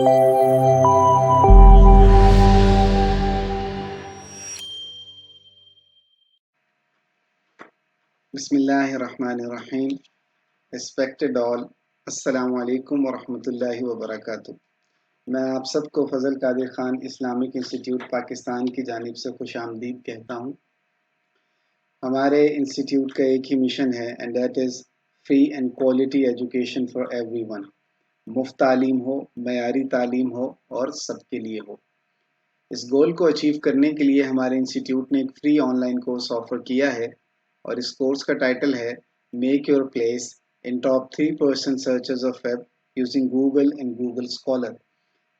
बिस्मिल्लाहिर्रहमानिर्रहीम। Respected all, अस्सलामु अलैकुम वरहमतुल्लाहि वबरकातुहू। मैं आप सबको फ़ज़ल कादिर ख़ान इस्लामिक इंस्टीट्यूट पाकिस्तान की जानिब से खुशामदीद कहता हूँ। हमारे इंस्टीट्यूट का एक ही मिशन है and that is free and quality education for everyone. मुफ्त तालीम हो, मयारी तालीम हो और सबके लिए हो। इस गोल को अचीव करने के लिए हमारे इंस्टीट्यूट ने एक फ्री ऑनलाइन कोर्स ऑफ़र किया है और इस कोर्स का टाइटल है make your place in top 3% searches of web using Google and Google scholar.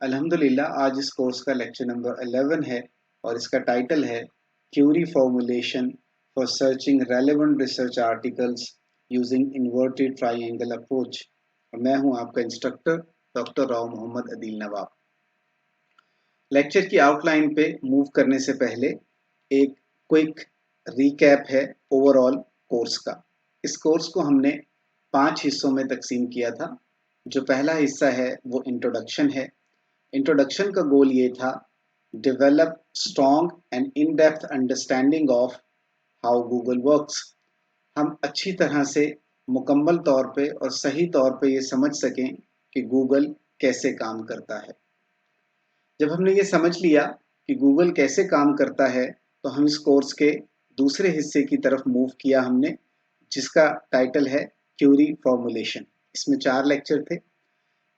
अल्हम्दुलिल्लाह आज इस कोर्स का लेक्चर नंबर 11 है और इसका टाइटल है query formulation for searching relevant research articles using inverted triangle approach. मैं हूं आपका instructor doctor Rao Mohammad Adeel Nawab. Lecture की आउटलाइन पे मूव करने से पहले एक क्विक रीकैप है ओवरऑल कोर्स का। इस कोर्स को हमने 5 हिस्सों में तकसीम किया था। जो पहला हिस्सा है वो इंट्रोडक्शन है। इंट्रोडक्शन का गोल ये था develop strong and in depth understanding of how Google works. हम अच्छी तरह से मुकम्मल तौर पे और सही तौर पे ये समझ सकें कि गूगल कैसे काम करता है। जब हमने ये समझ लिया कि गूगल कैसे काम करता है तो हम इस कोर्स के दूसरे हिस्से की तरफ मूव किया हमने, जिसका टाइटल है क्यूरी फॉर्मुलेशन। इसमें 4 लेक्चर थे।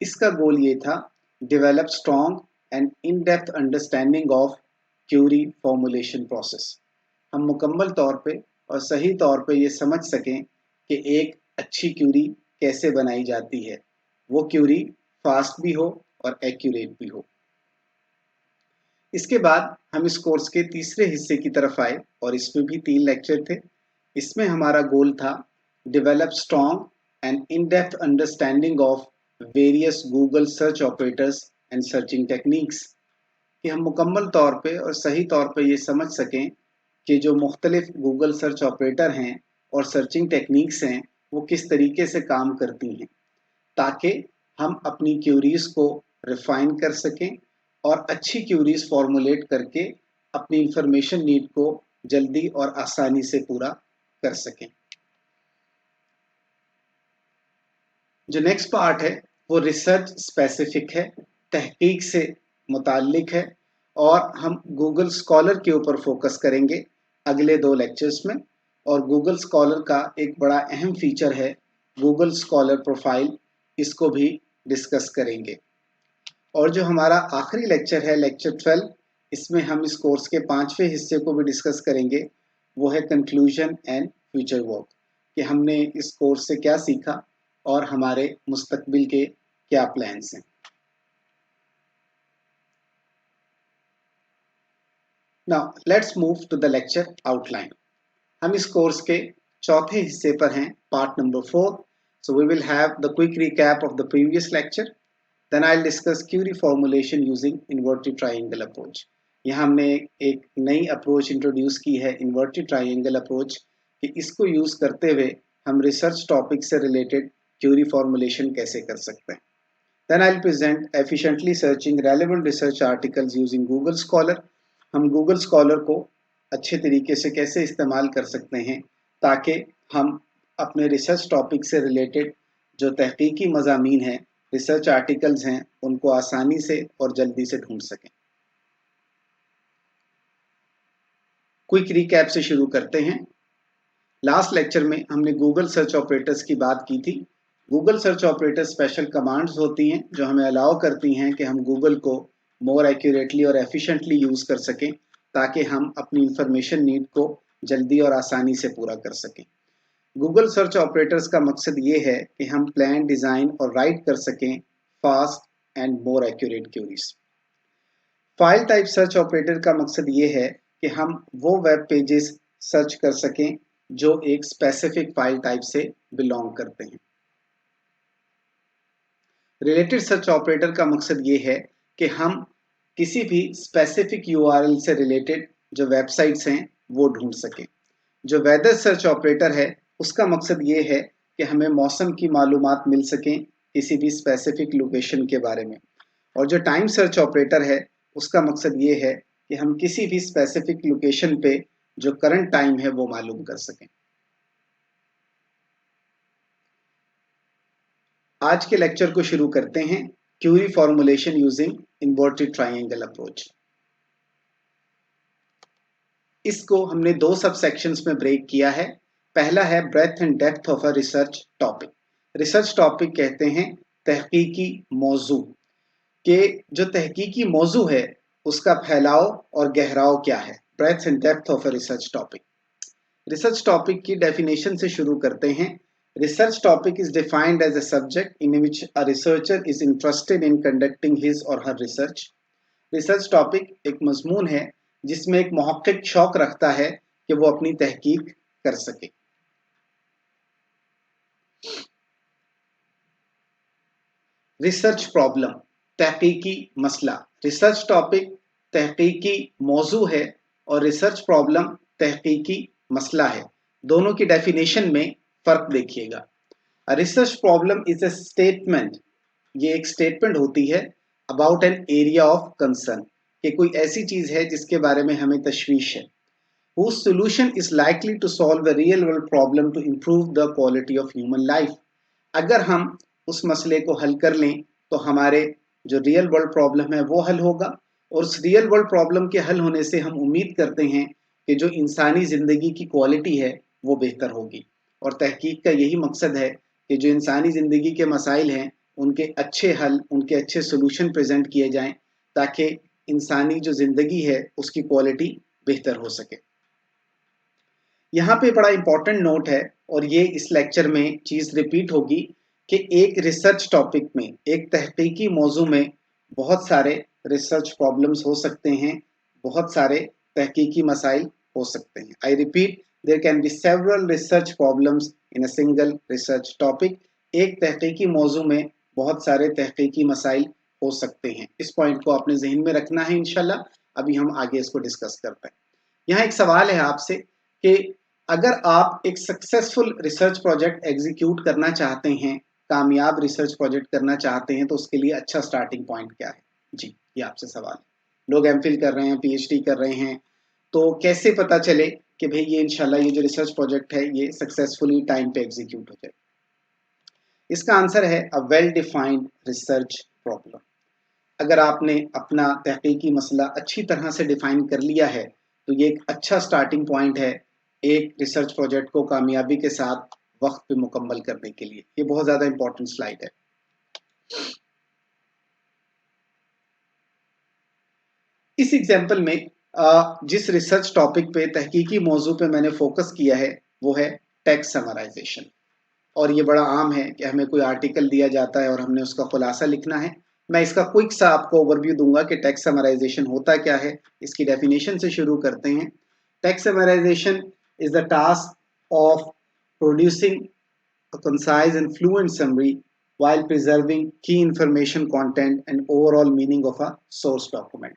इसका गोल ये था develop strong and in depth understanding of query formulation process. हम मुकम्मल तौर पे और सही तौर पे ये समझ सकें कि एक अच्छी क्यूरी कैसे बनाई जाती है, वो क्यूरी फास्ट भी हो और एक्यूरेट भी हो। इसके बाद हम इस कोर्स के तीसरे हिस्से की तरफ आए और इसमें भी 3 लेक्चर थे। इसमें हमारा गोल था develop strong and in depth understanding of various Google search operators and searching techniques, कि हम मुकम्मल तौर पे और सही तौर पे ये समझ सकें कि जो मुख्तलिफ गूगल सर्च ऑपरेटर हैं और सर्चिंग टेक्निक्स हैं वो किस तरीके से काम करती हैं, ताकि हम अपनी क्यूरीज को रिफाइन कर सकें और अच्छी क्यूरीज फॉर्मुलेट करके अपनी इंफॉर्मेशन नीड को जल्दी और आसानी से पूरा कर सकें। जो नेक्स्ट पार्ट है वो रिसर्च स्पेसिफिक है, तहकीक से मुताल्लिक है और हम गूगल स्कॉलर के ऊपर फोकस करेंगे अगले 2 लेक्चर्स में। और गूगल स्कॉलर का एक बड़ा अहम फीचर है गूगल स्कॉलर प्रोफाइल, इसको भी डिस्कस करेंगे। और जो हमारा आखिरी लेक्चर है लेक्चर 12, इसमें हम इस कोर्स के 5वें हिस्से को भी डिस्कस करेंगे। वो है कंक्लूजन एंड फ्यूचर वर्क, कि हमने इस कोर्स से क्या सीखा और हमारे मुस्तकबिल के क्या प्लान्स हैं। Now let's move to the lecture outline. हम इस कोर्स के चौथे हिस्से पर हैं, part number 4। So we will have the quick recap of the previous lecture, then I will discuss query formulation using inverted triangle approach. यहाँ हमने एक नई अप्रोच इंट्रोड्यूस की है, इन्वर्टेड ट्राइंगल अप्रोच, कि इसको यूज़ करते हुए हम रिसर्च टॉपिक से रिलेटेड क्यूरी फॉर्मुलेशन कैसे कर सकते हैं। Then I will present efficiently searching relevant research articles using Google Scholar. हम गूगल स्कॉलर को अच्छे तरीके से कैसे इस्तेमाल कर सकते हैं ताकि हम अपने रिसर्च टॉपिक से रिलेटेड जो तहकीकी मज़ामीन हैं, रिसर्च आर्टिकल्स हैं, उनको आसानी से और जल्दी से ढूंढ सकें। क्विक रिकैप से शुरू करते हैं। लास्ट लेक्चर में हमने गूगल सर्च ऑपरेटर्स की बात की थी। Google search operator special commands होती हैं जो हमें अलाउ करती हैं कि हम गूगल को मोर एक्यूरेटली और एफिशिएंटली यूज़ कर सकें, ताकि हम अपनी इंफॉर्मेशन नीड को जल्दी और आसानी से पूरा कर सकें। गूगल सर्च ऑपरेटर्स का मकसद ये है कि हम प्लान, डिज़ाइन और राइट कर सकें fast and more accurate queries. File type search operator का मकसद ये है कि हम वो वेब पेजेस सर्च कर सकें जो एक स्पेसिफिक फाइल टाइप से बिलोंग करते हैं। रिलेटेड सर्च ऑपरेटर का मकसद ये है कि हम किसी भी स्पेसिफिक यूआरएल से रिलेटेड जो वेबसाइट्स हैं वो ढूंढ सकें। जो वेदर सर्च ऑपरेटर है उसका मकसद ये है कि हमें मौसम की मालूमात मिल सकें किसी भी स्पेसिफिक लोकेशन के बारे में। और जो टाइम सर्च ऑपरेटर है उसका मकसद ये है कि हम किसी भी स्पेसिफिक लोकेशन पे जो करंट टाइम है वो मालूम कर सकें। आज के लेक्चर को शुरू करते हैं query formulation using inverted triangle approach. इसको हमने दो सब सेक्शंस में ब्रेक किया है। पहला है breadth and depth of a research topic. Research topic कहते हैं तहकीकी मौजू के, जो तहकीकी मौजू है उसका फैलाव और गहराव क्या है। Breadth and depth of a research topic. Research topic की डेफिनेशन से शुरू करते हैं। Research topic is defined as a subject in which a researcher is interested in conducting his or her research. Research topic एक मजमून है जिसमें एक मुहक्किक शौक रखता है कि वो अपनी तहकीक कर सके। रिसर्च प्रॉब्लम, तहकीकी मसला। रिसर्च टॉपिक तहकीकी मौजू है और रिसर्च प्रॉब्लम तहकीकी मसला है। दोनों की डेफिनेशन में फर्क देखिएगा। Research problem is a statement, ये एक स्टेटमेंट होती है about an area of concern, कि कोई ऐसी चीज है जिसके बारे में हमें तशवीश है। whose solution is likely to solve a real world problem to improve the quality of human life। अगर हम उस मसले को हल कर लें तो हमारे जो रियल वर्ल्ड प्रॉब्लम है वो हल होगा, और उस रियल वर्ल्ड प्रॉब्लम के हल होने से हम उम्मीद करते हैं कि जो इंसानी ज़िंदगी की क्वालिटी है वो बेहतर होगी। और तहकीक का यही मकसद है कि जो इंसानी ज़िंदगी के मसाइल हैं उनके अच्छे हल, उनके अच्छे सोल्यूशन प्रेजेंट किए जाएं ताकि इंसानी जो ज़िंदगी है उसकी क्वालिटी बेहतर हो सके। यहाँ पे बड़ा इंपॉर्टेंट नोट है, और ये इस लेक्चर में चीज़ रिपीट होगी कि एक रिसर्च टॉपिक में, एक तहकीकी मौजू में बहुत सारे रिसर्च प्रॉब्लम्स हो सकते हैं, बहुत सारे तहकीकी मसाइल हो सकते हैं। I repeat, there can be several research problems in a single research topic. एक तहकीकी मौजू में बहुत सारे तहकीकी मसाइल हो सकते हैं। इस पॉइंट को आपने जहन में रखना है इंशाल्लाह। अभी हम आगे इसको डिस्कस करते हैं। यहाँ एक सवाल है आपसे कि अगर आप एक सक्सेसफुल रिसर्च प्रोजेक्ट एग्जीक्यूट करना चाहते हैं, कामयाब रिसर्च प्रोजेक्ट करना चाहते हैं, तो उसके लिए अच्छा स्टार्टिंग पॉइंट क्या है? जी, ये आपसे सवाल है। लोग एमफिल कर रहे हैं, पीएचडी कर रहे हैं, तो कैसे पता चले कि भाई ये इंशाल्लाह ये जो रिसर्च प्रोजेक्ट है ये सक्सेसफुली टाइम पे एग्जीक्यूट हो जाए? इसका आंसर है a well defined research problem. अगर आपने अपना तहकीकी मसला अच्छी तरह से डिफाइन कर लिया है तो ये एक अच्छा स्टार्टिंग पॉइंट है एक रिसर्च प्रोजेक्ट को कामयाबी के साथ वक्त पे मुकम्मल करने के लिए। ये बहुत ज़्यादा इंपॉर्टेंट स्लाइड है। इस एग्जाम्पल में जिस रिसर्च टॉपिक पे, तहकीकी मौजू पे मैंने फोकस किया है वो है टेक्स्ट समराइजेशन। और ये बड़ा आम है कि हमें कोई आर्टिकल दिया जाता है और हमने उसका खुलासा लिखना है। मैं इसका क्विक सा आपको ओवरव्यू दूंगा कि टेक्स्ट समराइजेशन होता क्या है। इसकी डेफिनेशन से शुरू करते हैं। Text summarization is the task of producing a concise and fluent summary while preserving key information content and overall meaning of a source document।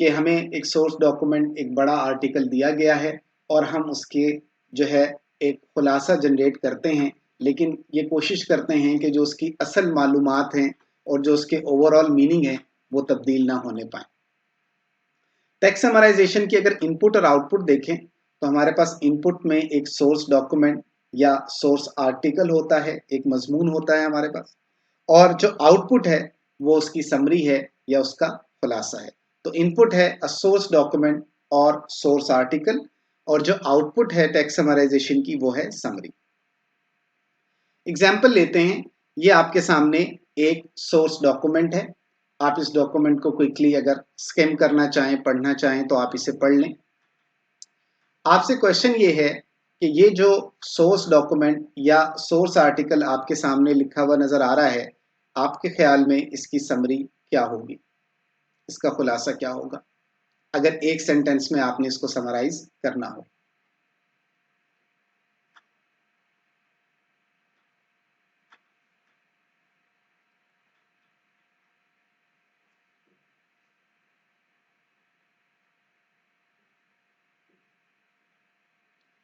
कि हमें एक सोर्स डॉक्यूमेंट, एक बड़ा आर्टिकल दिया गया है और हम उसके जो है एक खुलासा जनरेट करते हैं, लेकिन ये कोशिश करते हैं कि जो उसकी असल मालूमात हैं और जो उसके ओवरऑल मीनिंग है वो तब्दील ना होने पाए। टेक्स्ट समराइजेशन की अगर इनपुट और आउटपुट देखें तो हमारे पास इनपुट में एक सोर्स डॉक्यूमेंट या सोर्स आर्टिकल होता है, एक मजमून होता है हमारे पास, और जो आउटपुट है वो उसकी समरी है या उसका खुलासा है। तो इनपुट है अ सोर्स डॉक्यूमेंट और सोर्स आर्टिकल, और जो आउटपुट है टेक्स्ट समराइजेशन की वो है समरी। एग्जाम्पल लेते हैं। ये आपके सामने एक सोर्स डॉक्यूमेंट है। आप इस डॉक्यूमेंट को क्विकली अगर स्किम करना चाहें, पढ़ना चाहें तो आप इसे पढ़ लें। आपसे क्वेश्चन ये है कि ये जो सोर्स डॉक्यूमेंट या सोर्स आर्टिकल आपके सामने लिखा हुआ नजर आ रहा है, आपके ख्याल में इसकी समरी क्या होगी, इसका खुलासा क्या होगा अगर एक सेंटेंस में आपने इसको समराइज करना हो?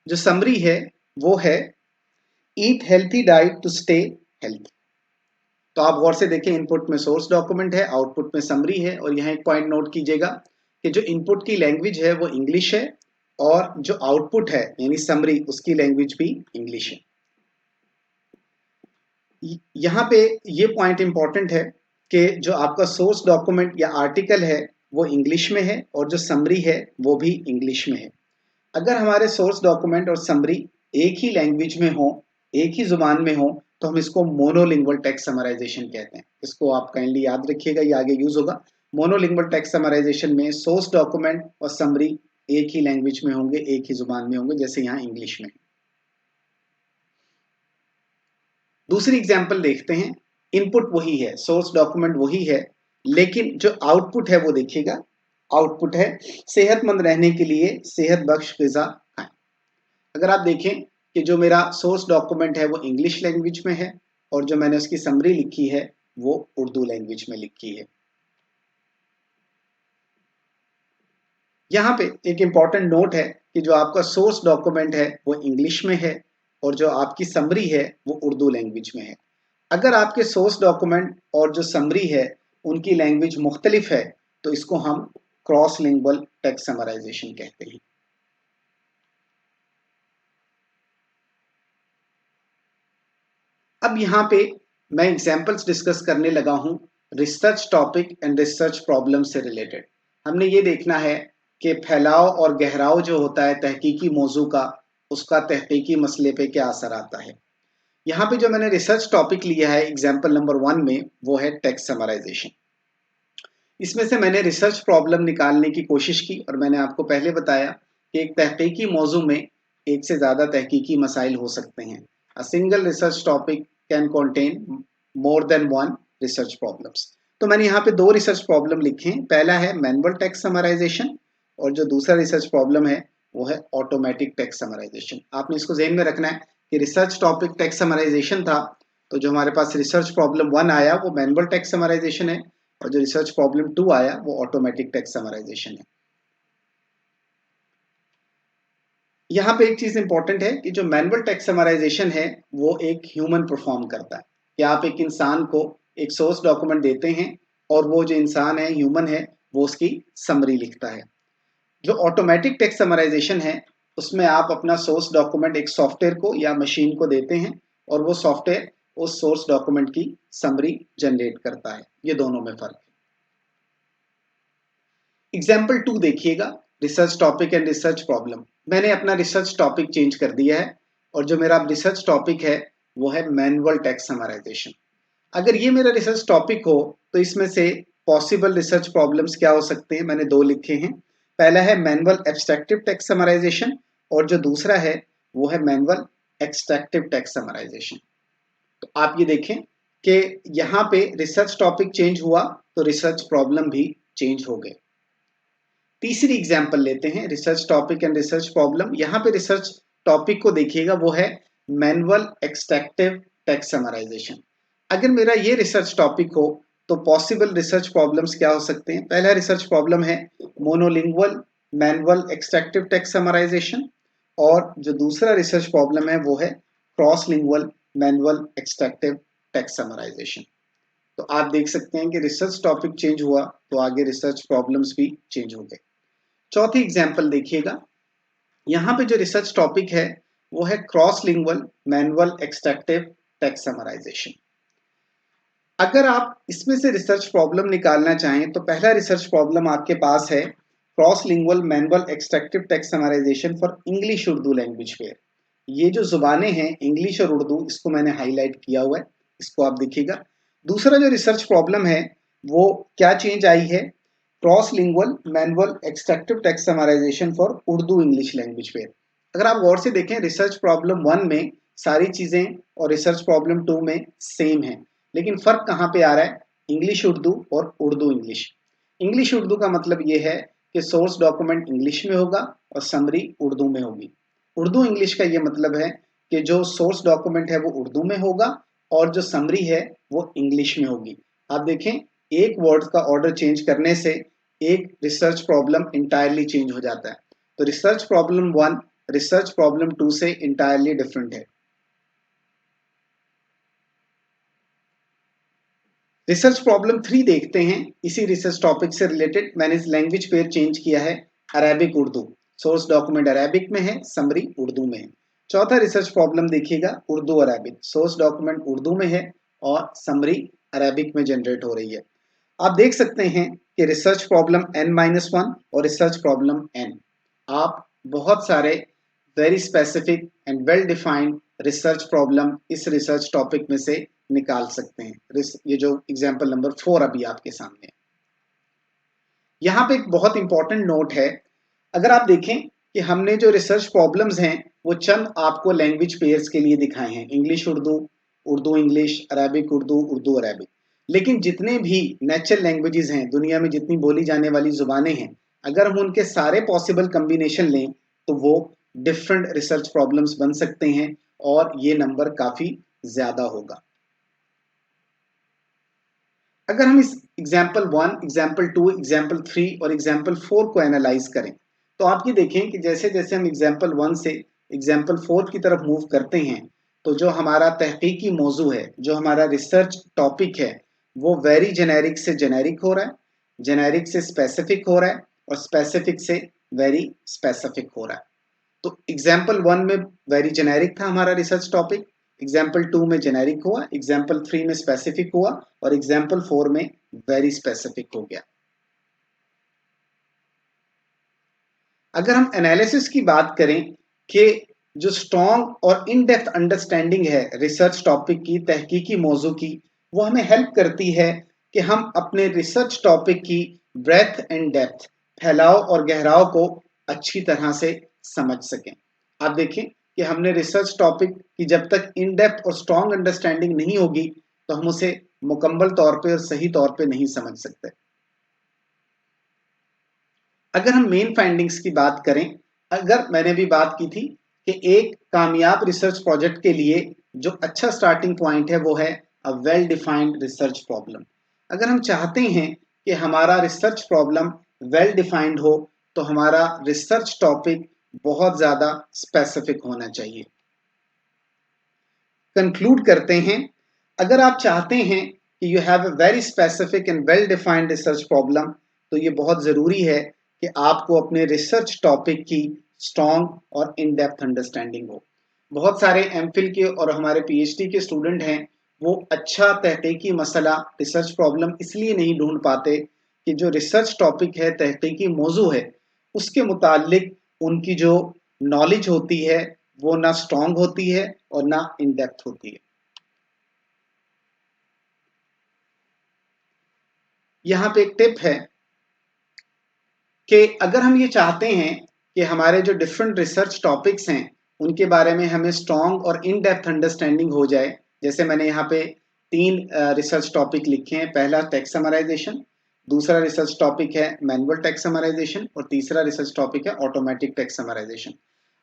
जो समरी है वो है eat healthy diet to stay healthy. तो आप गौर से देखें, इनपुट में सोर्स डॉक्यूमेंट है, आउटपुट में समरी है, और यहाँ एक पॉइंट नोट कीजिएगा कि जो इनपुट की लैंग्वेज है वो इंग्लिश है और जो आउटपुट है यानी समरी उसकी लैंग्वेज भी इंग्लिश है। यहाँ पे ये पॉइंट इंपॉर्टेंट है कि जो आपका सोर्स डॉक्यूमेंट या आर्टिकल है वो इंग्लिश में है और जो समरी है वो भी इंग्लिश में है। अगर हमारे सोर्स डॉक्यूमेंट और समरी एक ही लैंग्वेज में हो, एक ही जुबान में हो, तो हम इसको मोनोलिंगुअल टेक्स्ट समराइजेशन कहते हैं। इसको आप काइंडली याद रखिएगा, ये आगे यूज होगा। मोनोलिंगुअल टेक्स्ट समराइजेशन में सोर्स डॉक्यूमेंट और समरी एक ही लैंग्वेज में होंगे, एक ही जुबान में होंगे, जैसे यहाँ इंग्लिश में। दूसरी एग्जाम्पल देखते हैं। इनपुट वही है, सोर्स डॉक्यूमेंट वही है, लेकिन जो आउटपुट है वो देखिएगा, आउटपुट है सेहतमंद रहने के लिए सेहत बख्श ग़िज़ा खाएं। अगर आप देखें कि जो मेरा सोर्स डॉक्यूमेंट है वो इंग्लिश लैंग्वेज में है और जो मैंने उसकी समरी लिखी है वो उर्दू लैंग्वेज में लिखी है। यहाँ पे एक इंपॉर्टेंट नोट है कि जो आपका सोर्स डॉक्यूमेंट है वो इंग्लिश में है और जो आपकी समरी है वो उर्दू लैंग्वेज में है। अगर आपके सोर्स डॉक्यूमेंट और जो समरी है उनकी लैंग्वेज मुख्तलिफ है तो इसको हम क्रॉस लिंगुअल टेक्स्ट समराइजेशन कहते हैं। अब यहाँ पे मैं एग्जाम्पल्स डिस्कस करने लगा हूँ research topic and research problem से रिलेटेड। हमने ये देखना है कि फैलाव और गहराव जो होता है तहकीकी मौजू का, उसका तहकीकी मसले पे क्या असर आता है। यहाँ पे जो मैंने रिसर्च टॉपिक लिया है एग्जाम्पल नंबर 1 में, वो है टेक्स्ट समराइजेशन। इसमें से मैंने रिसर्च प्रॉब्लम निकालने की कोशिश की और मैंने आपको पहले बताया कि एक तहकीकी मौजू में एक से ज़्यादा तहकीकी मसाइल हो सकते हैं। अ single research topic can contain more than one research problems. तो मैंने यहाँ पे 2 रिसर्च प्रॉब्लम लिखे हैं। पहला है मैनुअल टेक्स्ट समराइजेशन और जो दूसरा रिसर्च प्रॉब्लम है वो है ऑटोमेटिक टेक्स्ट समराइजेशन। आपने इसको ज़हन में रखना है कि रिसर्च टॉपिक टेक्स्ट समराइजेशन था, तो जो हमारे पास रिसर्च प्रॉब्लम 1 आया वो मैनुअल टेक्स्ट समराइजेशन है और जो रिसर्च प्रॉब्लम 2 आया वो ऑटोमेटिक टेक्स्ट समराइजेशन है। यहाँ पे एक चीज इंपॉर्टेंट है कि जो मैनुअल टेक्स्ट समराइजेशन है वो एक ह्यूमन परफॉर्म करता है कि आप एक इंसान को एक सोर्स डॉक्यूमेंट देते हैं और वो जो इंसान है, ह्यूमन है, वो उसकी समरी लिखता है। जो ऑटोमेटिक टेक्स्ट समराइजेशन है उसमें आप अपना सोर्स डॉक्यूमेंट एक सॉफ्टवेयर को या मशीन को देते हैं और वो सॉफ्टवेयर उस सोर्स डॉक्यूमेंट की समरी जनरेट करता है। ये दोनों में फर्क है। एग्जाम्पल 2 देखिएगा, research topic and research problem. मैंने अपना रिसर्च टॉपिक चेंज कर दिया है और जो मेरा रिसर्च टॉपिक है वो है मैनुअल टेक्स्ट समराइजेशन। अगर ये मेरा रिसर्च टॉपिक हो तो इसमें से पॉसिबल रिसर्च प्रॉब्लम्स क्या हो सकते हैं, मैंने 2 लिखे हैं। पहला है मैनुअल एब्स्ट्रैक्टिव टेक्स्ट समराइजेशन और जो दूसरा है वो है मैनुअल एक्सट्रैक्टिव टेक्स्ट समराइजेशन। तो आप ये देखें कि यहाँ पे रिसर्च टॉपिक चेंज हुआ तो रिसर्च प्रॉब्लम भी चेंज हो गए। तीसरी एग्जाम्पल लेते हैं, research topic and research problem. यहाँ पे रिसर्च टॉपिक को देखिएगा वो है मैनुअल एक्सट्रैक्टिव टेक्स्ट समराइजेशन। अगर मेरा ये रिसर्च टॉपिक हो तो पॉसिबल रिसर्च प्रॉब्लम्स क्या हो सकते हैं। पहला रिसर्च प्रॉब्लम है monolingual manual extractive text summarization और जो दूसरा रिसर्च प्रॉब्लम है वो है cross lingual manual extractive text summarization. तो आप देख सकते हैं कि रिसर्च टॉपिक चेंज हुआ तो आगे रिसर्च प्रॉब्लम्स भी चेंज हो गए। चौथी एग्जाम्पल देखिएगा, यहाँ पे जो रिसर्च टॉपिक है वो है cross lingual manual extractive text summarization. अगर आप इसमें से रिसर्च प्रॉब्लम निकालना चाहें तो पहला रिसर्च प्रॉब्लम आपके पास है cross lingual manual extractive text summarization for English Urdu language pair. ये जो जुबानें हैं इंग्लिश और उर्दू, इसको मैंने हाईलाइट किया हुआ है, इसको आप देखिएगा। दूसरा जो रिसर्च प्रॉब्लम है वो क्या चेंज आई है, cross lingual manual extractive text summarization for Urdu English language pair. अगर आप गौर से देखें रिसर्च प्रॉब्लम 1 में सारी चीजें और रिसर्च प्रॉब्लम 2 में सेम है, लेकिन फर्क कहाँ पे आ रहा है, इंग्लिश उर्दू और उर्दू इंग्लिश। इंग्लिश उर्दू का मतलब ये है कि सोर्स डॉक्यूमेंट इंग्लिश में होगा और समरी उर्दू में होगी। उर्दू इंग्लिश का ये मतलब है कि जो सोर्स डॉक्यूमेंट है वो उर्दू में होगा और जो समरी है वो इंग्लिश में होगी। आप देखें एक वर्ड का ऑर्डर चेंज करने से एक रिसर्च प्रॉब्लम इंटायरली चेंज हो जाता है। तो रिसर्च प्रॉब्लम 1 रिसर्च प्रॉब्लम 2 से इंटायरली डिफरेंट है। रिसर्च प्रॉब्लम 3 देखते हैं। इसी रिसर्च टॉपिक से रिलेटेड मैंने लैंग्वेज पेयर चेंज किया है, Arabic Urdu. Source document Arabic में है, समरी उर्दू में है। चौथा रिसर्च प्रॉब्लम देखिएगा Urdu Arabic, source document Urdu में है और समरी अरेबिक में जनरेट हो रही है। आप देख सकते हैं कि रिसर्च प्रॉब्लम n-1 और रिसर्च प्रॉब्लम n, आप बहुत सारे very specific and well defined research problem इस रिसर्च टॉपिक में से निकाल सकते हैं। ये जो एग्जाम्पल नंबर 4 अभी आपके सामने है, यहाँ पे एक बहुत इंपॉर्टेंट नोट है। अगर आप देखें कि हमने जो रिसर्च प्रॉब्लम्स हैं वो चंद आपको लैंग्वेज पेयर्स के लिए दिखाए हैं, English Urdu, Urdu English, Arabic Urdu, Urdu Arabic. लेकिन जितने भी नेचुरल लैंग्वेजेस हैं, दुनिया में जितनी बोली जाने वाली जुबानें हैं, अगर हम उनके सारे पॉसिबल कम्बिनेशन लें तो वो डिफरेंट रिसर्च प्रॉब्लम्स बन सकते हैं और ये नंबर काफी ज्यादा होगा। अगर हम इस एग्जाम्पल 1, एग्जाम्पल 2, एग्जाम्पल 3 और एग्जाम्पल 4 को एनालाइज करें तो आप ये देखें कि जैसे जैसे हम एग्जाम्पल 1 से एग्जाम्पल 4 की तरफ मूव करते हैं तो जो हमारा तहकीकी मौजू है, जो हमारा रिसर्च टॉपिक है, वो वेरी जेनेरिक से जेनेरिक हो रहा है, जेनेरिक से स्पेसिफिक हो रहा है और स्पेसिफिक से वेरी स्पेसिफिक हो रहा है। तो एग्जाम्पल 1 में वेरी जेनेरिक था हमारा रिसर्च टॉपिक, एग्जाम्पल 2 में जेनेरिक हुआ, एग्जाम्पल 3 में स्पेसिफिक हुआ और एग्जाम्पल 4 में वेरी स्पेसिफिक हो गया। अगर हम एनालिसिस की बात करें कि जो स्ट्रॉन्ग और इन डेप्थ अंडरस्टैंडिंग है रिसर्च टॉपिक की, तहकीकी मौजू की, वो हमें हेल्प करती है कि हम अपने रिसर्च टॉपिक की ब्रेथ एंड डेप्थ, फैलाव और गहराव को अच्छी तरह से समझ सकें। आप देखें कि हमने रिसर्च टॉपिक की जब तक इन डेप्थ और स्ट्रॉन्ग अंडरस्टैंडिंग नहीं होगी तो हम उसे मुकम्मल तौर पे और सही तौर पे नहीं समझ सकते। अगर हम मेन फाइंडिंग्स की बात करें, अगर मैंने भी बात की थी कि एक कामयाब रिसर्च प्रोजेक्ट के लिए जो अच्छा स्टार्टिंग पॉइंट है वो है a well defined research problem. अगर हम चाहते हैं कि हमारा रिसर्च प्रॉब्लम वेल डिफाइंड हो तो हमारा रिसर्च टॉपिक बहुत ज्यादा स्पेसिफिक होना चाहिए। कंक्लूड करते हैं, अगर आप चाहते हैं कि you have a very specific and well defined research problem तो ये बहुत ज़रूरी है कि आपको अपने रिसर्च टॉपिक की स्ट्रॉन्ग और इन डेप्थ अंडरस्टैंडिंग हो। बहुत सारे एमफिल के और हमारे पीएचडी के स्टूडेंट हैं, वो अच्छा तहकीकी मसला, रिसर्च प्रॉब्लम इसलिए नहीं ढूंढ पाते कि जो रिसर्च टॉपिक है, तहकीकी मौजू है, उसके मुतालिक उनकी जो नॉलेज होती है वो ना स्ट्रॉन्ग होती है और ना इन डेप्थ होती है। यहाँ पे एक टिप है कि अगर हम ये चाहते हैं कि हमारे जो डिफरेंट रिसर्च टॉपिक्स हैं उनके बारे में हमें स्ट्रॉन्ग और इन डेप्थ अंडरस्टैंडिंग हो जाए, जैसे मैंने यहाँ पे 3 रिसर्च टॉपिक लिखे हैं। पहला टेक्स्ट समराइजेशन, दूसरा रिसर्च टॉपिक है मैनुअल टेक्स्ट समराइजेशन और तीसरा रिसर्च टॉपिक है ऑटोमेटिक टेक्स्ट समराइजेशन।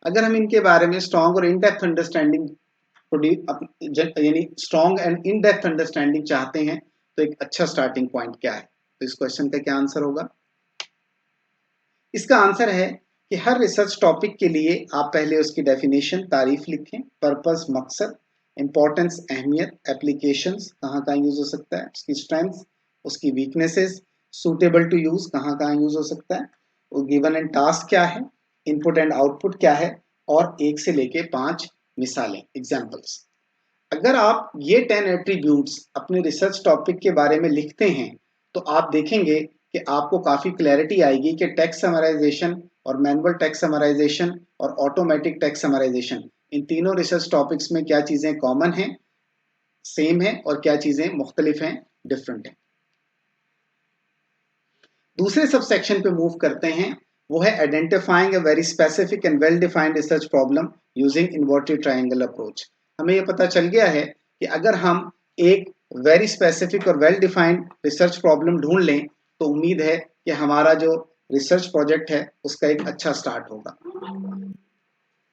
अगर हम इनके बारे में स्ट्रॉन्ग और इन डेप्थ अंडरस्टैंडिंग यानी strong and in depth understanding चाहते हैं तो एक अच्छा स्टार्टिंग पॉइंट क्या है? तो इस क्वेश्चन का क्या आंसर होगा? इसका आंसर है कि हर रिसर्च टॉपिक के लिए आप पहले उसकी डेफिनेशन, तारीफ लिखें, पर्पस, मकसद, इंपॉर्टेंस, अहमियत, एप्लीकेशंस, कहाँ कहाँ यूज हो सकता है, उसकी स्ट्रेंथ, उसकी वीकनेसेस, सूटेबल टू यूज, कहाँ कहाँ यूज हो सकता है, वो गिवन एंड टास्क क्या है, इनपुट एंड आउटपुट क्या है और 1 से लेके 5 मिसालें, एग्जाम्पल्स। अगर आप ये 10 एट्रीब्यूट्स अपने रिसर्च टॉपिक के बारे में लिखते हैं तो आप देखेंगे कि आपको काफ़ी क्लैरिटी आएगी कि टेक्स्ट समराइजेशन और मैनुअल टेक्स्ट समराइजेशन और ऑटोमेटिक टेक्स्ट समराइजेशन, इन तीनों रिसर्च टॉपिक्स में क्या चीज़ें कॉमन हैं, सेम है, और क्या चीज़ें मुख्तलिफ हैं, डिफरेंट हैं। दूसरे सब सेक्शन पे मूव करते हैं, वो है identifying a very specific and well defined research problem using inverted triangle approach. हमें ये पता चल गया है कि अगर हम एक वेरी स्पेसिफिक और वेल डिफाइंड रिसर्च प्रॉब्लम ढूंढ लें तो उम्मीद है कि हमारा जो रिसर्च प्रोजेक्ट है उसका एक अच्छा स्टार्ट होगा।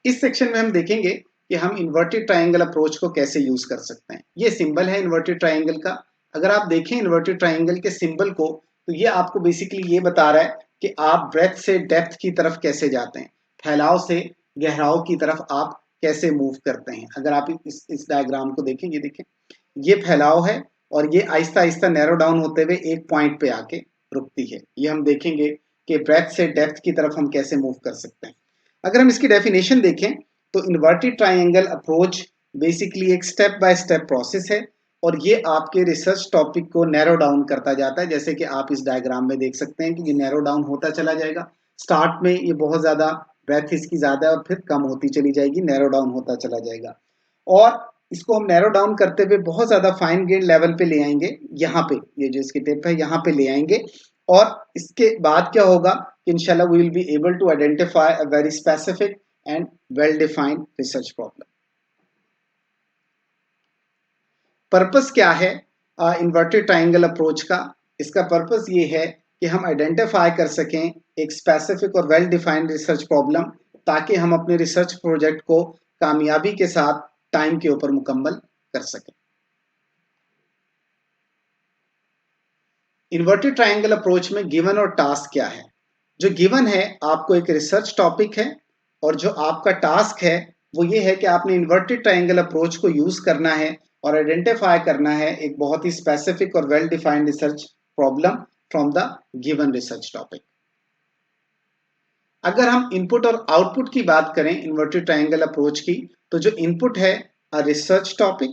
इस सेक्शन में हम देखेंगे कि हम इन्वर्टेड ट्रायंगल अप्रोच को कैसे यूज कर सकते हैं। ये सिंबल है इन्वर्टेड ट्रायंगल का। अगर आप देखें इन्वर्टेड ट्रायंगल के सिंबल को तो ये आपको बेसिकली ये बता रहा है कि आप ब्रेथ से डेप्थ की तरफ कैसे जाते हैं, फैलाव से गहराव की तरफ आप कैसे मूव करते हैं। अगर आप इस डायग्राम को देखें, ये देखें, ये फैलाव है और ये आहिस्ता आहिस्ता नैरो डाउन होते हुए एक पॉइंट पे आके रुकती है। ये हम देखेंगे कि ब्रेथ से डेप्थ की तरफ हम कैसे मूव कर सकते हैं। अगर हम इसकी डेफिनेशन देखें तो इन्वर्टेड ट्राइंगल अप्रोच बेसिकली एक स्टेप बाय स्टेप प्रोसेस है और ये आपके रिसर्च टॉपिक को नैरो डाउन करता जाता है। जैसे कि आप इस डायग्राम में देख सकते हैं कि ये नैरो डाउन होता चला जाएगा। स्टार्ट में ये बहुत ज़्यादा ब्रेथ इसकी ज़्यादा है और फिर कम होती चली जाएगी, नैरो डाउन होता चला जाएगा। और इसको हम नैरो डाउन करते हुए बहुत ज़्यादा फाइन ग्रेड लेवल पे ले आएंगे। यहाँ पे ये जो इसकी टिप है यहाँ पे ले आएंगे और इसके बाद क्या होगा कि इंशाल्लाह we will be able to identify a very specific and well defined research problem. Purpose क्या है इन्वर्टेड ट्राइंगल अप्रोच का? इसका पर्पस ये है कि हम आइडेंटिफाई कर सकें एक स्पेसिफिक और वेल डिफाइंड रिसर्च प्रॉब्लम, ताकि हम अपने रिसर्च प्रोजेक्ट को कामयाबी के साथ टाइम के ऊपर मुकम्मल कर सकें। इन्वर्टेड ट्राइंगल अप्रोच में गिवन और टास्क क्या है? जो गिवन है, आपको एक रिसर्च टॉपिक है और जो आपका टास्क है वो ये है कि आपने इन्वर्टेड ट्राइंगल अप्रोच को यूज करना है और आइडेंटिफाई करना है एक बहुत ही स्पेसिफिक और well defined research problem from the given research topic. अगर हम इनपुट और आउटपुट की बात करें इन्वर्टेड ट्राइंगल अप्रोच की, तो जो इनपुट है अ रिसर्च टॉपिक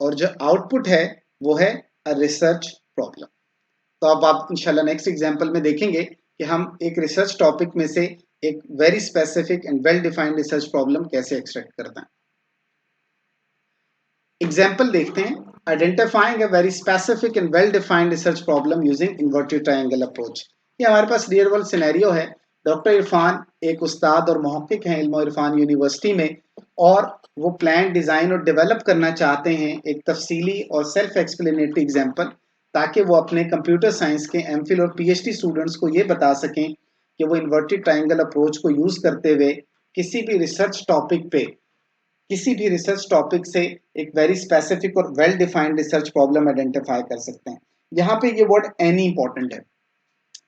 और जो आउटपुट है वो है अ रिसर्च प्रॉब्लम। तो अब आप इंशाल्लाह नेक्स्ट एग्जांपल में देखेंगे कि हम एक रिसर्च टॉपिक में से एक very specific and well defined research problem कैसे एक्सट्रैक्ट करते हैं। एग्जांपल देखते हैं, identifying a very specific and well defined research problem using inverted triangle approach. ये हमारे पास रियल वर्ल्ड सिनेरियो है। डॉक्टर इरफान एक उस्ताद और मुहक्किक हैं इल्म इरफान यूनिवर्सिटी में, और वो प्लान डिजाइन और डेवलप करना चाहते हैं एक तफसीली और सेल्फ एक्सप्लेनेटरी एग्जाम्पल, ताकि वो अपने कंप्यूटर साइंस के एमफिल और पीएचडी स्टूडेंट्स को ये बता सकें कि वो इन्वर्टेड ट्रायंगल अप्रोच को यूज करते हुए किसी भी रिसर्च टॉपिक पे, किसी भी रिसर्च टॉपिक से एक वेरी स्पेसिफिक और well defined research problem identify कर सकते हैं। यहाँ पे ये वर्ड एनी इंपॉर्टेंट है,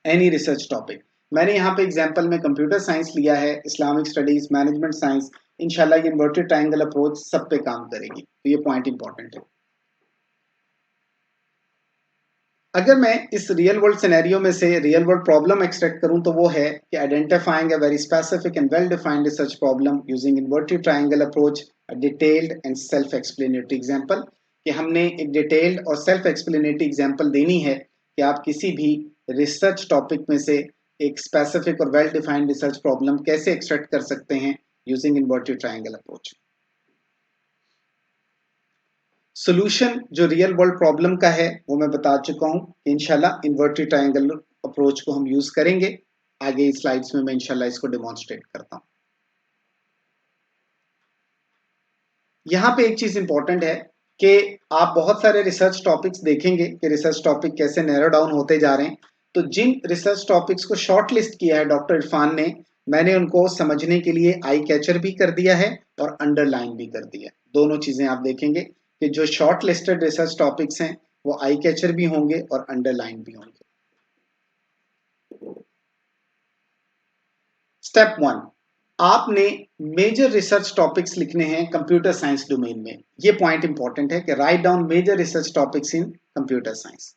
एनी रिसर्च टॉपिक। मैंने यहाँ पे एग्जांपल में कंप्यूटर साइंस लिया है, इस्लामिक स्टडीज, मैनेजमेंट साइंस। इंशाल्लाह ये इन्वर्टेड ट्रायंगल अप्रोच सब पे काम करेगी, तो ये पॉइंट इंपॉर्टेंट है। अगर मैं इस रियल वर्ल्ड सिनेरियो में से रियल वर्ल्ड प्रॉब्लम एक्सट्रैक्ट करूं तो वो है कि identifying a very specific and well defined research problem using inverted triangle approach, a detailed and self explanatory example. कि हमने एक डिटेल्ड और सेल्फ एक्सप्लेनेटरी एग्जांपल देनी है कि आप किसी भी रिसर्च टॉपिक में से एक स्पेसिफिक और वेल डिफाइंड रिसर्च प्रॉब्लम कैसे एक्सट्रैक्ट कर सकते हैं using inverted triangle approach. Solution जो रियल वर्ल्ड प्रॉब्लम का है वो मैं बता चुका हूं। इंशाल्लाह इन्वर्टेड ट्रायंगल अप्रोच को हम यूज करेंगे। आगे स्लाइड्स में मैं इंशाल्लाह इसको डेमोन्स्ट्रेट करता हूं। यहाँ पे एक चीज इंपॉर्टेंट है कि आप बहुत सारे रिसर्च टॉपिक्स देखेंगे कि रिसर्च टॉपिक कैसे नैरो डाउन होते जा रहे हैं। तो जिन रिसर्च टॉपिक्स को शॉर्ट लिस्ट किया है डॉक्टर इरफान ने, मैंने उनको समझने के लिए आई कैचर भी कर दिया है और अंडरलाइन भी कर दिया है। दोनों चीजें आप देखेंगे कि जो शॉर्ट लिस्टेड रिसर्च टॉपिक्स हैं वो आई कैचर भी होंगे और अंडरलाइन भी होंगे। स्टेप 1, आपने मेजर रिसर्च टॉपिक्स लिखने हैं कंप्यूटर साइंस डोमेन में। ये पॉइंट इंपॉर्टेंट है कि write down major research topics in computer science.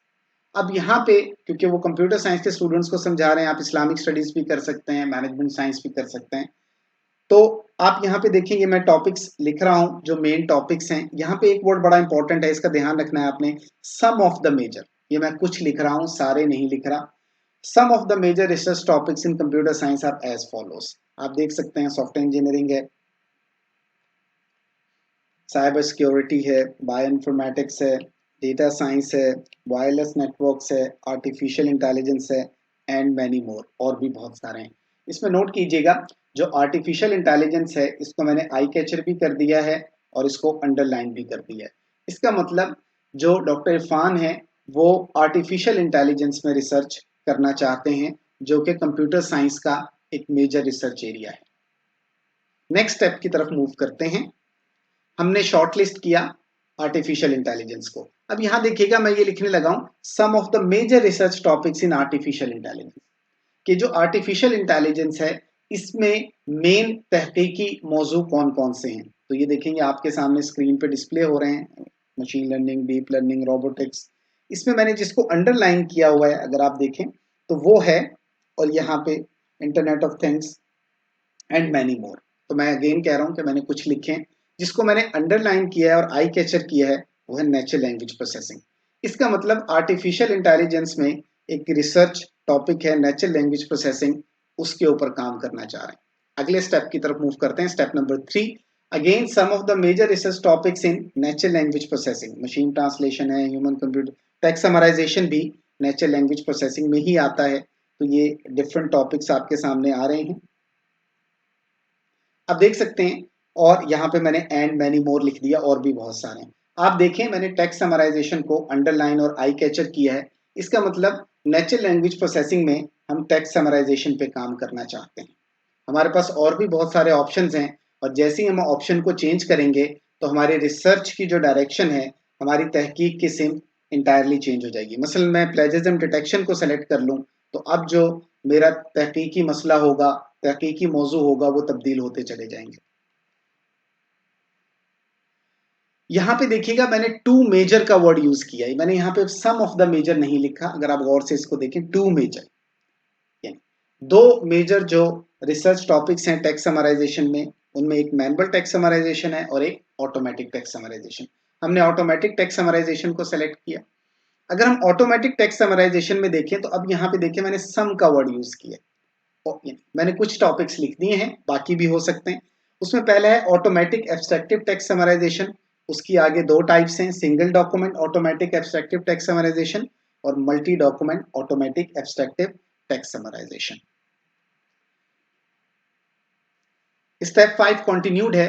अब यहाँ पे क्योंकि वो कंप्यूटर साइंस के स्टूडेंट्स को समझा रहे हैं, आप इस्लामिक स्टडीज भी कर सकते हैं, मैनेजमेंट साइंस भी कर सकते हैं। तो आप यहाँ पे देखेंगे मैं टॉपिक्स लिख रहा हूँ जो मेन टॉपिक्स हैं। यहाँ पे एक वर्ड बड़ा इंपॉर्टेंट है, इसका ध्यान रखना है आपने, सम ऑफ द मेजर। ये मैं कुछ लिख रहा हूँ, सारे नहीं लिख रहा। Some of the major research topics in computer science are as follows. आप देख सकते हैं सॉफ्टवेयर इंजीनियरिंग है, साइबर सिक्योरिटी है, बायो इन्फॉर्मेटिक्स है, डेटा साइंस है, वायरलेस नेटवर्क्स है, आर्टिफिशियल इंटेलिजेंस है एंड मैनी मोर, और भी बहुत सारे हैं। इसमें नोट कीजिएगा जो आर्टिफिशियल इंटेलिजेंस है इसको मैंने आई कैचर भी कर दिया है और इसको अंडरलाइन भी कर दिया है। इसका मतलब जो डॉक्टर इरफान है वो आर्टिफिशियल इंटेलिजेंस में रिसर्च करना चाहते हैं, जो कि कंप्यूटर साइंस का एक मेजर रिसर्च एरिया है। नेक्स्ट स्टेप की तरफ मूव करते हैं। हमने शॉर्टलिस्ट किया आर्टिफिशियल इंटेलिजेंस को। अब यहां देखिएगा मैं ये लिखने लगा हूं some of the major research topics in artificial intelligence. कि जो आर्टिफिशियल इंटेलिजेंस है इसमें मेन तहकीकी मौजू कौन कौन से हैं। तो ये देखेंगे आपके सामने स्क्रीन पे डिस्प्ले हो रहे हैं। Machine learning, deep learning, robotics. इसमें मैंने जिसको अंडरलाइन किया हुआ है अगर आप देखें तो वो है, और यहाँ पे internet of things and many मोर। तो मैं अगेन कह रहा हूँ कि मैंने कुछ लिखे हैं, जिसको मैंने अंडरलाइन किया है और आई कैचर किया है वो है नेचुरल लैंग्वेज प्रोसेसिंग। इसका मतलब आर्टिफिशियल इंटेलिजेंस में एक रिसर्च टॉपिक है नेचुरल लैंग्वेज प्रोसेसिंग, उसके ऊपर काम करना चाह रहे हैं। अगले स्टेप की तरफ मूव करते हैं, step number 3। Again some of the major research topics in natural language processing, machine translation है, ह्यूमन कंप्यूटर, टेक्स्ट समराइजेशन भी नेचुरल लैंग्वेज प्रोसेसिंग में ही आता है। तो ये डिफरेंट टॉपिक्स आपके सामने आ रहे हैं, आप देख सकते हैं। और यहाँ पे मैंने एंड मैनी मोर लिख दिया, और भी बहुत सारे हैं। आप देखें मैंने टेक्स्ट समराइजेशन को अंडरलाइन और आई कैचर किया है। इसका मतलब नेचुरल लैंग्वेज प्रोसेसिंग में हम टेक्स्ट समराइजेशन पे काम करना चाहते हैं। हमारे पास और भी बहुत सारे ऑप्शंस हैं, और जैसे ही हम ऑप्शन को चेंज करेंगे तो हमारे रिसर्च की जो डायरेक्शन है, हमारी तहकीक की सिम इंटायरली चेंज हो जाएगी। मसलन मैं प्लेजरिज्म डिटेक्शन को सेलेक्ट कर लूँ तो अब जो मेरा तहकीकी मसला होगा, तहकीकी मौजू होगा, वो तब्दील होते चले जाएंगे। यहाँ पे देखिएगा मैंने टू मेजर का वर्ड यूज किया है, मैंने यहाँ पे सम ऑफ द मेजर नहीं लिखा। अगर आप गौर से इसको देखें, टू मेजर यानी दो मेजर जो रिसर्च टॉपिक्स हैं टेक्स्ट समराइजेशन में, उनमें एक मैनुअल टेक्स्ट समराइजेशन है और एक ऑटोमेटिक टेक्स्ट समराइजेशन। हमने ऑटोमेटिक टेक्स्ट समराइजेशन को सेलेक्ट किया। अगर हम ऑटोमेटिक टेक्स्ट समराइजेशन में देखें तो अब यहाँ पे देखें मैंने सम का वर्ड यूज किया। मैंने कुछ टॉपिक्स लिख दिए हैं, बाकी भी हो सकते हैं। उसमें पहला है ऑटोमेटिक एब्स्ट्रैक्टिव टेक्स्ट समराइजेशन। उसकी आगे दो टाइप्स हैं, single document automatic abstractive text summarization और multi document automatic abstractive text summarisation. Step 5 continued है।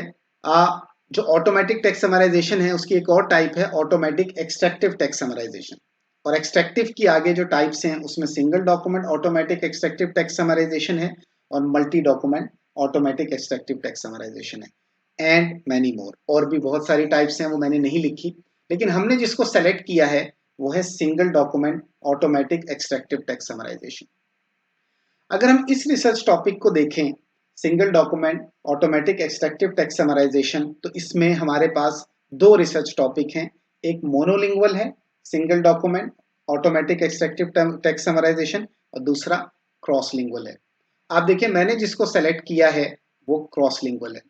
जो ऑटोमेटिक टेक्स्ट समराइजेशन है उसकी एक और टाइप है ऑटोमेटिक एक्सट्रैक्टिव टेक्स्ट समराइजेशन। और एक्सट्रैक्टिव की आगे जो टाइप्स हैं उसमें single document automatic extractive text summarization है और multi document automatic extractive text summarization है, एंड मैनी मोर। और भी बहुत सारी टाइप्स हैं, वो मैंने नहीं लिखी, लेकिन हमने जिसको सेलेक्ट किया है वो है single document automatic extractive text summarization. अगर हम इस रिसर्च टॉपिक को देखें, single document automatic extractive text summarization, तो इसमें हमारे पास दो रिसर्च टॉपिक हैं। एक मोनोलिंगुअल है, single document automatic extractive text summarization, और दूसरा क्रॉस लिंगुअल है। आप देखिए मैंने जिसको सेलेक्ट किया है वो क्रॉस लिंगुअल है।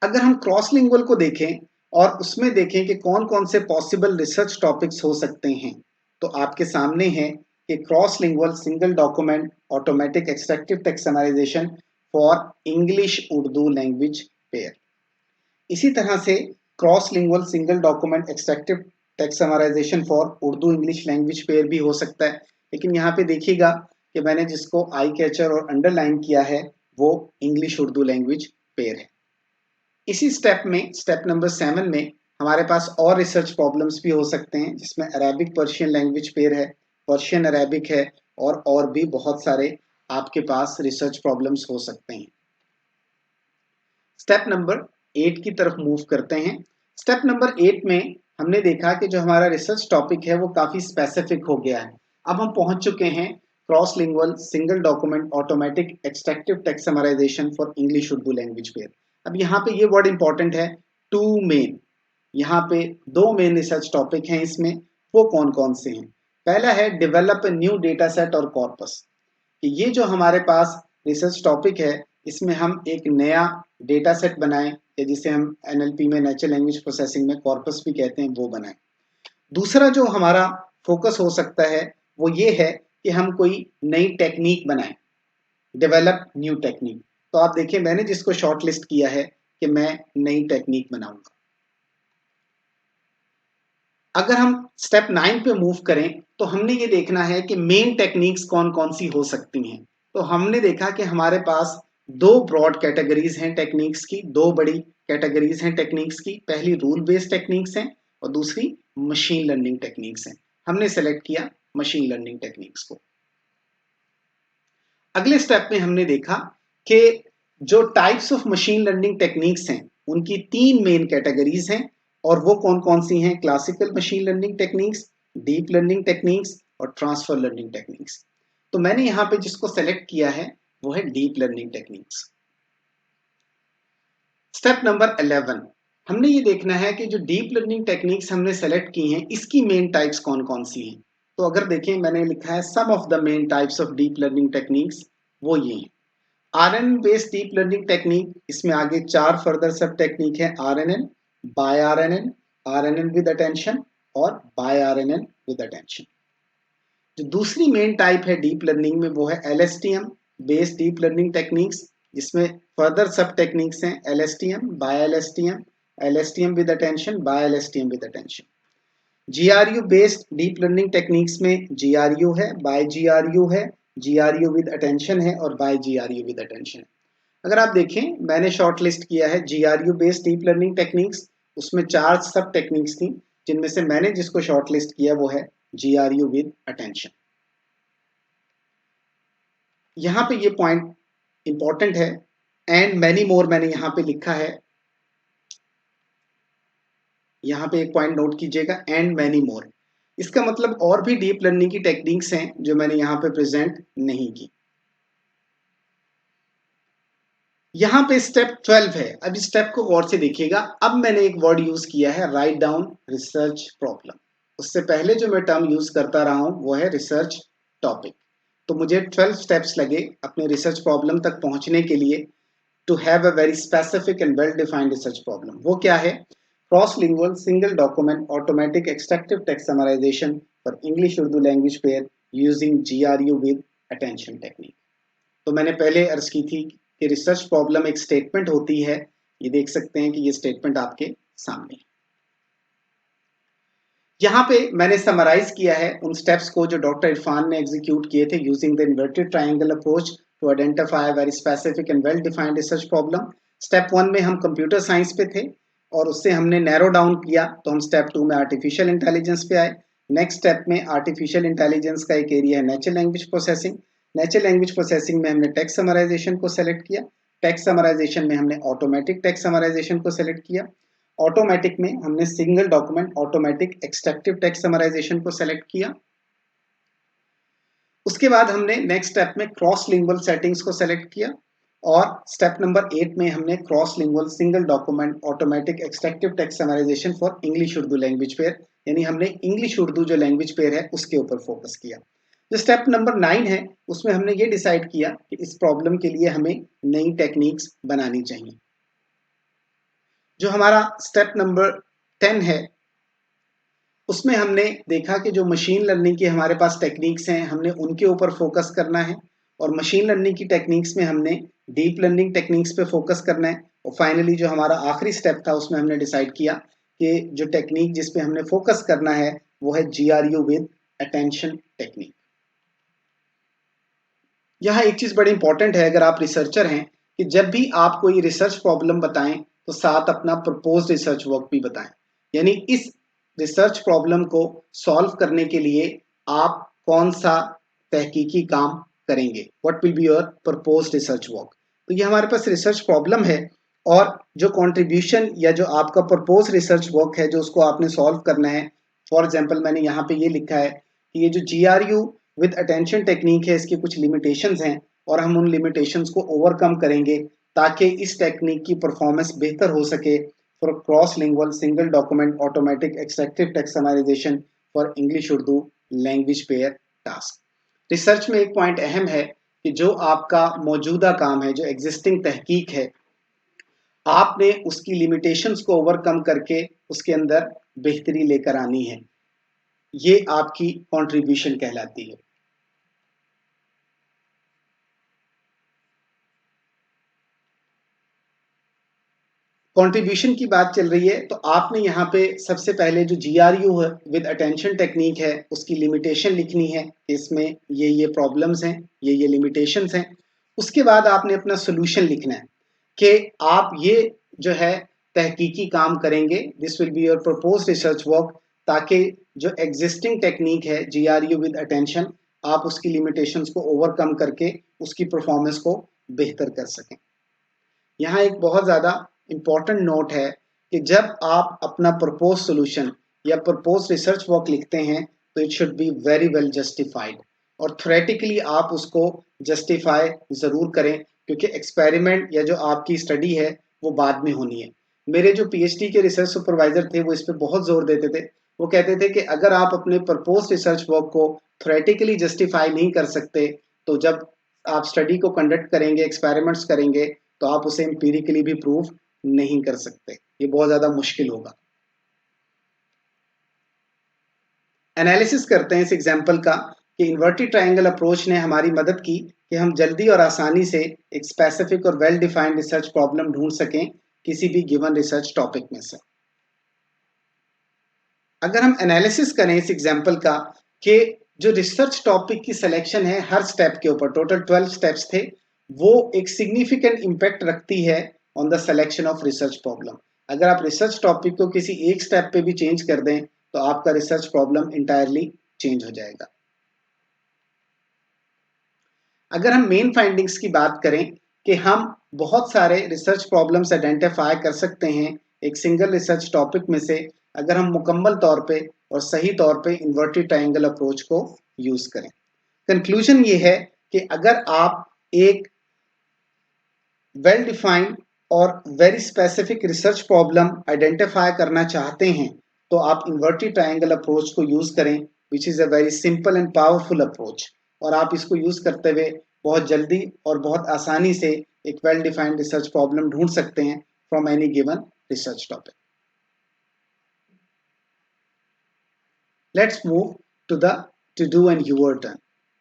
अगर हम क्रॉस लिंगुअल को देखें और उसमें देखें कि कौन कौन से पॉसिबल रिसर्च टॉपिक्स हो सकते हैं, तो आपके सामने है कि cross lingual single document automatic extractive text summarization for English Urdu language pair. इसी तरह से cross lingual single document extractive text summarization for Urdu English language pair भी हो सकता है। लेकिन यहाँ पे देखिएगा कि मैंने जिसको आई कैचर और अंडरलाइन किया है वो इंग्लिश उर्दू लैंग्वेज पेयर है। इसी स्टेप में, स्टेप नंबर 7 में हमारे पास और रिसर्च प्रॉब्लम्स भी हो सकते हैं, जिसमें अरेबिक पर्शियन लैंग्वेज पेयर है, पर्शियन अरेबिक है, और भी बहुत सारे आपके पास रिसर्च प्रॉब्लम्स हो सकते हैं। स्टेप नंबर 8 की तरफ मूव करते हैं। स्टेप नंबर 8 में हमने देखा कि जो हमारा रिसर्च टॉपिक है वो काफी स्पेसिफिक हो गया है। अब हम पहुंच चुके हैं cross lingual single document automatic extractive text summarization for English Urdu language pair. अब यहाँ पे ये वर्ड इंपॉर्टेंट है, टू मेन। यहाँ पे दो मेन रिसर्च टॉपिक हैं इसमें, वो कौन कौन से हैं? पहला है develop a new data set और कॉर्पस, कि ये जो हमारे पास रिसर्च टॉपिक है इसमें हम एक नया डेटा सेट बनाएं, या जिसे हम एनएलपी में नेचुरल लैंग्वेज प्रोसेसिंग में कॉर्पस भी कहते हैं, वो बनाएं। दूसरा जो हमारा फोकस हो सकता है वो ये है कि हम कोई नई टेक्निक बनाएं, डेवलप न्यू टेक्निक। तो आप देखिए मैंने जिसको शॉर्ट लिस्ट किया है कि मैं नई टेक्निक बनाऊंगा। अगर हम स्टेप 9 पे मूव करें तो हमने ये देखना है कि मेन टेक्निक्स कौन कौन सी हो सकती हैं। तो हमने देखा कि हमारे पास दो ब्रॉड कैटेगरीज हैं टेक्निक्स की, दो बड़ी कैटेगरीज हैं टेक्निक्स की। पहली रूल बेस्ड टेक्निक्स हैं और दूसरी मशीन लर्निंग टेक्निक्स हैं। हमने सेलेक्ट किया मशीन लर्निंग टेक्निक्स को। अगले स्टेप में हमने देखा कि जो types of machine learning techniques हैं उनकी तीन मेन कैटेगरीज हैं, और वो कौन कौन सी हैं? Classical machine learning techniques, deep learning techniques और ट्रांसफर लर्निंग टेक्निक्स। तो मैंने यहां पे जिसको सेलेक्ट किया है वो है deep learning techniques. Step number 11, हमने ये देखना है कि जो डीप लर्निंग टेक्निक्स हमने सेलेक्ट की हैं इसकी मेन टाइप्स कौन कौन सी हैं। तो अगर देखें, मैंने लिखा है some of the main types of deep learning techniques, वो ये हैं। RNN based deep learning technique, इसमें आगे 4 फर्दर सब टेक्निक है। RNN, bi RNN, RNN with attention और बाय आरएनएन विद अटेंशन। जो दूसरी मेन टाइप है डीप लर्निंग में वो है LSTM based deep learning techniques, जिसमें फर्दर सब टेक्निक्स हैं LSTM, bi LSTM, LSTM with attention, bi LSTM with attention. GRU based deep learning techniques में GRU है, बाय जीआरयू है, जीआरयू विद अटेंशन है और बाय जीआरयू विद अटेंशन है। अगर आप देखें, मैंने शॉर्ट लिस्ट किया है GRU based deep learning techniques, उसमें 4 सब टेक्निक्स थी, जिनमें से मैंने जिसको शॉर्ट लिस्ट किया वो है जीआरयू विद अटेंशन। यहां पे ये पॉइंट इंपॉर्टेंट है, एंड मैनी मोर मैंने यहां पे लिखा है। यहां पे एक पॉइंट नोट कीजिएगा, एंड मैनी मोर। इसका मतलब और भी डीप लर्निंग की टेक्निक्स हैं जो मैंने यहां पे प्रेजेंट नहीं की। यहां पे स्टेप 12 है। अब इस स्टेप को गौर से देखिएगा। अब मैंने एक वर्ड यूज किया है, राइट डाउन रिसर्च प्रॉब्लम। उससे पहले जो मैं टर्म यूज करता रहा हूं वो है रिसर्च टॉपिक। तो मुझे 12 स्टेप्स लगे अपने रिसर्च प्रॉब्लम तक पहुंचने के लिए, to have a very specific and well-defined research problem. वो क्या है? Cross-lingual single document automatic extractive text summarization for English Urdu language pair using GRU with attention technique. तो मैंने पहले अर्ज की थी कि रिसर्च प्रॉब्लम एक स्टेटमेंट होती है। ये देख सकते हैं कि ये स्टेटमेंट आपके सामने है। यहाँ पे मैंने समराइज किया है उन स्टेप्स को जो डॉक्टर इरफान ने एग्जीक्यूट किए थे using the inverted triangle approach to identify very specific and well defined research problem. Step 1 में हम कंप्यूटर साइंस पे थे और उससे हमने नैरो डाउन किया, तो हम स्टेप 2 में आर्टिफिशियल इंटेलिजेंस पे आए। नेक्स्ट स्टेप में आर्टिफिशियल इंटेलिजेंस का एक एरिया है natural language processing. Natural language processing में हमने टेक्स्ट समराइजेशन को सेलेक्ट किया। टेक्स्ट समराइजेशन में हमने ऑटोमेटिक टेक्स्ट समराइजेशन को सेलेक्ट किया। ऑटोमेटिक में हमने single document automatic extractive text summarization को सेलेक्ट किया। उसके बाद हमने नेक्स्ट स्टेप में क्रॉस लिंगुअल सेटिंग्स को सेलेक्ट किया और स्टेप नंबर 8 में हमने cross lingual single document automatic extractive text summarization for English Urdu language pair, यानी हमने इंग्लिश उर्दू जो लैंग्वेज पेयर है उसके ऊपर फोकस किया। जो स्टेप नंबर 9 है उसमें हमने ये डिसाइड किया कि इस प्रॉब्लम के लिए हमें नई टेक्निक्स बनानी चाहिए। जो हमारा स्टेप नंबर 10 है उसमें हमने देखा कि जो मशीन लर्निंग की हमारे पास टेक्निक्स हैं हमने उनके ऊपर फोकस करना है, और मशीन लर्निंग की टेक्निक्स में हमने डीप लर्निंग टेक्निक्स पे फोकस करना है। और फाइनली जो हमारा आखिरी स्टेप था उसमें हमने डिसाइड किया कि जो टेक्निक जिस पे हमने फोकस करना है वो है जीआरयू विद अटेंशन टेक्निक। यहाँ एक चीज बड़ी इंपॉर्टेंट है, अगर आप रिसर्चर हैं, कि जब भी आप कोई रिसर्च प्रॉब्लम बताएं तो साथ अपना प्रपोज्ड रिसर्च वर्क भी बताएं। यानी इस रिसर्च प्रॉब्लम को सॉल्व करने के लिए आप कौन सा तहकीकी काम करेंगे, what will be your proposed research work. तो ये हमारे पास रिसर्च प्रॉब्लम है, और जो कंट्रीब्यूशन या जो आपका प्रपोज रिसर्च वर्क है जो उसको आपने सॉल्व करना है। फॉर एग्जांपल मैंने यहाँ पे ये लिखा है कि ये जो जीआरयू विद अटेंशन टेक्निक है इसकी कुछ लिमिटेशंस हैं, और हम उन लिमिटेशंस को ओवरकम करेंगे ताकि इस टेक्निक की परफॉर्मेंस बेहतर हो सके for cross lingual single document automatic extractive text summarization for English Urdu language pair task. Research में एक पॉइंट अहम है कि जो आपका मौजूदा काम है, जो एग्जिस्टिंग तहकीक है, आपने उसकी लिमिटेशंस को ओवरकम करके उसके अंदर बेहतरी लेकर आनी है। ये आपकी कंट्रीब्यूशन कहलाती है। कंट्रीब्यूशन की बात चल रही है तो आपने यहाँ पे सबसे पहले जो जीआरयू है विद अटेंशन टेक्निक है उसकी लिमिटेशन लिखनी है, इसमें ये प्रॉब्लम्स हैं, ये लिमिटेशंस हैं। उसके बाद आपने अपना सोल्यूशन लिखना है कि आप ये जो है तहकीकी काम करेंगे, this will be your propose research work, ताकि जो एग्जिस्टिंग टेक्निक है जीआरयू विद अटेंशन आप उसकी लिमिटेशंस को ओवरकम करके उसकी परफॉर्मेंस को बेहतर कर सकें। यहाँ एक बहुत ज़्यादा इंपॉर्टेंट नोट है कि जब आप अपना प्रपोज सोल्यूशन या प्रपोज रिसर्च वर्क लिखते हैं तो it should be very well justified, और थ्योरेटिकली आप उसको जस्टिफाई ज़रूर करें, क्योंकि एक्सपेरिमेंट या जो आपकी स्टडी है वो बाद में होनी है। मेरे जो पीएचडी के रिसर्च सुपरवाइजर थे वो इस पे बहुत जोर देते थे। वो कहते थे कि अगर आप अपने प्रपोज रिसर्च वर्क को थ्योरेटिकली जस्टिफाई नहीं कर सकते, तो जब आप स्टडी को कंडक्ट करेंगे, एक्सपेरिमेंट्स करेंगे, तो आप उसे एम्पिरिकली भी प्रूव नहीं कर सकते। ये बहुत ज्यादा मुश्किल होगा। एनालिसिस करते हैं इस एग्जाम्पल का कि इन्वर्टेड ट्रायंगल अप्रोच ने हमारी मदद की कि हम जल्दी और आसानी से एक स्पेसिफिक और वेल डिफाइंड रिसर्च प्रॉब्लम ढूंढ सकें किसी भी गिवन रिसर्च टॉपिक में से। अगर हम एनालिसिस करें इस एग्जाम्पल का कि जो रिसर्च टॉपिक की सिलेक्शन है हर स्टेप के ऊपर, टोटल 12 स्टेप्स थे, वो एक सिग्निफिकेंट इंपैक्ट रखती है on the selection of research problem. अगर आप रिसर्च टॉपिक को किसी एक स्टेप पे भी चेंज कर दें तो आपका रिसर्च प्रॉब्लम इंटायरली चेंज हो जाएगा। अगर हम मेन फाइंडिंग्स की बात करें कि हम बहुत सारे रिसर्च प्रॉब्लम्स आइडेंटिफाई कर सकते हैं एक सिंगल रिसर्च टॉपिक में से, अगर हम मुकम्मल तौर पे और सही तौर पे इन्वर्टेड ट्रायंगल अप्रोच को यूज करें। कंक्लूजन ये है कि अगर आप एक वेल डिफाइंड और very specific research problem identify करना चाहते हैं तो आप इन्वर्टेड ट्रायंगल अप्रोच को यूज करें, which is a very simple and powerful approach. और आप इसको यूज करते हुए बहुत जल्दी और बहुत आसानी से एक वेल डिफाइंड रिसर्च प्रॉब्लम ढूंढ सकते हैं from any given research topic. Let's move to the to do and your turn.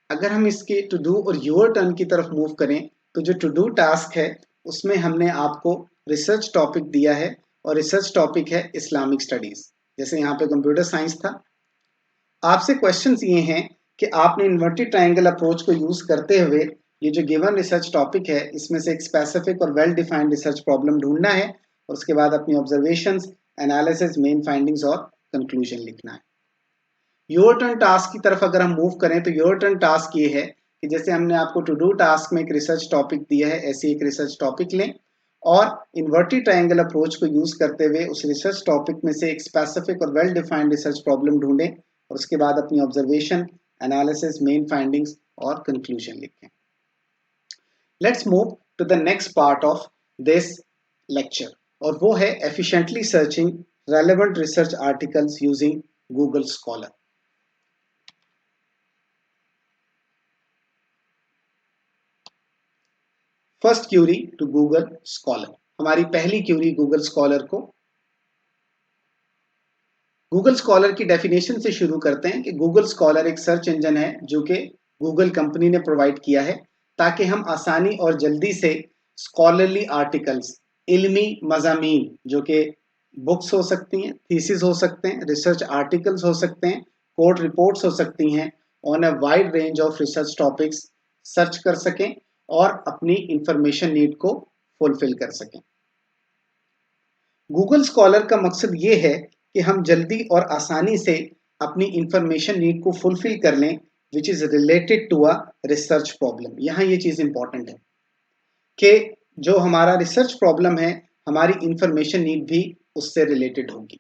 अगर हम इसके टू डू और यूअर टर्न की तरफ मूव करें तो जो टू डू टास्क है उसमें हमने आपको रिसर्च टॉपिक दिया है और रिसर्च टॉपिक है इस्लामिक स्टडीज। जैसे यहाँ पे कंप्यूटर साइंस था, आपसे क्वेश्चंस ये हैं कि आपने इन्वर्टेड ट्रायंगल अप्रोच को यूज करते हुए ये जो गिवन रिसर्च टॉपिक है इसमें से एक स्पेसिफिक और वेल डिफाइंड रिसर्च प्रॉब्लम ढूंढना है और उसके बाद अपनी ऑब्जर्वेशंस, एनालिसिस, मेन फाइंडिंग्स और कंक्लूजन लिखना है। योर टर्न टास्क की तरफ अगर हम मूव करें तो योर टर्न टास्क ये है कि जैसे हमने आपको टू डू टास्क में एक रिसर्च टॉपिक दिया है, ऐसे एक रिसर्च टॉपिक लें और इन्वर्टेड ट्रायंगल अप्रोच को यूज करते हुए उस रिसर्च टॉपिक में से एक स्पेसिफिक और वेल डिफाइंड रिसर्च प्रॉब्लम ढूंढें और उसके बाद अपनी ऑब्जर्वेशन, एनालिसिस, मेन फाइंडिंग्स और कंक्लूजन लिखें। Let's move to the next part of this lecture और वो है efficiently searching relevant research articles using Google Scholar. First query to Google Scholar, हमारी पहली क्यूरी गूगल स्कॉलर को। गूगल स्कॉलर की definition से शुरू करते हैं कि गूगल स्कॉलर एक सर्च इंजन है जो कि गूगल कंपनी ने प्रोवाइड किया है ताकि हम आसानी और जल्दी से स्कॉलरली आर्टिकल्स, इल्मी मज़ामीन जो कि बुक्स हो सकती हैं, थीसिस हो सकते हैं, रिसर्च आर्टिकल्स हो सकते हैं, कोर्ट रिपोर्ट्स हो सकती हैं, on a wide range of research topics search कर सकें और अपनी इंफॉर्मेशन नीड को फुलफिल कर सकें। गूगल स्कॉलर का मकसद ये है कि हम जल्दी और आसानी से अपनी इंफॉर्मेशन नीड को फुलफिल कर लें which is related to a research problem. यहाँ ये चीज इंपॉर्टेंट है कि जो हमारा रिसर्च प्रॉब्लम है हमारी इंफॉर्मेशन नीड भी उससे रिलेटेड होगी।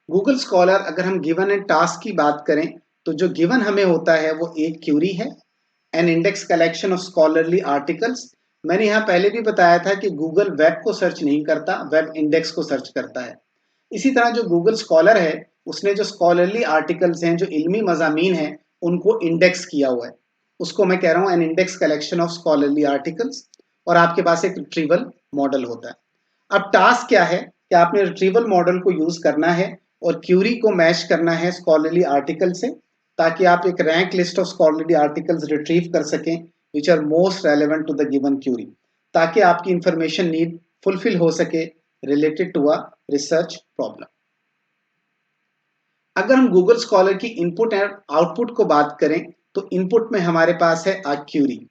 गूगल स्कॉलर अगर हम गिवन एंड टास्क की बात करें तो जो गिवन हमें होता है वो एक क्यूरी है, an index collection of scholarly articles. मैंने यहाँ पहले भी बताया था कि गूगल वेब को सर्च नहीं करता, वेब इंडेक्स को सर्च करता है। इसी तरह जो गूगल स्कॉलर है उसने जो स्कॉलरली आर्टिकल्स हैं, जो इल्मी मजामीन हैं, उनको इंडेक्स किया हुआ है। उसको मैं कह रहा हूँ an index collection of scholarly articles. और आपके पास एक रिट्रीवल मॉडल होता है। अब टास्क क्या है कि आपने रिट्रीवल मॉडल को यूज करना है और क्यूरी को मैच करना है स्कॉलरली आर्टिकल से ताकि आप एक rank list of scholarly articles retrieve कर सकें which are most relevant to the given query, ताकि आपकी इंफॉर्मेशन नीड फुलफिल हो सके related to a research problem. अगर हम गूगल स्कॉलर की इनपुट एंड आउटपुट को बात करें तो इनपुट में हमारे पास है अ क्यूरी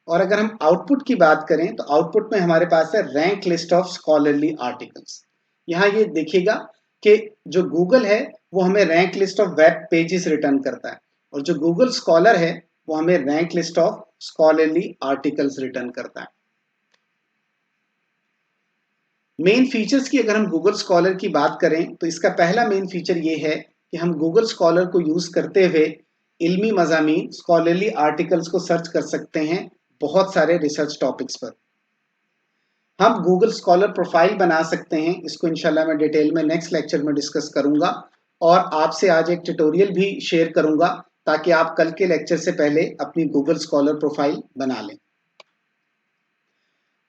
और अगर हम आउटपुट की बात करें तो आउटपुट में हमारे पास है rank list of scholarly articles. यहाँ ये देखिएगा कि जो गूगल है वो हमें rank list of web pages return करता है और जो गूगल स्कॉलर है वो हमें rank list of scholarly articles return करता है। मेन फीचर्स की अगर हम गूगल स्कॉलर की बात करें तो इसका पहला मेन फीचर ये है कि हम गूगल स्कॉलर को यूज करते हुए इल्मी मजामीन, स्कॉलरली आर्टिकल्स को सर्च कर सकते हैं बहुत सारे रिसर्च टॉपिक्स पर। हम गूगल स्कॉलर प्रोफाइल बना सकते हैं, इसको इंशाल्लाह मैं डिटेल में नेक्स्ट लेक्चर में डिस्कस करूंगा और आपसे आज एक ट्यूटोरियल भी शेयर करूंगा ताकि आप कल के लेक्चर से पहले अपनी गूगल स्कॉलर प्रोफाइल बना लें।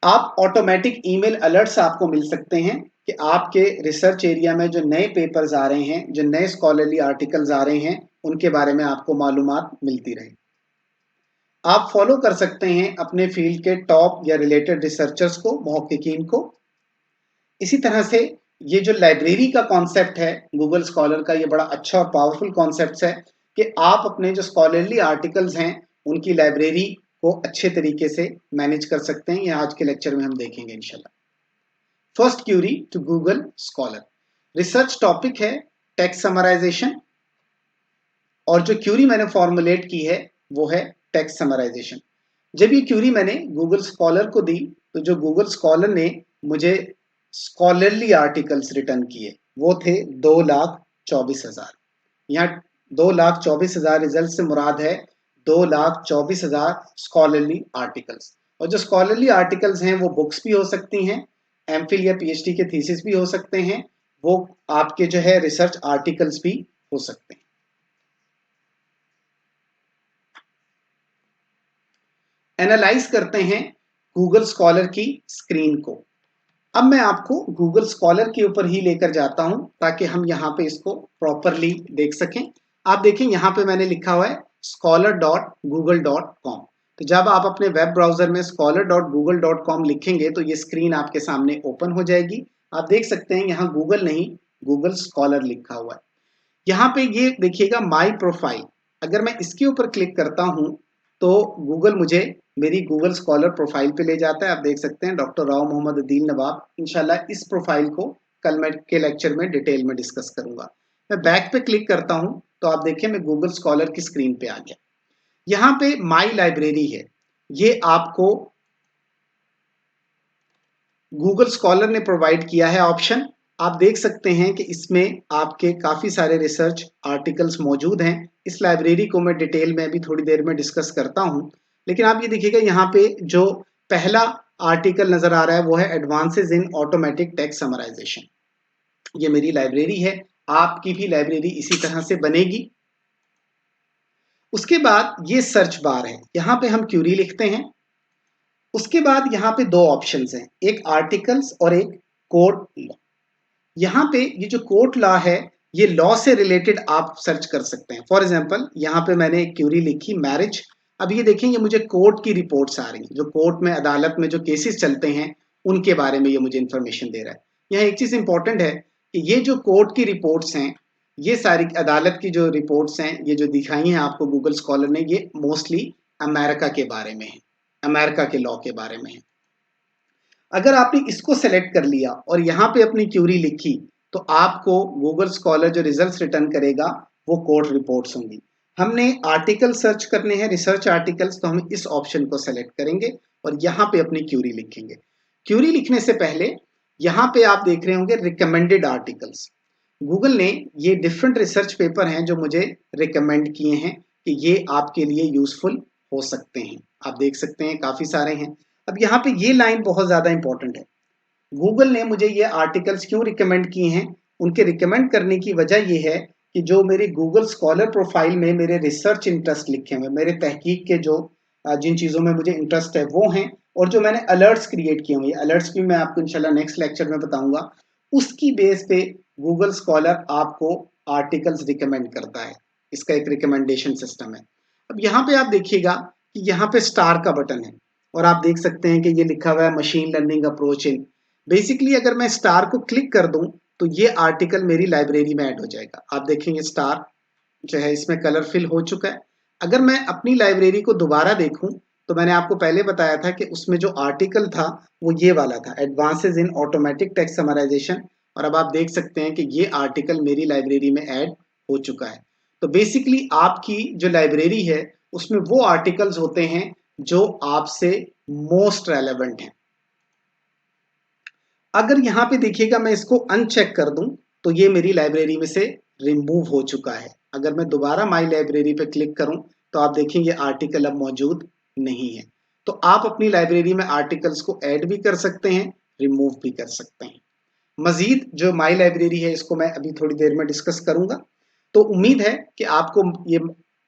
आप ऑटोमेटिक ईमेल अलर्ट्स आपको मिल सकते हैं कि आपके रिसर्च एरिया में जो नए पेपर्स आ रहे हैं, जो नए स्कॉलरली आर्टिकल्स आ रहे हैं, उनके बारे में आपको मालूमात मिलती रहे। आप फॉलो कर सकते हैं अपने फील्ड के टॉप या रिलेटेड रिसर्चर्स को, मुहक्किकीन को। इसी तरह से ये जो लाइब्रेरी का कॉन्सेप्ट है गूगल स्कॉलर का, ये बड़ा अच्छा और पावरफुल कॉन्सेप्ट है कि आप अपने जो स्कॉलरली आर्टिकल्स हैं उनकी लाइब्रेरी को अच्छे तरीके से मैनेज कर सकते हैं। ये आज के लेक्चर में हम देखेंगे इंशाल्लाह। First query to Google Scholar, research topic है टेक्स्ट समराइजेशन और जो क्यूरी मैंने फॉर्मुलेट की है वो है टेक्स्ट समराइजेशन। जब ये क्यूरी मैंने गूगल स्कॉलर को दी तो जो गूगल स्कॉलर ने मुझे स्कॉलरली आर्टिकल्स रिटर्न किए वो थे 2,24,000। यहाँ 2,24,000 रिजल्ट से मुराद है 2,24,000 स्कॉलरली आर्टिकल्स। और जो स्कॉलरली आर्टिकल्स हैं वो बुक्स भी हो सकती हैं, एमफिल या पीएचडी के थीसिस भी हो सकते हैं, वो आपके जो है रिसर्च आर्टिकल्स भी हो सकते हैं। एनालाइज करते हैं गूगल स्कॉलर की स्क्रीन को। अब मैं आपको गूगल स्कॉलर के ऊपर ही लेकर जाता हूं ताकि हम यहां पे इसको प्रॉपरली देख सकें। आप देखें यहां पे मैंने लिखा हुआ है scholar.google.com। तो जब आप अपने वेब ब्राउजर में scholar.google.com लिखेंगे तो ये स्क्रीन आपके सामने ओपन हो जाएगी। आप देख सकते हैं यहाँ गूगल नहीं, गूगल स्कॉलर लिखा हुआ है। यहाँ पे ये देखिएगा माई प्रोफाइल, अगर मैं इसके ऊपर क्लिक करता हूं तो गूगल मुझे मेरी गूगल स्कॉलर प्रोफाइल पे ले जाता है। आप देख सकते हैं डॉक्टर राव मोहम्मद अदील नवाब। इंशाल्लाह इस प्रोफाइल को कल मैं के लेक्चर में डिटेल में डिस्कस करूंगा। मैं बैक पे क्लिक करता हूं तो आप देखिए मैं गूगल स्कॉलर की स्क्रीन पे आ गया। यहाँ पे माई लाइब्रेरी है, ये आपको गूगल स्कॉलर ने प्रोवाइड किया है ऑप्शन। आप देख सकते हैं कि इसमें आपके काफी सारे रिसर्च आर्टिकल्स मौजूद हैं। इस लाइब्रेरी को मैं डिटेल में भी थोड़ी देर में डिस्कस करता हूं, लेकिन आप ये देखिएगा यहाँ पे जो पहला आर्टिकल नजर आ रहा है वो है advances in automatic text summarization. ये मेरी लाइब्रेरी है, आपकी भी लाइब्रेरी इसी तरह से बनेगी। उसके बाद ये सर्च बार है, यहाँ पे हम क्यूरी लिखते हैं। उसके बाद यहाँ पे दो ऑप्शंस हैं, एक आर्टिकल्स और एक कोर्ट लॉ। यहाँ पे ये जो कोर्ट लॉ है ये लॉ से रिलेटेड आप सर्च कर सकते हैं। फॉर एग्जांपल यहाँ पे मैंने एक क्यूरी लिखी मैरिज। अब ये देखेंगे मुझे कोर्ट की रिपोर्ट्स आ रही हैं, जो कोर्ट में अदालत में जो केसेस चलते हैं उनके बारे में ये मुझे इंफॉर्मेशन दे रहा है। यहाँ एक चीज इंपॉर्टेंट है कि ये जो कोर्ट की रिपोर्ट्स हैं, ये सारी अदालत की जो रिपोर्ट्स हैं, ये जो दिखाई हैं आपको गूगल स्कॉलर ने, ये मोस्टली अमेरिका के बारे में है, अमेरिका के लॉ के बारे में है। अगर आपने इसको सेलेक्ट कर लिया और यहाँ पे अपनी क्यूरी लिखी तो आपको गूगल स्कॉलर जो रिजल्ट्स रिटर्न करेगा वो कोर्ट रिपोर्ट्स होंगी। हमने आर्टिकल सर्च करने हैं, रिसर्च आर्टिकल्स, तो हम इस ऑप्शन को सेलेक्ट करेंगे और यहाँ पे अपनी क्यूरी लिखेंगे। क्यूरी लिखने से पहले यहाँ पे आप देख रहे होंगे रिकमेंडेड आर्टिकल्स। गूगल ने ये डिफरेंट रिसर्च पेपर हैं जो मुझे रिकमेंड किए हैं कि ये आपके लिए यूजफुल हो सकते हैं। आप देख सकते हैं काफी सारे हैं। अब यहाँ पे ये लाइन बहुत ज्यादा इंपॉर्टेंट है, गूगल ने मुझे ये आर्टिकल्स क्यों रिकमेंड किए हैं। उनके रिकमेंड करने की वजह ये है कि जो मेरी गूगल स्कॉलर प्रोफाइल में मेरे रिसर्च इंटरेस्ट लिखे हुए, मेरे तहकीक के जो जिन चीज़ों में मुझे इंटरेस्ट है वो हैं, और जो मैंने अलर्ट्स क्रिएट किए हुए, अलर्ट्स भी मैं आपको इंशाल्लाह नेक्स्ट लेक्चर में बताऊंगा, उसकी बेस पे गूगल स्कॉलर आपको आर्टिकल्स रिकमेंड करता है। इसका एक रिकमेंडेशन सिस्टम है। अब यहाँ पे आप देखिएगा कि यहाँ पे स्टार का बटन है और आप देख सकते हैं कि ये लिखा हुआ है machine learning approach in. Basically अगर मैं स्टार को क्लिक कर दूं तो ये आर्टिकल मेरी लाइब्रेरी में ऐड हो जाएगा। आप देखेंगे स्टार जो है इसमें कलर फिल हो चुका है। अगर मैं अपनी लाइब्रेरी को दोबारा देखूं तो मैंने आपको पहले बताया था कि उसमें जो आर्टिकल था वो ये वाला था, advances in automatic text summarization, और अब आप देख सकते हैं कि ये आर्टिकल मेरी लाइब्रेरी में ऐड हो चुका है। तो बेसिकली आपकी जो लाइब्रेरी है उसमें वो आर्टिकल्स होते हैं जो आपसे मोस्ट रेलेवेंट हैं। अगर यहाँ पे देखिएगा मैं इसको अनचेक कर दूं तो ये मेरी लाइब्रेरी में से रिमूव हो चुका है। अगर मैं दोबारा माई लाइब्रेरी पे क्लिक करूं तो आप देखेंगे आर्टिकल अब मौजूद नहीं है। तो आप अपनी लाइब्रेरी में आर्टिकल्स को ऐड भी कर सकते हैं रिमूव भी कर सकते हैं। मजीद जो माई लाइब्रेरी है इसको मैं अभी थोड़ी देर में डिस्कस करूंगा। तो उम्मीद है कि आपको ये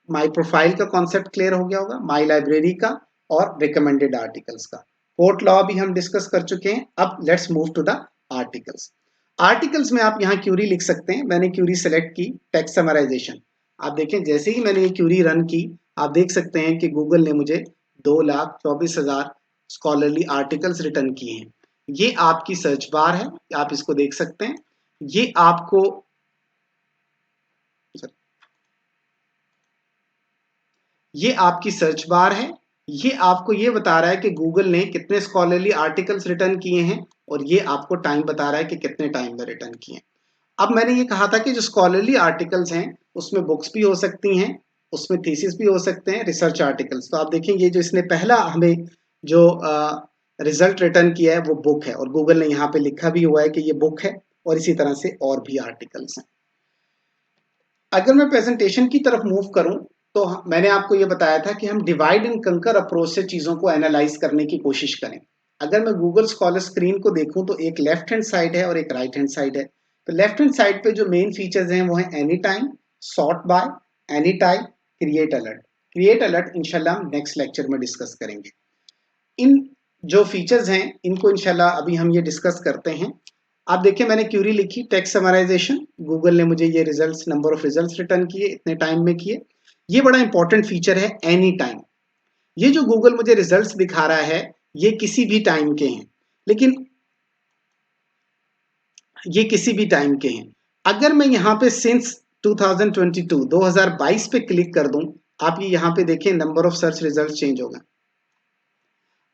माई प्रोफाइल का कॉन्सेप्ट क्लियर हो गया होगा, माई लाइब्रेरी का और रिकमेंडेड आर्टिकल्स का। पोर्ट लॉ भी हम डिस्कस कर चुके हैं। अब let's move to the articles. Articles में आप यहाँ क्यूरी लिख सकते हैं। मैंने क्यूरी सेलेक्ट की टेक्स्ट समराइजेशन। आप देखें जैसे ही मैंने ये क्यूरी रन की, आप देख सकते हैं कि गूगल ने मुझे 2,24,000 स्कॉलरली आर्टिकल्स रिटर्न किए हैं। ये आपकी सर्च बार है, आप इसको देख सकते हैं। ये आपको ये आपकी सर्च बार है। ये आपको ये बता रहा है कि गूगल ने कितने स्कॉलरली आर्टिकल्स रिटर्न किए हैं और ये आपको टाइम बता रहा है कि कितने टाइम में रिटर्न किए हैं। अब मैंने ये कहा था कि जो स्कॉलरली आर्टिकल्स हैं उसमें बुक्स भी हो सकती हैं, उसमें थीसिस भी हो सकते हैं, रिसर्च आर्टिकल्स। तो आप देखेंगे जो इसने पहला हमें जो रिजल्ट रिटर्न किया है वो बुक है और गूगल ने यहाँ पे लिखा भी हुआ है कि ये बुक है और इसी तरह से और भी आर्टिकल्स हैं। अगर मैं प्रेजेंटेशन की तरफ मूव करूं तो मैंने आपको ये बताया था कि हम डिवाइड एंड कंकर अप्रोच से चीजों को एनालाइज करने की कोशिश करें। अगर मैं गूगल स्कॉलर स्क्रीन को देखूं तो एक लेफ्ट हैंड साइड है और एक राइट हैंड साइड है। तो लेफ्ट हैंड साइड पे जो मेन फीचर्स हैं वो है any time, sort by, any type, create alert. Create alert इंशाल्लाह हम नेक्स्ट लेक्चर में डिस्कस करेंगे। इन जो फीचर्स हैं इनको इंशाल्लाह अभी हम ये डिस्कस करते हैं। आप देखिए मैंने क्यूरी लिखी टेक्स्ट समराइजेशन, गूगल ने मुझे ये results, number of results return किए, इतने टाइम में किए। ये बड़ा इंपॉर्टेंट फीचर है एनी टाइम। ये जो गूगल मुझे रिजल्ट्स दिखा रहा है ये किसी भी टाइम के हैं, लेकिन ये किसी भी टाइम के हैं। अगर मैं यहाँ पे सिंस 2022 पे क्लिक कर दूं, आप ये यहाँ पे देखें number of search result change होगा।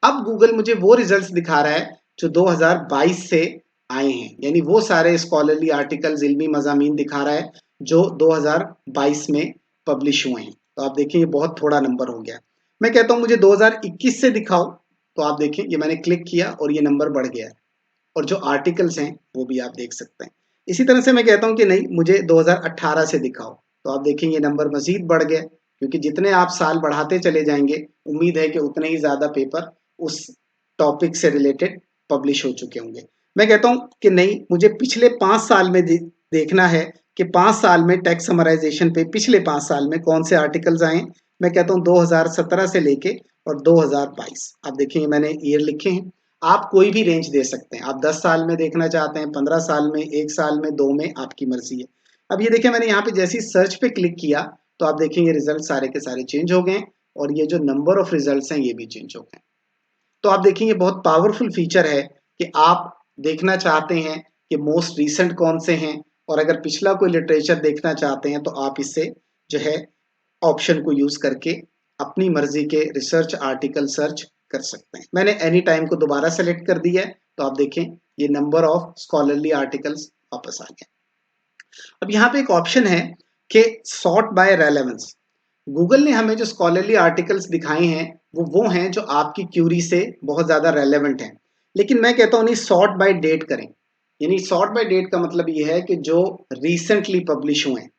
अब गूगल मुझे वो रिजल्ट्स दिखा रहा है जो 2022 से आए हैं, यानी वो सारे स्कॉलरली आर्टिकल्स, इल्मी मज़ामीन दिखा रहा है जो 2022 में पब्लिश हुए हैं। तो आप देखें ये बहुत थोड़ा नंबर हो गया। मैं कहता हूं मुझे 2021 से दिखाओ, तो आप देखें ये मैंने क्लिक किया और ये नंबर बढ़ गया है और जो आर्टिकल्स हैं वो भी आप देख सकते हैं। इसी तरह से मैं कहता हूं कि नहीं मुझे 2018 से दिखाओ, तो आप देखें ये नंबर मजीद बढ़ गया, क्योंकि जितने आप साल बढ़ाते चले जाएंगे उम्मीद है कि उतने ही ज्यादा पेपर उस टॉपिक से रिलेटेड पब्लिश हो चुके होंगे। मैं कहता हूं कि नहीं मुझे पिछले 5 साल में देखना है कि 5 साल में टेक्स्ट समराइजेशन पे पिछले 5 साल में कौन से आर्टिकल्स आए। मैं कहता हूं 2017 से लेके और 2022। आप देखेंगे मैंने ईयर लिखे हैं, आप कोई भी रेंज दे सकते हैं। आप 10 साल में देखना चाहते हैं, 15 साल में, 1 साल में, 2 में, आपकी मर्जी है। अब ये देखिए मैंने यहाँ पे जैसे ही सर्च पे क्लिक किया तो आप देखेंगे रिजल्ट सारे के सारे चेंज हो गए और ये जो नंबर ऑफ रिजल्ट्स हैं ये भी चेंज हो गए। तो आप देखेंगे बहुत पावरफुल फीचर है कि आप देखना चाहते हैं कि मोस्ट रीसेंट कौन से हैं, और अगर पिछला कोई लिटरेचर देखना चाहते हैं तो आप इससे जो है ऑप्शन को यूज करके अपनी मर्जी के रिसर्च आर्टिकल सर्च कर सकते हैं। मैंने एनी टाइम को दोबारा सेलेक्ट कर दिया है, तो आप देखें ये नंबर ऑफ स्कॉलरली आर्टिकल्स वापस आ गए। अब यहाँ पे एक ऑप्शन है कि सॉर्ट बाय रेलेवेंस। गूगल ने हमें जो स्कॉलरली आर्टिकल्स दिखाए हैं वो हैं जो आपकी क्यूरी से बहुत ज्यादा रेलेवेंट हैं, लेकिन मैं कहता हूँ नहीं सॉर्ट बाय डेट करें। यानी सॉर्ट बाय डेट का मतलब ये है कि जो रिसेंटली पब्लिश हुए हैं,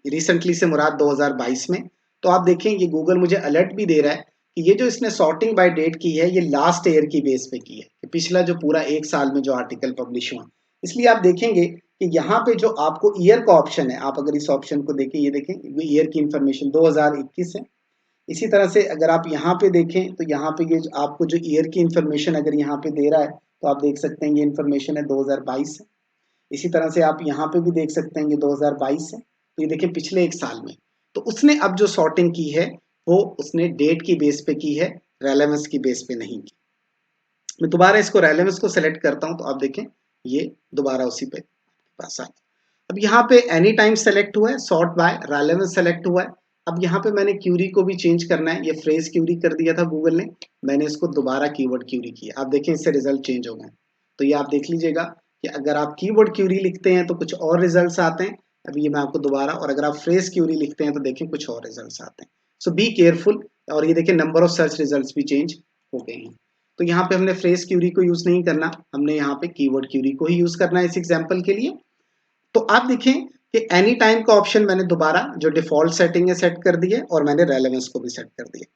रिसेंटली से मुराद 2022 में। तो आप देखें ये गूगल मुझे अलर्ट भी दे रहा है कि ये जो इसने सॉर्टिंग बाय डेट की है ये लास्ट ईयर की बेस पे की है, कि पिछला जो पूरा 1 साल में जो आर्टिकल पब्लिश हुआ। इसलिए आप देखेंगे कि यहाँ पे जो आपको ईयर का ऑप्शन है, आप अगर इस ऑप्शन को देखें, ये देखें ईयर की इंफॉर्मेशन 2021 है। इसी तरह से अगर आप यहाँ पे देखें तो यहाँ पे ये आपको जो ईयर की इंफॉर्मेशन अगर यहाँ पे दे रहा है तो आप देख सकते हैं ये इंफॉर्मेशन है 2022 है। इसी तरह से आप यहाँ पे भी देख सकते हैं ये 2022 है। तो ये देखें पिछले 1 साल में। तो उसने अब जो सॉर्टिंग की है वो उसने डेट की बेस पे की है, रेलेवेंस की बेस पे नहीं की। मैं दोबारा इसको रेलेवेंस को सेलेक्ट करता हूं तो आप देखें ये दोबारा उसी पे पास आ गया। अब यहाँ पे एनी टाइम सेलेक्ट हुआ है, सॉर्ट बाय रेलेवेंस सेलेक्ट हुआ है। अब यहाँ पे मैंने क्यूरी को भी चेंज करना है, ये फ्रेज क्यूरी कर दिया था गूगल ने, मैंने इसको दोबारा कीवर्ड क्यूरी किया। आप देखें इससे रिजल्ट चेंज हो गए। तो ये आप देख लीजिएगा कि अगर आप कीवर्ड क्यूरी लिखते हैं तो कुछ और रिजल्ट्स आते हैं। अभी ये मैं आपको दोबारा, और अगर आप फ्रेज क्यूरी लिखते हैं तो देखें कुछ और रिजल्ट्स आते हैं। सो बी केयरफुल। और ये देखें नंबर ऑफ सर्च रिजल्ट्स भी चेंज हो गए हैं। तो यहाँ पे हमने फ्रेज क्यूरी को यूज नहीं करना, हमने यहाँ पे कीवर्ड क्यूरी को ही यूज करना है इस एग्जाम्पल के लिए। तो आप देखें कि एनी टाइम का ऑप्शन मैंने दोबारा जो डिफॉल्ट सेटिंग है सेट कर दी है और मैंने रेलेवेंस को भी सेट कर दिया।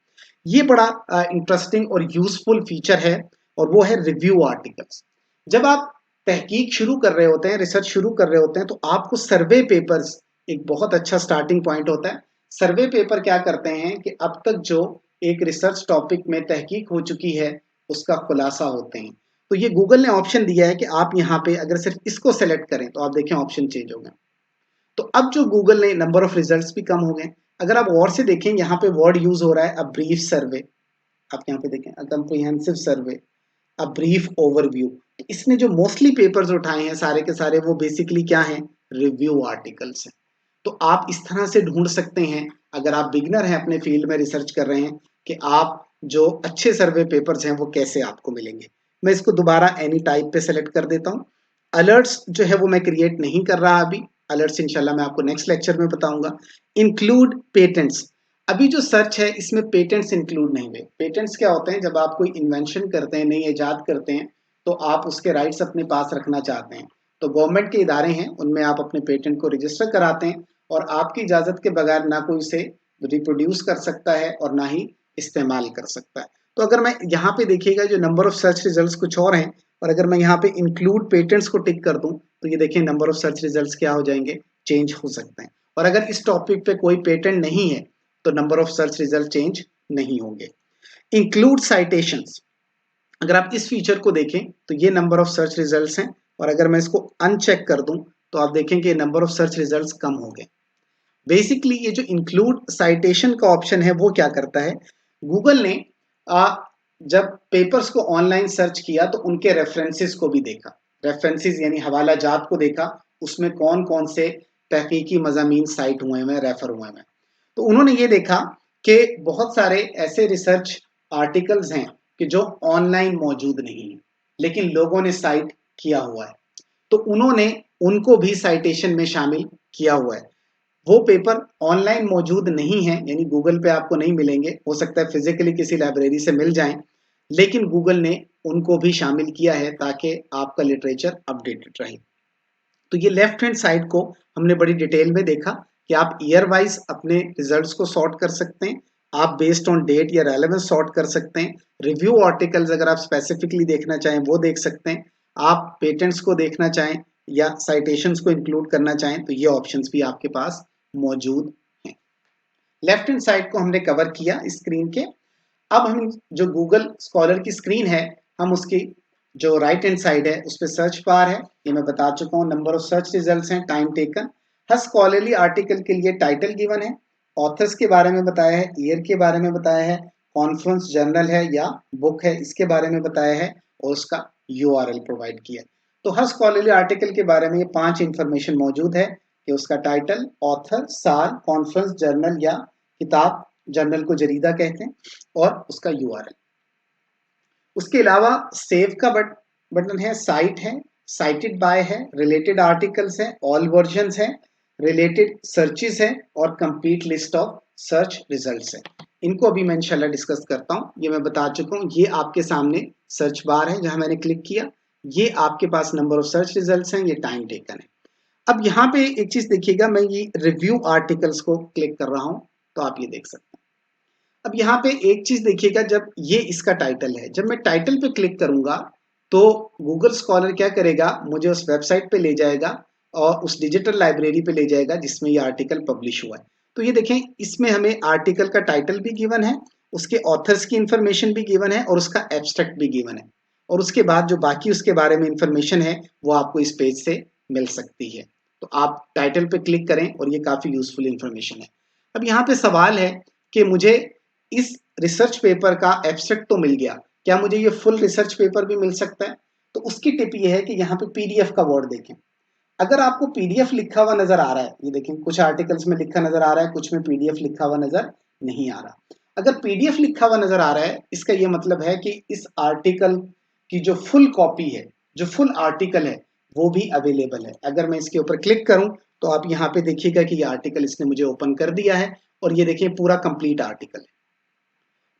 ये बड़ा इंटरेस्टिंग और यूजफुल फीचर है और वो है रिव्यू आर्टिकल्स। जब आप तहकीक शुरू कर रहे होते हैं, रिसर्च शुरू कर रहे होते हैं, तो आपको सर्वे पेपर्स एक बहुत अच्छा स्टार्टिंग पॉइंट होता है। सर्वे पेपर क्या करते हैं कि अब तक जो एक रिसर्च टॉपिक में तहकीक हो चुकी है उसका खुलासा होते हैं। तो ये गूगल ने ऑप्शन दिया है कि आप यहाँ पे अगर सिर्फ इसको सेलेक्ट करें तो आप देखें ऑप्शन चेंज हो गए। तो अब जो गूगल ने नंबर ऑफ रिजल्ट्स भी कम हो गए। अगर आप और से देखें, यहाँ पे वर्ड यूज हो रहा है अ ब्रीफ सर्वे। आप यहाँ पे देखें a comprehensive survey, a brief overview. इसने जो मोस्टली पेपर्स उठाए हैं सारे के सारे वो बेसिकली क्या हैं, रिव्यू आर्टिकल्स हैं। तो आप इस तरह से ढूंढ सकते हैं अगर आप बिगनर हैं अपने फील्ड में रिसर्च कर रहे हैं कि आप जो अच्छे सर्वे पेपर्स हैं वो कैसे आपको मिलेंगे। मैं इसको दोबारा एनी टाइप पे सेलेक्ट कर देता हूँ। अलर्ट्स जो है वो मैं क्रिएट नहीं कर रहा अभी। अलर्ट्स इंशाल्लाह मैं आपको नेक्स्ट लेक्चर में बताऊंगा। इंक्लूड पेटेंट्स, अभी जो सर्च है इसमें पेटेंट्स इंक्लूड नहीं हुए। पेटेंट्स क्या होते हैं, जब आप कोई इन्वेंशन करते हैं, नई ईजाद करते हैं, तो आप उसके राइट्स अपने पास रखना चाहते हैं। तो गवर्नमेंट के इदारे हैं उनमें आप अपने पेटेंट को रजिस्टर कराते हैं और आपकी इजाजत के बगैर ना कोई उसे रिप्रोड्यूस कर सकता है और ना ही इस्तेमाल कर सकता है। तो अगर मैं यहाँ पे देखिएगा जो नंबर ऑफ सर्च रिजल्ट्स कुछ और हैं, और अगर मैं यहाँ पे इंक्लूड पेटेंट्स को टिक कर दूं तो ये देखिए नंबर ऑफ सर्च रिजल्ट्स क्या हो जाएंगे, चेंज हो सकते हैं। और अगर इस टॉपिक पे कोई पेटेंट नहीं है तो number of search result change नहीं होंगे। इंक्लूड साइटेशंस, अगर आप इस फीचर को देखें तो ये नंबर ऑफ सर्च रिजल्ट्स हैं, और अगर मैं इसको अनचेक कर दूं तो आप देखेंगे नंबर ऑफ सर्च रिजल्ट्स कम हो गए। बेसिकली ये जो इंक्लूड साइटेशन का ऑप्शन है वो क्या करता है, गूगल ने जब पेपर्स को ऑनलाइन सर्च किया तो उनके रेफरेंसेस को भी देखा। रेफरेंसेस यानी हवाला जात को देखा, उसमें कौन कौन से तहकीकी मजामीन साइट हुए हैं, रेफर हुए हैं। तो उन्होंने ये देखा कि बहुत सारे ऐसे रिसर्च आर्टिकल्स हैं कि जो ऑनलाइन मौजूद नहीं है लेकिन लोगों ने साइट किया हुआ है, तो उन्होंने उनको भी साइटेशन में शामिल किया हुआ है। वो पेपर ऑनलाइन मौजूद नहीं है यानी गूगल पे आपको नहीं मिलेंगे, हो सकता है फिजिकली किसी लाइब्रेरी से मिल जाएं, लेकिन गूगल ने उनको भी शामिल किया है ताकि आपका लिटरेचर अपडेटेड रहे। तो ये लेफ्ट हैंड साइड को हमने बड़ी डिटेल में देखा कि आप ईयर वाइज अपने रिजल्ट्स को सॉर्ट कर सकते हैं, आप बेस्ड ऑन डेट या रेलेवेंस सॉर्ट कर सकते हैं, रिव्यू आर्टिकल्स अगर आप स्पेसिफिकली देखना चाहें वो देख सकते हैं, आप पेटेंट्स को देखना चाहें या साइटेशंस को इंक्लूड करना चाहें तो ये ऑप्शंस भी आपके पास मौजूद हैं। लेफ्ट हैंड साइड को हमने कवर किया स्क्रीन के। अब हम जो गूगल स्कॉलर की स्क्रीन है, हम उसकी जो राइट हैंड साइड है उस पर सर्च बार है, ये मैं बता चुका हूँ। नंबर ऑफ सर्च रिजल्ट्स हैं, टाइम टेकन, हर स्कॉलरली आर्टिकल के लिए टाइटल गिवन है, ऑथर्स के बारे में बताया है, ईयर के बारे में बताया है, कॉन्फ्रेंस जर्नल है या बुक है इसके बारे में बताया है, और उसका यूआरएल प्रोवाइड किया है। तो हर स्कॉलरली आर्टिकल के बारे में ये 5 इंफॉर्मेशन मौजूद है कि उसका टाइटल, ऑथर, साल, कॉन्फ्रेंस जर्नल या किताब, जर्नल को जरीदा कहते हैं, और उसका यूआरएल। उसके अलावा सेव का बटन है, साइट है, साइटेड बाय है, रिलेटेड आर्टिकल्स है, ऑल वर्जन्स है, रिलेटेड सर्चेस है, और complete list of search results है। इनको अभी मैं इंशाल्लाह डिस्कस करता हूँ। ये मैं बता चुका हूँ, ये आपके सामने सर्च बार है जहां मैंने क्लिक किया, ये आपके पास नंबर ऑफ सर्च रिजल्ट्स हैं, ये टाइम टेकन है। अब यहाँ पे एक चीज देखिएगा, मैं ये रिव्यू आर्टिकल्स को क्लिक कर रहा हूँ तो आप ये देख सकते हैं। अब यहाँ पे एक चीज देखिएगा, जब ये इसका टाइटल है, जब मैं टाइटल पे क्लिक करूंगा तो गूगल स्कॉलर क्या करेगा, मुझे उस वेबसाइट पे ले जाएगा और उस डिजिटल लाइब्रेरी पे ले जाएगा जिसमें ये आर्टिकल पब्लिश हुआ है। तो ये देखें, इसमें हमें आर्टिकल का टाइटल भी गिवन है, उसके ऑथर्स की इंफॉर्मेशन भी गिवन है, और उसका एब्स्ट्रैक्ट भी गिवन है, और उसके बाद जो बाकी उसके बारे में इंफॉर्मेशन है वो आपको इस पेज से मिल सकती है। तो आप टाइटल पे क्लिक करें और ये काफी यूजफुल इंफॉर्मेशन है। अब यहाँ पे सवाल है कि मुझे इस रिसर्च पेपर का एब्स्ट्रैक्ट तो मिल गया, क्या मुझे ये फुल रिसर्च पेपर भी मिल सकता है? तो उसकी टिप ये है कि यहाँ पे पीडीएफ का वर्ड देखें। अगर आपको पीडीएफ लिखा हुआ नजर आ रहा है, ये देखें कुछ आर्टिकल्स में लिखा नजर आ रहा है, कुछ में पीडीएफ लिखा हुआ नजर नहीं आ रहा। अगर पीडीएफ लिखा हुआ नजर आ रहा है, इसका ये मतलब है कि इस आर्टिकल की जो फुल कॉपी है, जो फुल आर्टिकल है, वो भी अवेलेबल है। अगर मैं इसके ऊपर क्लिक करूं तो आप यहाँ पे देखिएगा कि ये आर्टिकल इसने मुझे ओपन कर दिया है, और ये देखिए पूरा कंप्लीट आर्टिकल है।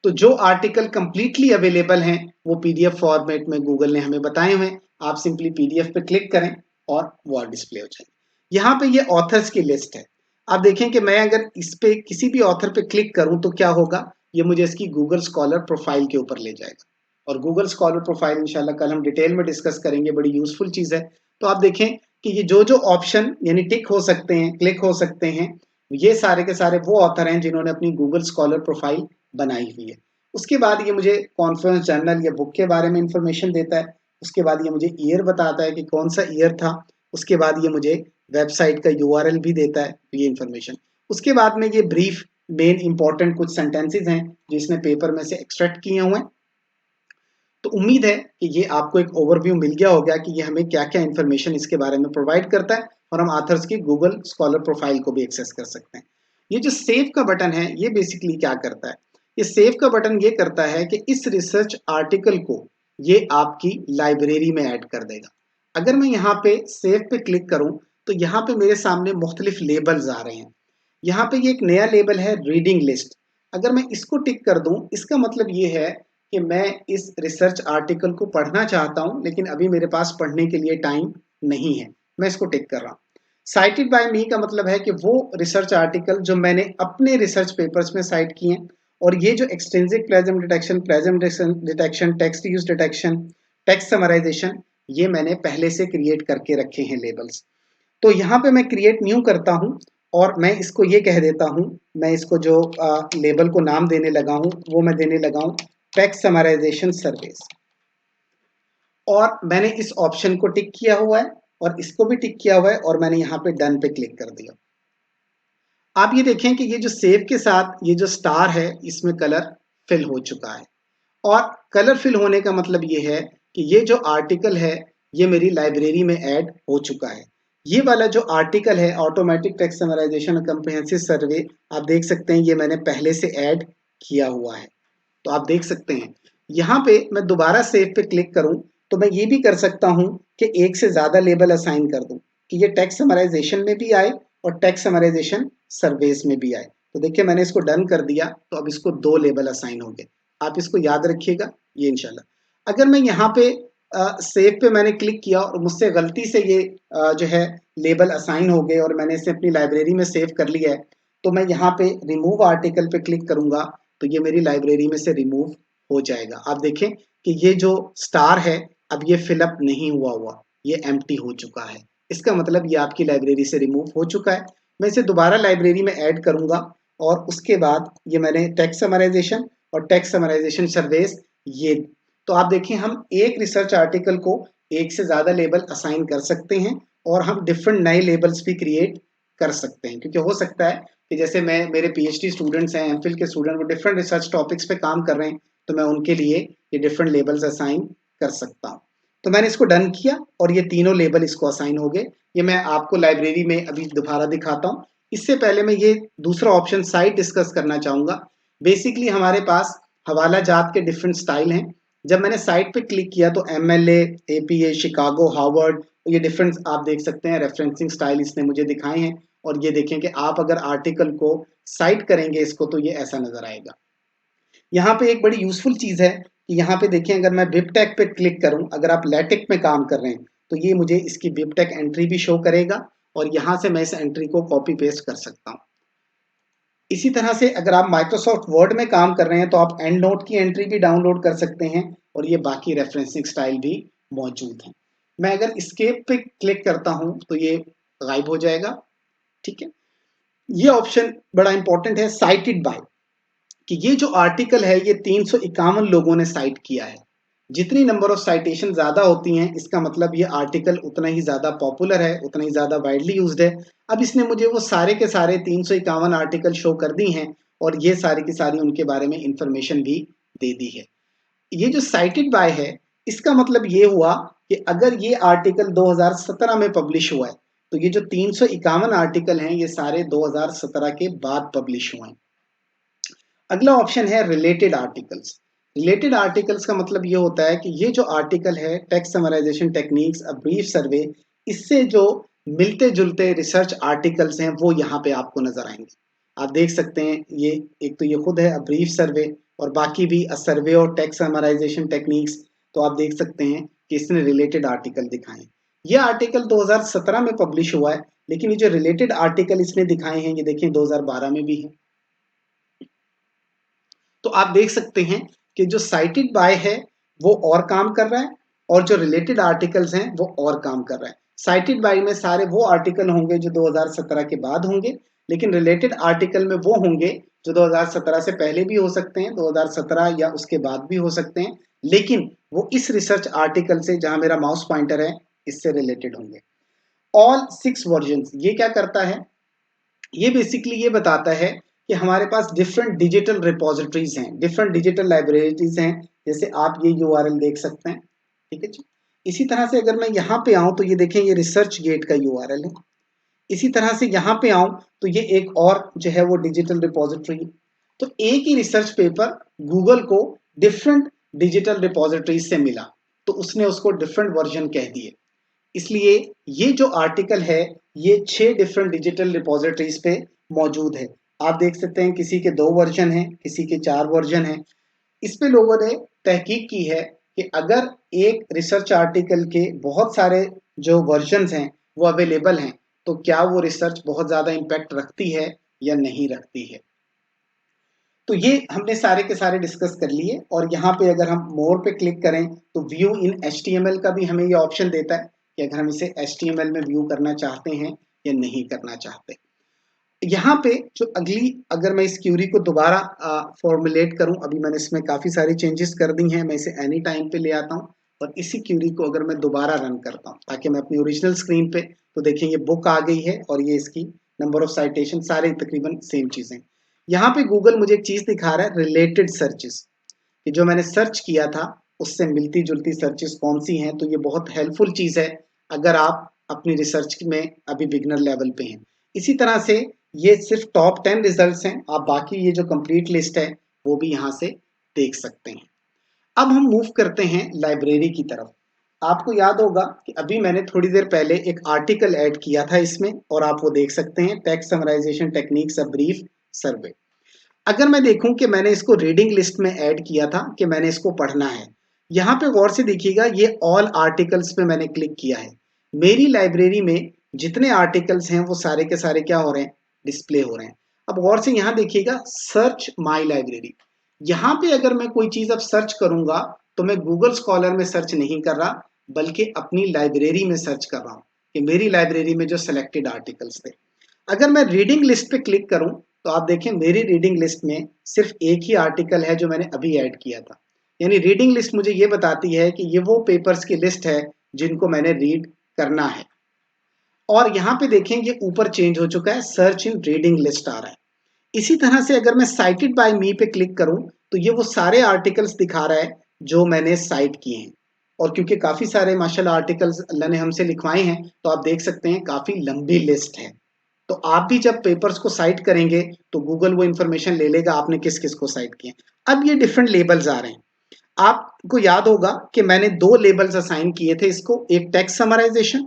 तो जो आर्टिकल कंप्लीटली अवेलेबल हैं वो पीडीएफ फॉर्मेट में गूगल ने हमें बताए हुए हैं। आप सिंपली पीडीएफ पे क्लिक करें और वो डिस्प्ले हो जाएगी। यहाँ पे ये ऑथर्स की लिस्ट है। आप देखें कि मैं अगर इस पे किसी भी ऑथर पे क्लिक करूं तो क्या होगा, ये मुझे इसकी गूगल स्कॉलर प्रोफाइल के ऊपर ले जाएगा। और गूगल स्कॉलर प्रोफाइल इंशाल्लाह कल हम डिटेल में डिस्कस करेंगे, बड़ी यूजफुल चीज़ है। तो आप देखें कि ये जो जो ऑप्शन यानी टिक हो सकते हैं, क्लिक हो सकते हैं, ये सारे के सारे वो ऑथर हैं जिन्होंने अपनी गूगल स्कॉलर प्रोफाइल बनाई हुई है। उसके बाद ये मुझे कॉन्फ्रेंस जर्नल या बुक के बारे में इंफॉर्मेशन देता है। उसके बाद ये मुझे ईयर बताता है कि कौन सा ईयर था। उसके बाद ये मुझे वेबसाइट का यूआरएल भी देता है, ये इंफॉर्मेशन। उसके बाद में ये ब्रीफ मेन इंपॉर्टेंट कुछ सेंटेंसेस हैं जो इसने पेपर में से एक्सट्रैक्ट किए हुए हैं। तो उम्मीद है कि ये आपको एक ओवरव्यू मिल गया होगा कि ये हमें क्या क्या इंफॉर्मेशन इसके बारे में प्रोवाइड करता है और हम ऑथर्स की गूगल स्कॉलर प्रोफाइल को भी एक्सेस कर सकते हैं। ये जो सेव का बटन है ये बेसिकली क्या करता है? ये सेव का बटन ये करता है कि इस रिसर्च आर्टिकल को ये आपकी लाइब्रेरी में ऐड कर देगा। अगर मैं यहाँ पे सेव पे क्लिक करूँ तो यहाँ पे मेरे सामने मुख्तलिफ लेबल्स आ रहे हैं। यहाँ पे ये एक नया लेबल है रीडिंग लिस्ट। अगर मैं इसको टिक कर दूं, इसका मतलब ये है कि मैं इस रिसर्च आर्टिकल को पढ़ना चाहता हूं, लेकिन अभी मेरे पास पढ़ने के लिए टाइम नहीं है। मैं इसको टिक कर रहा हूं। साइटेड बाय मी का मतलब है कि वो रिसर्च आर्टिकल जो मैंने अपने रिसर्च पेपर्स में साइट किए हैं, और ये जो extensive plagiarism detection, text use detection, text summarization, ये मैंने पहले से क्रिएट करके रखे हैं लेबल्स। तो यहाँ पे मैं क्रिएट न्यू करता हूँ और मैं इसको ये कह देता हूँ, मैं इसको जो लेबल को नाम देने लगा हूँ वो मैं देने लगा हूँ टेक्स्ट समराइजेशन सर्विस। और मैंने इस ऑप्शन को टिक किया हुआ है और इसको भी टिक किया हुआ है और मैंने यहाँ पे डन पे क्लिक कर दिया। आप ये देखें कि ये जो सेव के साथ ये जो स्टार है इसमें कलर फिल हो चुका है। और कलर फिल होने का मतलब ये है कि ये जो आर्टिकल है ये मेरी लाइब्रेरी में ऐड हो चुका है। ये वाला जो आर्टिकल है ऑटोमेटिक टेक्स्ट समराइजेशन कम्प्रिहेंसिव सर्वे, आप देख सकते हैं ये मैंने पहले से ऐड किया हुआ है। तो आप देख सकते हैं यहाँ पे मैं दोबारा सेव पे क्लिक करूं तो मैं ये भी कर सकता हूं कि एक से ज्यादा लेबल असाइन कर दूं कि ये टेक्स्ट समराइजेशन में भी आए और टेक्स्ट समराइजेशन सर्वेस में भी आए। तो देखिए मैंने इसको डन कर दिया तो अब इसको 2 लेबल असाइन हो गए। आप इसको याद रखिएगा ये इंशाल्लाह। अगर मैं यहाँ पे सेव पे मैंने क्लिक किया और मुझसे गलती से ये जो है लेबल असाइन हो गए और मैंने इसे अपनी लाइब्रेरी में सेव कर लिया है, तो मैं यहाँ पे रिमूव आर्टिकल पे क्लिक करूंगा तो ये मेरी लाइब्रेरी में से रिमूव हो जाएगा। आप देखें कि ये जो स्टार है अब ये फिलअप नहीं हुआ, ये एम्प्टी हो चुका है। इसका मतलब ये आपकी लाइब्रेरी से रिमूव हो चुका है। मैं इसे दोबारा लाइब्रेरी में ऐड करूंगा और उसके बाद ये मैंने टेक्स्ट समराइजेशन और टेक्स्ट समराइजेशन सर्वेस ये। तो आप देखिए हम एक रिसर्च आर्टिकल को एक से ज्यादा लेबल असाइन कर सकते हैं और हम डिफरेंट नए लेबल्स भी क्रिएट कर सकते हैं, क्योंकि हो सकता है कि जैसे मैं मेरे पीएचडी स्टूडेंट्स हैं, एमफिल के स्टूडेंट, वो डिफरेंट रिसर्च टॉपिक्स पे काम कर रहे हैं, तो मैं उनके लिए ये डिफरेंट लेबल्स असाइन कर सकता हूँ। तो मैंने इसको डन किया और ये तीनों लेबल इसको असाइन हो गए। ये मैं आपको लाइब्रेरी में अभी दोबारा दिखाता हूँ। इससे पहले मैं ये दूसरा ऑप्शन साइट डिस्कस करना चाहूंगा। बेसिकली हमारे पास हवाला जात के डिफरेंट स्टाइल हैं। जब मैंने साइट पे क्लिक किया तो एमएलए, एपीए, शिकागो, हार्वर्ड, ये डिफरेंट आप देख सकते हैं रेफरेंसिंग स्टाइल इसने मुझे दिखाए हैं। और ये देखें कि आप अगर आर्टिकल को साइट करेंगे इसको तो ये ऐसा नजर आएगा। यहाँ पे एक बड़ी यूजफुल चीज है कि यहाँ पे देखें अगर मैं बिबटेक पे क्लिक करूं, अगर आप लैटेक्स में काम कर रहे हैं तो ये मुझे इसकी बिबटेक एंट्री भी शो करेगा और यहाँ से मैं इस एंट्री को कॉपी पेस्ट कर सकता हूँ। इसी तरह से अगर आप माइक्रोसॉफ्ट वर्ड में काम कर रहे हैं तो आप एंड नोट की एंट्री भी डाउनलोड कर सकते हैं और ये बाकी रेफरेंसिंग स्टाइल भी मौजूद है। मैं अगर एस्केप पे क्लिक करता हूं तो ये गायब हो जाएगा। ठीक है, ये ऑप्शन बड़ा इंपॉर्टेंट है साइटेड बाय, कि ये जो आर्टिकल है ये 351 लोगों ने साइट किया है। जितनी नंबर ऑफ साइटेशन ज्यादा होती हैं इसका मतलब ये आर्टिकल उतना ही ज्यादा पॉपुलर है, उतना ही ज्यादा वाइडली यूज्ड है। अब इसने मुझे वो सारे के सारे 351 आर्टिकल शो कर दी हैं और ये सारी की सारी उनके बारे में इंफॉर्मेशन भी दे दी है। ये जो साइटेड बाय है इसका मतलब ये हुआ कि अगर ये आर्टिकल 2017 में पब्लिश हुआ है तो ये जो 351 आर्टिकल हैं ये सारे 2017 के बाद पब्लिश हुए हैं। अगला ऑप्शन है रिलेटेड आर्टिकल्स। रिलेटेड आर्टिकल्स का मतलब ये होता है कि ये जो आर्टिकल है text summarisation techniques a brief survey, इससे जो मिलते जुलते रिसर्च आर्टिकल्स हैं वो यहाँ पे आपको नजर आएंगे। आप देख सकते हैं ये एक तो ये खुद है अ ब्रीफ सर्वे और बाकी भी अ सर्वे और टेक्स्ट समराइजेशन टेक्निक्स। तो आप देख सकते हैं कि इसने रिलेटेड आर्टिकल दिखाए। ये आर्टिकल 2017 में पब्लिश हुआ है, लेकिन ये जो रिलेटेड आर्टिकल इसने दिखाए हैं ये देखिए 2012 में भी है। तो आप देख सकते हैं कि जो साइटेड बाय है वो और काम कर रहा है, और जो रिलेटेड आर्टिकल्स हैं वो और काम कर रहा है। साइटेड बाय में सारे वो आर्टिकल होंगे जो 2017 के बाद होंगे, लेकिन रिलेटेड आर्टिकल में वो होंगे जो 2017 से पहले भी हो सकते हैं, 2017 या उसके बाद भी हो सकते हैं, लेकिन वो इस रिसर्च आर्टिकल से, जहां मेरा माउस पॉइंटर है, इससे रिलेटेड होंगे। ऑल 6 वर्जन ये क्या करता है, ये बेसिकली ये बताता है कि हमारे पास डिफरेंट डिजिटल रिपोजिटरीज हैं, डिफरेंट डिजिटल लाइब्रेरीज हैं, जैसे आप ये यूआरएल देख सकते हैं, ठीक है जी। इसी तरह से अगर मैं यहाँ पे आऊं तो ये देखें, ये रिसर्च गेट का यूआरएल है। इसी तरह से यहाँ पे आऊं तो ये एक और जो है वो डिजिटल रिपोजिटरी है। तो एक ही रिसर्च पेपर गूगल को डिफरेंट डिजिटल रिपोजिटरीज से मिला, तो उसने उसको डिफरेंट वर्जन कह दिए। इसलिए ये जो आर्टिकल है ये 6 डिफरेंट डिजिटल रिपोजिटरीज पे मौजूद है। आप देख सकते हैं किसी के 2 वर्जन हैं, किसी के 4 वर्जन हैं। इस पे लोगों ने तहकीक की है कि अगर एक रिसर्च आर्टिकल के बहुत सारे जो वर्जन्स हैं वो अवेलेबल हैं, तो क्या वो रिसर्च बहुत ज़्यादा इम्पैक्ट रखती है या नहीं रखती है। तो ये हमने सारे के सारे डिस्कस कर लिए, और यहाँ पे अगर हम मोर पे क्लिक करें तो व्यू इन HTML का भी हमें ये ऑप्शन देता है कि अगर हम इसे HTML में व्यू करना चाहते हैं या नहीं करना चाहते। यहाँ पे जो अगली, अगर मैं इस क्यूरी को दोबारा फॉर्मुलेट करूं, अभी मैंने इसमें काफी सारी चेंजेस कर दी हैं, मैं इसे एनी टाइम पे ले आता हूं, और इसी क्यूरी को अगर मैं दोबारा रन करता हूं ताकि मैं अपनी ओरिजिनल स्क्रीन पे, तो देखिए ये बुक आ गई है और ये इसकी नंबर ऑफ साइटेशन सारे तकरीबन सेम चीजें। यहाँ पे गूगल मुझे एक चीज दिखा रहा है, रिलेटेड सर्चेस, कि जो मैंने सर्च किया था उससे मिलती जुलती सर्चेस कौन सी हैं। तो ये बहुत हेल्पफुल चीज है अगर आप अपनी रिसर्च में अभी बिगनर लेवल पे हैं। इसी तरह से ये सिर्फ टॉप 10 रिजल्ट्स हैं, आप बाकी ये जो कंप्लीट लिस्ट है वो भी यहाँ से देख सकते हैं। अब हम मूव करते हैं लाइब्रेरी की तरफ। आपको याद होगा कि अभी मैंने थोड़ी देर पहले एक आर्टिकल ऐड किया था इसमें, और आप वो देख सकते हैं, text summarisation techniques a brief survey. अगर मैं देखूं कि मैंने इसको रीडिंग लिस्ट में ऐड किया था कि मैंने इसको पढ़ना है, यहाँ पे गौर से देखिएगा, ये ऑल आर्टिकल्स पे मैंने क्लिक किया है। मेरी लाइब्रेरी में जितने आर्टिकल्स हैं वो सारे के सारे क्या हो रहे हैं, डिस्प्ले हो रहे हैं। अब गौर से यहाँ देखिएगा, सर्च माई लाइब्रेरी, यहाँ पे अगर मैं कोई चीज अब सर्च करूंगा तो मैं गूगल स्कॉलर में सर्च नहीं कर रहा, बल्कि अपनी लाइब्रेरी में सर्च कर रहा हूँ कि मेरी लाइब्रेरी में जो सिलेक्टेड आर्टिकल्स थे। अगर मैं रीडिंग लिस्ट पे क्लिक करूं तो आप देखें मेरी रीडिंग लिस्ट में सिर्फ एक ही आर्टिकल है जो मैंने अभी ऐड किया था। यानी रीडिंग लिस्ट मुझे ये बताती है कि ये वो पेपर्स की लिस्ट है जिनको मैंने रीड करना है। और यहाँ पे देखें ये ऊपर चेंज हो चुका है, सर्च इन रीडिंग लिस्ट आ रहा है। इसी तरह से अगर मैं साइटेड बाय मी पे क्लिक करूं तो ये वो सारे आर्टिकल्स दिखा रहा है जो मैंने साइट किए हैं। और क्योंकि काफी सारे माशाल्लाह आर्टिकल्स अल्लाह ने हमसे लिखवाए हैं, तो आप देख सकते हैं काफी लंबी लिस्ट है। तो आप भी जब पेपर्स को साइट करेंगे तो गूगल वो इंफॉर्मेशन ले लेगा आपने किस किस को साइट किया। अब ये डिफरेंट लेबल्स आ रहे हैं। आपको याद होगा कि मैंने 2 लेबल्स असाइन किए थे इसको, एक टेक्स्ट समराइजेशन,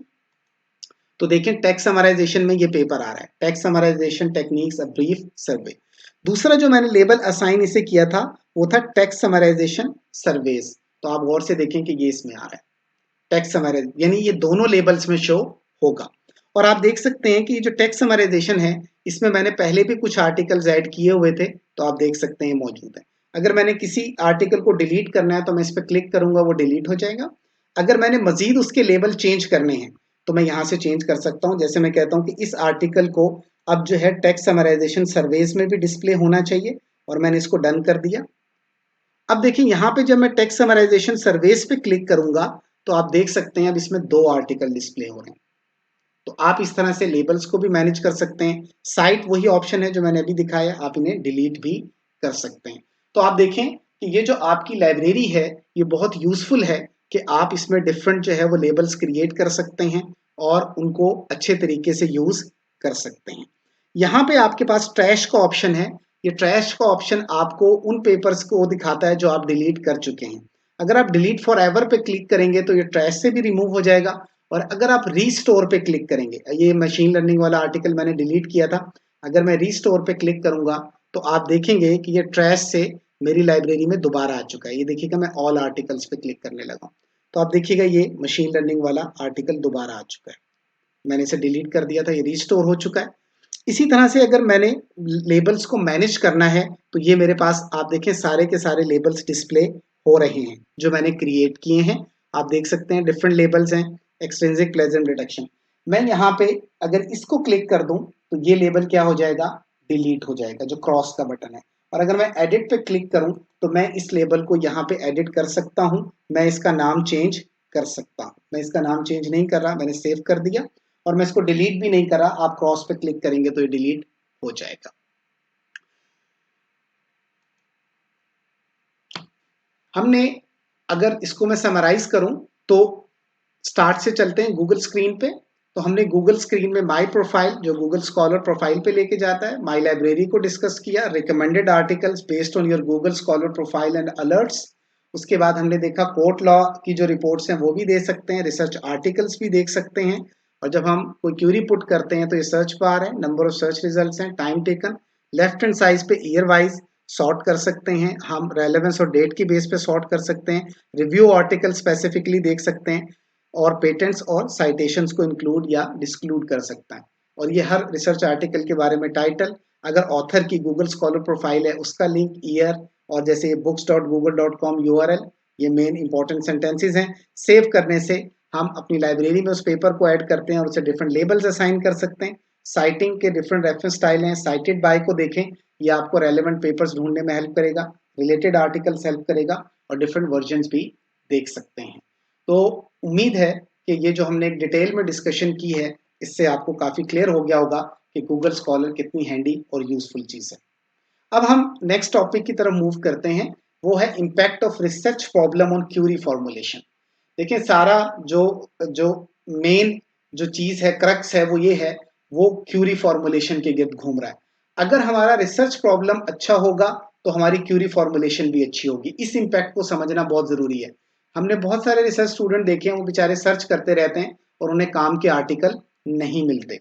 तो देखिए टेक्स्ट समराइजेशन में ये पेपर आ रहा है, text summarisation techniques a brief survey. दूसरा जो मैंने लेबल असाइन इसे किया था वो था टेक्स्ट समराइजेशन सर्वेज। तो आप गौर से देखें कि ये इसमें आ रहा है टेक्स्ट समराइज, यानी ये दोनों लेबल्स में शो होगा। और आप देख सकते हैं कि ये जो टेक्स्ट समराइजेशन है इसमें मैंने पहले भी कुछ आर्टिकल्स ऐड किए हुए थे, तो आप देख सकते हैं मौजूद है। अगर मैंने किसी आर्टिकल को डिलीट करना है तो मैं इस पर क्लिक करूंगा, वो डिलीट हो जाएगा। अगर मैंने मजीद उसके लेबल चेंज करने हैं तो मैं यहाँ से चेंज कर सकता हूँ। जैसे मैं कहता हूँ कि इस आर्टिकल को अब जो है टेक्स्ट समराइजेशन सर्वेज में भी डिस्प्ले होना चाहिए, और मैंने इसको डन कर दिया। अब देखिए यहाँ पे जब मैं टेक्स्ट समराइजेशन सर्वेस पे क्लिक करूंगा तो आप देख सकते हैं अब इसमें 2 आर्टिकल डिस्प्ले हो रहे हैं। तो आप इस तरह से लेबल्स को भी मैनेज कर सकते हैं। साइट वही ऑप्शन है जो मैंने अभी दिखाया, आप इन्हें डिलीट भी कर सकते हैं। तो आप देखें कि ये जो आपकी लाइब्रेरी है ये बहुत यूजफुल है कि आप इसमें डिफरेंट जो है वो लेबल्स क्रिएट कर सकते हैं और उनको अच्छे तरीके से यूज कर सकते हैं। यहाँ पे आपके पास ट्रैश का ऑप्शन है। ये ट्रैश का ऑप्शन आपको उन पेपर्स को दिखाता है जो आप डिलीट कर चुके हैं। अगर आप डिलीट फॉर एवर पे क्लिक करेंगे तो ये ट्रैश से भी रिमूव हो जाएगा। और अगर आप रीस्टोर पे क्लिक करेंगे, ये मशीन लर्निंग वाला आर्टिकल मैंने डिलीट किया था, अगर मैं रीस्टोर पे क्लिक करूंगा तो आप देखेंगे कि ये ट्रैश से मेरी लाइब्रेरी में दोबारा आ चुका है। ये देखिएगा मैं ऑल आर्टिकल्स पे क्लिक करने लगा, तो आप देखिएगा ये मशीन लर्निंग वाला आर्टिकल दोबारा आ चुका है। मैंने इसे डिलीट कर दिया था, ये रीस्टोर हो चुका है। इसी तरह से अगर मैंने लेबल्स को मैनेज करना है तो ये मेरे पास आप देखें सारे के सारे लेबल्स डिस्प्ले हो रहे हैं जो मैंने क्रिएट किए हैं। आप देख सकते हैं डिफरेंट लेबल्स हैं, एक्सट्रिंसिक प्लेजेंट रिडक्शन। मैं यहाँ पे अगर इसको क्लिक कर दूं तो ये लेबल क्या हो जाएगा, डिलीट हो जाएगा, जो क्रॉस का बटन है। और अगर मैं एडिट पे क्लिक करूं तो मैं इस लेबल को यहाँ पे एडिट कर सकता हूं, मैं इसका नाम चेंज कर सकता हूं। मैं इसका नाम चेंज नहीं कर रहा, मैंने सेव कर दिया और मैं इसको डिलीट भी नहीं कर रहा। आप क्रॉस पे क्लिक करेंगे तो ये डिलीट हो जाएगा। हमने अगर इसको मैं समराइज करूं तो स्टार्ट से चलते हैं गूगल स्क्रीन पे। तो हमने गूगल स्क्रीन में माई प्रोफाइल जो गूगल स्कॉलर प्रोफाइल पे लेके जाता है, माई लाइब्रेरी को डिस्कस किया, recommended articles based on your Google Scholar profile and alerts. उसके बाद हमने देखा कोर्ट लॉ की जो रिपोर्ट्स हैं वो भी दे सकते हैं, रिसर्च आर्टिकल्स भी देख सकते हैं। और जब हम कोई क्यूरी पुट करते हैं तो ये सर्च बार है, नंबर ऑफ सर्च रिजल्ट्स हैं, time taken, left hand side पे ईयर वाइज सॉर्ट कर सकते हैं हम, रेलेवेंस और डेट की बेस पे सॉर्ट कर सकते हैं, रिव्यू आर्टिकल स्पेसिफिकली देख सकते हैं और पेटेंट्स और साइटेशंस को इंक्लूड या डिस्क्लूड कर सकता है। और ये हर रिसर्च आर्टिकल के बारे में टाइटल, अगर ऑथर की गूगल स्कॉलर प्रोफाइल है उसका लिंक, ईयर, और जैसे books.google.com URL, ये मेन इंपॉर्टेंट सेंटेंसेस हैं। सेव करने से हम अपनी लाइब्रेरी में उस पेपर को ऐड करते हैं और उसे डिफरेंट लेबल्स असाइन कर सकते हैं। साइटिंग के डिफरेंट रेफरेंस स्टाइल हैं, साइटेड बाय को देखें, ये आपको रेलेवेंट पेपर्स ढूंढने में हेल्प करेगा, रिलेटेड आर्टिकल्स हेल्प करेगा और डिफरेंट वर्जन्स भी देख सकते हैं। तो उम्मीद है कि ये जो हमने एक डिटेल में डिस्कशन की है इससे आपको काफ़ी क्लियर हो गया होगा कि गूगल स्कॉलर कितनी हैंडी और यूजफुल चीज़ है। अब हम नेक्स्ट टॉपिक की तरफ मूव करते हैं, वो है impact of research problem on query formulation. देखिए सारा जो जो मेन जो चीज़ है, क्रक्स है, वो ये है, वो क्यूरी फॉर्मुलेशन के गिर्द घूम रहा है। अगर हमारा रिसर्च प्रॉब्लम अच्छा होगा तो हमारी क्यूरी फॉर्मुलेशन भी अच्छी होगी। इस इम्पैक्ट को समझना बहुत ज़रूरी है। हमने बहुत सारे रिसर्च स्टूडेंट देखे हैं, वो बेचारे सर्च करते रहते हैं और उन्हें काम के आर्टिकल नहीं मिलते।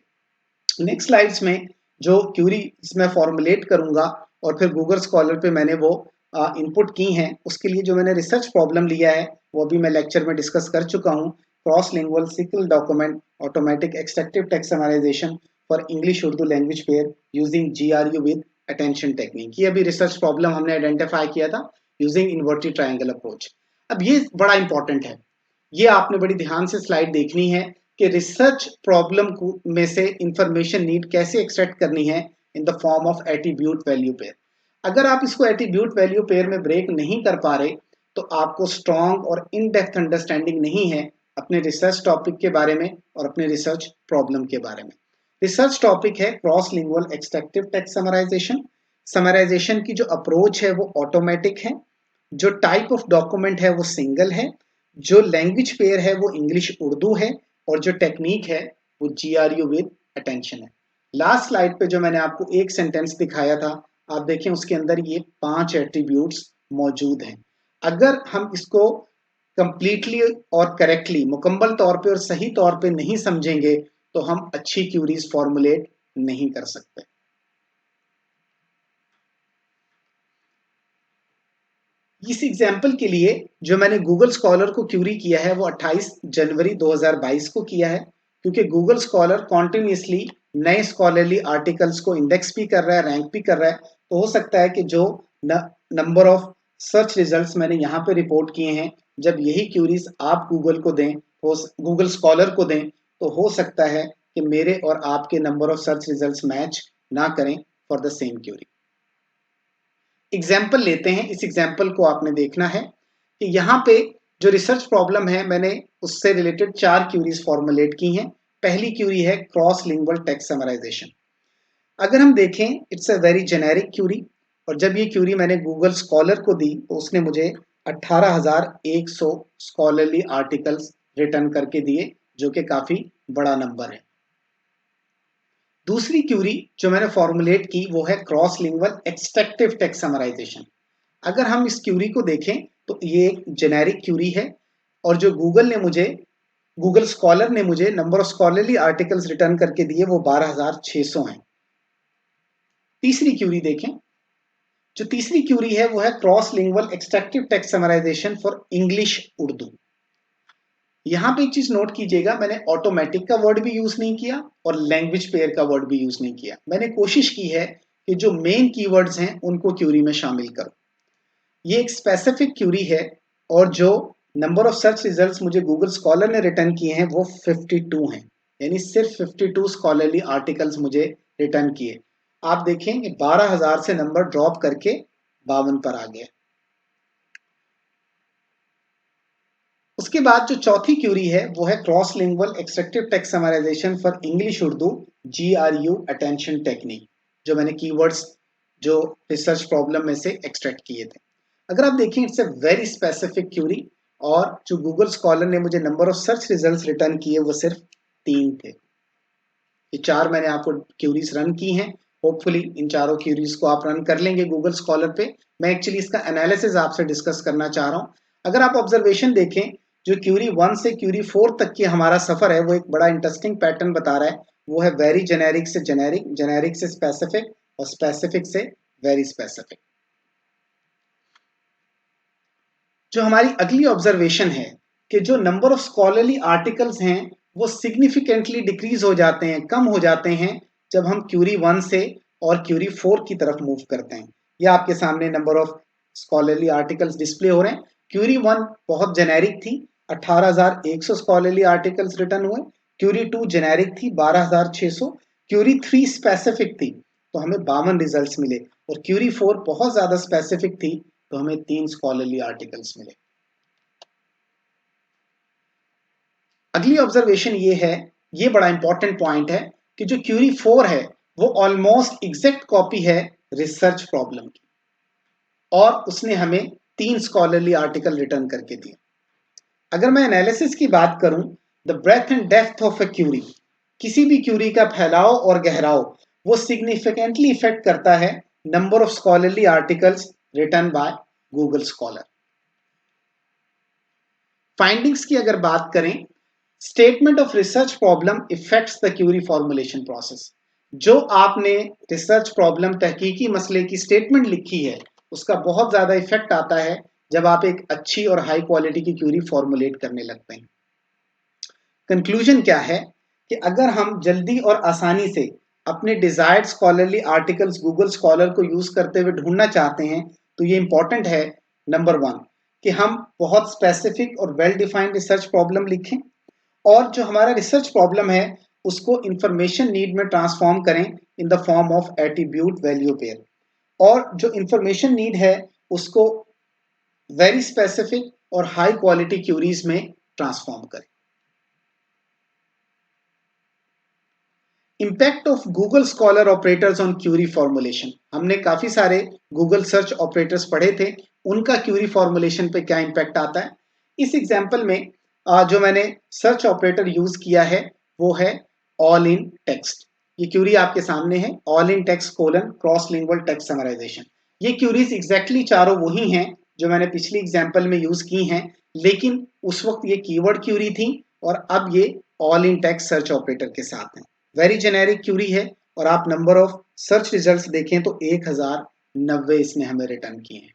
नेक्स्ट स्लाइड्स में जो क्यूरी मैं फॉर्मुलेट करूंगा और फिर गूगल स्कॉलर पे मैंने वो इनपुट की हैं, उसके लिए जो मैंने रिसर्च प्रॉब्लम लिया है वो अभी मैं लेक्चर में डिस्कस कर चुका हूँ। Cross lingual single document automatic extractive text summarization for English Urdu language pair using GRU with attention technique. ये अभी रिसर्च प्रॉब्लम हमने आइडेंटिफाई किया था यूजिंग इन्वर्टेड ट्रायंगल अप्रोच। अब ये बड़ा इंपॉर्टेंट है, ये आपने बड़ी ध्यान से स्लाइड देखनी है कि रिसर्च प्रॉब्लम में से इंफॉर्मेशन नीड कैसे एक्सट्रैक्ट करनी है इन the form of attribute value pair. अगर आप इसको एट्रीब्यूट वैल्यू पेयर में ब्रेक नहीं कर पा रहे तो आपको स्ट्रॉन्ग और इन डेप्थ अंडरस्टैंडिंग नहीं है अपने रिसर्च टॉपिक के बारे में और अपने रिसर्च प्रॉब्लम के बारे में। रिसर्च टॉपिक है cross lingual extractive text summarization. Summarization की जो अप्रोच है वो ऑटोमेटिक है, जो टाइप ऑफ डॉक्यूमेंट है वो सिंगल है, जो लैंग्वेज पेयर है वो इंग्लिश उर्दू है और जो टेक्निक है वो GRU विद अटेंशन है। लास्ट स्लाइड पे जो मैंने आपको एक सेंटेंस दिखाया था, आप देखें उसके अंदर ये 5 एट्रीब्यूट्स मौजूद हैं। अगर हम इसको कंप्लीटली और करेक्टली, मुकम्मल तौर पे और सही तौर पे नहीं समझेंगे तो हम अच्छी क्यूरीज फॉर्मुलेट नहीं कर सकते। इस एग्जाम्पल के लिए जो मैंने गूगल स्कॉलर को क्यूरी किया है वो 28 जनवरी 2022 को किया है, क्योंकि गूगल स्कॉलर कॉन्टिन्यूसली नए स्कॉलरली आर्टिकल्स को इंडेक्स भी कर रहा है, रैंक भी कर रहा है। तो हो सकता है कि जो नंबर ऑफ सर्च रिजल्ट्स मैंने यहाँ पे रिपोर्ट किए हैं, जब यही क्यूरीज आप गूगल को दें, गूगल स्कॉलर को दें, तो हो सकता है कि मेरे और आपके number of search results match ना करें for the same query. Example लेते हैं, इस एग्जाम्पल को आपने देखना है कि यहाँ पे जो रिसर्च प्रॉब्लम है मैंने उससे रिलेटेड 4 क्यूरीज फॉर्मुलेट की हैं। पहली क्यूरी है क्रॉस लिंगुअल टेक्स्ट समराइजेशन। अगर हम देखें it's a very generic query, और जब ये क्यूरी मैंने गूगल स्कॉलर को दी तो उसने मुझे 18,100 स्कॉलरली आर्टिकल्स रिटर्न करके दिए, जो कि काफी बड़ा नंबर है। दूसरी क्यूरी जो मैंने फॉर्मुलेट की वो है cross lingual extractive text summarization. अगर हम इस क्यूरी को देखें तो ये एक जेनेरिक क्यूरी है और जो गूगल स्कॉलर ने मुझे number of scholarly articles return करके दिए वो 12,600 हैं। तीसरी क्यूरी देखें, जो तीसरी क्यूरी है वो है cross lingual extractive text summarization for English Urdu. यहां पे एक चीज नोट कीजिएगा, मैंने ऑटोमेटिक का वर्ड भी यूज नहीं किया और लैंग्वेज पेयर का वर्ड भी यूज नहीं किया। मैंने कोशिश की है कि जो मेन कीवर्ड्स हैं उनको क्यूरी में शामिल करूं। ये एक स्पेसिफिक क्यूरी है और जो नंबर ऑफ सर्च रिजल्ट्स मुझे गूगल स्कॉलर ने रिटर्न किए हैं वो 52 हैं, यानी सिर्फ 52 स्कॉलरली आर्टिकल्स मुझे रिटर्न किए। आप देखें कि 12,000 से नंबर ड्रॉप करके 52 पर आ गया। उसके बाद जो चौथी क्यूरी है वो है cross lingual extractive text summarization for English Urdu GRU attention technique, जो मैंने कीवर्ड्स जो रिसर्च प्रॉब्लम में से एक्सट्रैक्ट किए थे। अगर आप देखें it's a very specific query, और जो गूगल स्कॉलर ने मुझे number of search results return किए वो सिर्फ 3 थे। ये 4 मैंने आपको क्यूरीज रन की हैं। होपफुली इन चारों क्यूरीज को आप रन कर लेंगे गूगल स्कॉलर पे। मैं एक्चुअली इसका एनालिसिस आपसे डिस्कस करना चाह रहा हूँ। अगर आप ऑब्जर्वेशन देखें, जो क्यूरी 1 से क्यूरी 4 तक की हमारा सफर है वो एक बड़ा इंटरेस्टिंग पैटर्न बता रहा है। वो है वेरी जेनेरिक से जेनेरिक, जेनेरिक से स्पेसिफिक और स्पेसिफिक से वेरी स्पेसिफिक। जो हमारी अगली ऑब्जर्वेशन है कि जो नंबर ऑफ स्कॉलरली आर्टिकल्स हैं वो सिग्निफिकेंटली डिक्रीज हो जाते हैं, कम हो जाते हैं जब हम क्यूरी 1 से और क्यूरी 4 की तरफ मूव करते हैं। यह आपके सामने number of scholarly articles display हो रहे हैं। क्यूरी 1 बहुत जेनेरिक थी, 18,100 स्कॉलरली आर्टिकल्स रिटर्न हुए। क्यूरी 2 जेनेरिक थी, 12,600। क्यूरी 3 स्पेसिफिक थी तो हमें 52 रिजल्ट्स मिले, और क्यूरी 4 बहुत ज्यादा स्पेसिफिक थी तो हमें 3 स्कॉलरली आर्टिकल्स मिले। अगली ऑब्जर्वेशन ये है, ये बड़ा इंपॉर्टेंट पॉइंट है कि जो क्यूरी 4 है वो ऑलमोस्ट एग्जैक्ट कॉपी है रिसर्च प्रॉब्लम की, और उसने हमें 3 स्कॉलरली आर्टिकल रिटर्न करके दिए। अगर मैं एनालिसिस की बात करूं, the breadth and depth of a query, किसी भी क्यूरी का फैलाव और गहराव वो सिग्निफिकेंटली इफेक्ट करता है number of scholarly articles return by Google Scholar. Findings की अगर बात करें, statement of research problem effects the query formulation process. जो आपने रिसर्च प्रॉब्लम तहकीकी मसले की स्टेटमेंट लिखी है उसका बहुत ज्यादा इफेक्ट आता है जब आप एक अच्छी और हाई क्वालिटी की क्यूरी फॉर्मुलेट करने लगते हैं। कंक्लूजन क्या है कि अगर हम जल्दी और आसानी से अपने desired scholarly articles Google Scholar को यूज करते हुए ढूंढना चाहते हैं तो ये इंपॉर्टेंट है, नंबर 1, कि हम बहुत स्पेसिफिक और वेल डिफाइंड रिसर्च प्रॉब्लम लिखें, और जो हमारा रिसर्च प्रॉब्लम है उसको इंफॉर्मेशन नीड में ट्रांसफॉर्म करें in the form of attribute value pair, और जो इंफॉर्मेशन नीड है उसको वेरी स्पेसिफिक और हाई क्वालिटी क्यूरीज में ट्रांसफॉर्म करें। Impact of Google Scholar operators on query formulation. हमने काफी सारे गूगल सर्च ऑपरेटर्स पढ़े थे, उनका क्यूरी फॉर्मुलेशन पे क्या इम्पैक्ट आता है। इस एग्जांपल में जो मैंने सर्च ऑपरेटर यूज किया है वो है ऑल इन टेक्स्ट। ये क्यूरी आपके सामने है, all in text colon cross lingual text summarization. ये क्यूरीज एग्जैक्टली चारों वही हैं जो मैंने पिछली एग्जाम्पल में यूज की हैं, लेकिन उस वक्त ये कीवर्ड क्यूरी थी और अब ये all in text search operator के साथ है। वेरी जेनेरिक क्यूरी है, और आप नंबर ऑफ सर्च रिजल्ट्स देखें तो 1090 इसने हमें रिटर्न किए हैं।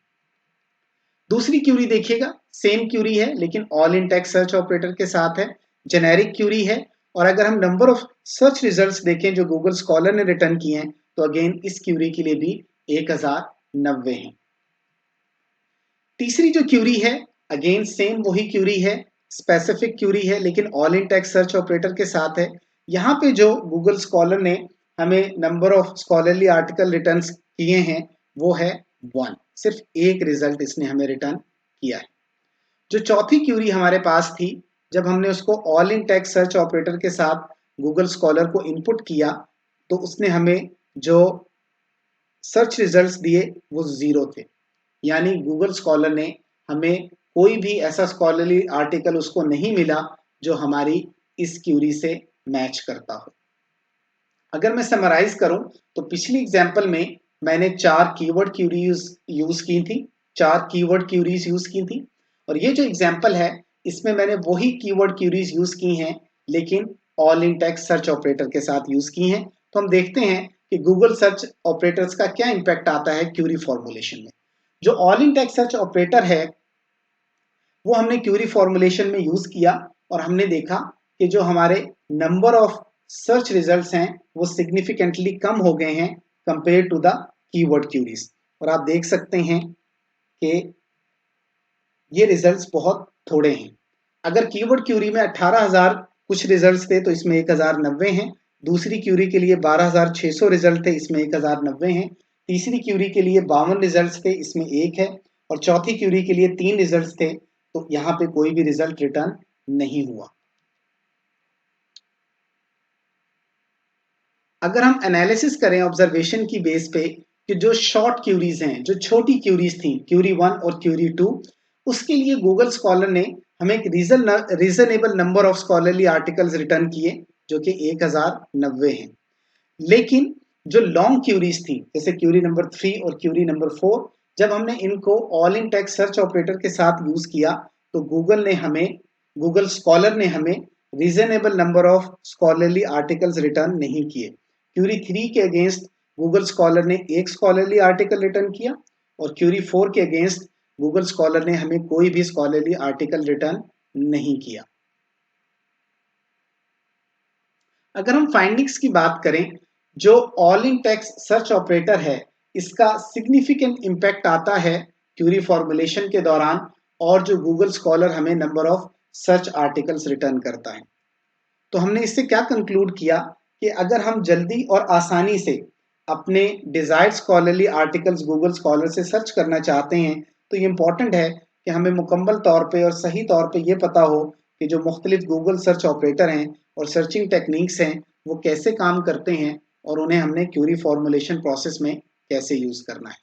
दूसरी क्यूरी देखिएगा, सेम क्यूरी है लेकिन all in text search operator के साथ है, जेनेरिक क्यूरी है, और अगर हम नंबर ऑफ सर्च रिजल्ट्स देखें जो गूगल स्कॉलर ने रिटर्न किए हैं तो अगेन इस क्यूरी के लिए भी 1090 है। तीसरी जो क्यूरी है अगेन सेम वही क्यूरी है, स्पेसिफिक क्यूरी है लेकिन all in text search operator के साथ है। यहाँ पे जो गूगल स्कॉलर ने हमें number of scholarly article return किए हैं वो है 1, सिर्फ एक रिजल्ट इसने हमें रिटर्न किया है। जो चौथी क्यूरी हमारे पास थी, जब हमने उसको all in text search operator के साथ गूगल स्कॉलर को इनपुट किया तो उसने हमें जो सर्च रिजल्ट्स दिए वो 0 थे, यानी गूगल स्कॉलर ने हमें कोई भी ऐसा स्कॉलरली आर्टिकल उसको नहीं मिला जो हमारी इस क्यूरी से मैच करता हो। अगर मैं समराइज करूं तो पिछली एग्जांपल में मैंने 4 कीवर्ड क्यूरीज यूज की थी, 4 कीवर्ड क्यूरीज यूज की थी, और ये जो एग्जांपल है इसमें मैंने वही कीवर्ड क्यूरीज यूज की हैं लेकिन all in text search operator के साथ यूज की हैं। तो हम देखते हैं कि गूगल सर्च ऑपरेटर्स का क्या इंपैक्ट आता है क्यूरी फॉर्मुलेशन में। जो all in text search operator है वो हमने क्यूरी फॉर्मुलेशन में यूज किया, और हमने देखा कि जो हमारे नंबर ऑफ सर्च रिजल्ट्स हैं वो सिग्निफिकेंटली कम हो गए हैं compare to the keyword queries. और आप देख सकते हैं कि ये रिजल्ट्स बहुत थोड़े हैं। अगर कीवर्ड क्यूरी में 18,000 कुछ रिजल्ट्स थे तो इसमें 1090 हैं। दूसरी क्यूरी के लिए 12,600 रिजल्ट थे, इसमें 1090 हैं। तीसरी क्यूरी के लिए 52 रिजल्ट्स थे, इसमें एक है। और चौथी क्यूरी के लिए 3 रिजल्ट्स थे, तो यहाँ पे कोई भी रिजल्ट रिटर्न नहीं हुआ। अगर हम एनालिसिस करें ऑब्जर्वेशन की बेस पे कि जो शॉर्ट क्यूरीज हैं, जो छोटी क्यूरीज थी, क्यूरी 1 और क्यूरी 2, उसके लिए गूगल स्कॉलर ने हमें एक reasonable number of scholarly articles return किए, जो कि 1090 हैं। लेकिन जो लॉन्ग क्यूरीज थी, जैसे क्यूरी नंबर 3 और क्यूरी नंबर 4, जब हमने इनको all in text search operator के साथ यूज किया तो गूगल स्कॉलर ने हमें reasonable number of scholarly articles return नहीं किए। क्यूरी 3 के अगेंस्ट गूगल स्कॉलर ने एक स्कॉलरली आर्टिकल रिटर्न किया, और क्यूरी 4 के अगेंस्ट गूगल स्कॉलर ने हमें कोई भी स्कॉलरली आर्टिकल रिटर्न नहीं किया। अगर हम फाइंडिंग्स की बात करें, जो all in text search operator है, इसका सिग्निफिकेंट इंपैक्ट आता है क्यूरी फॉर्मुलेशन के दौरान, और जो गूगल स्कॉलर हमें number of search articles return करता है। तो हमने इससे क्या कंक्लूड किया कि अगर हम जल्दी और आसानी से अपने desired scholarly articles Google scholar से सर्च करना चाहते हैं, तो ये इंपॉर्टेंट है कि हमें मुकम्मल तौर पे और सही तौर पे ये पता हो कि जो मुख्तलिफ गूगल सर्च ऑपरेटर हैं और सर्चिंग टेक्निक्स हैं, वो कैसे काम करते हैं, और उन्हें हमने क्यूरी फॉर्मुलेशन प्रोसेस में कैसे यूज करना है।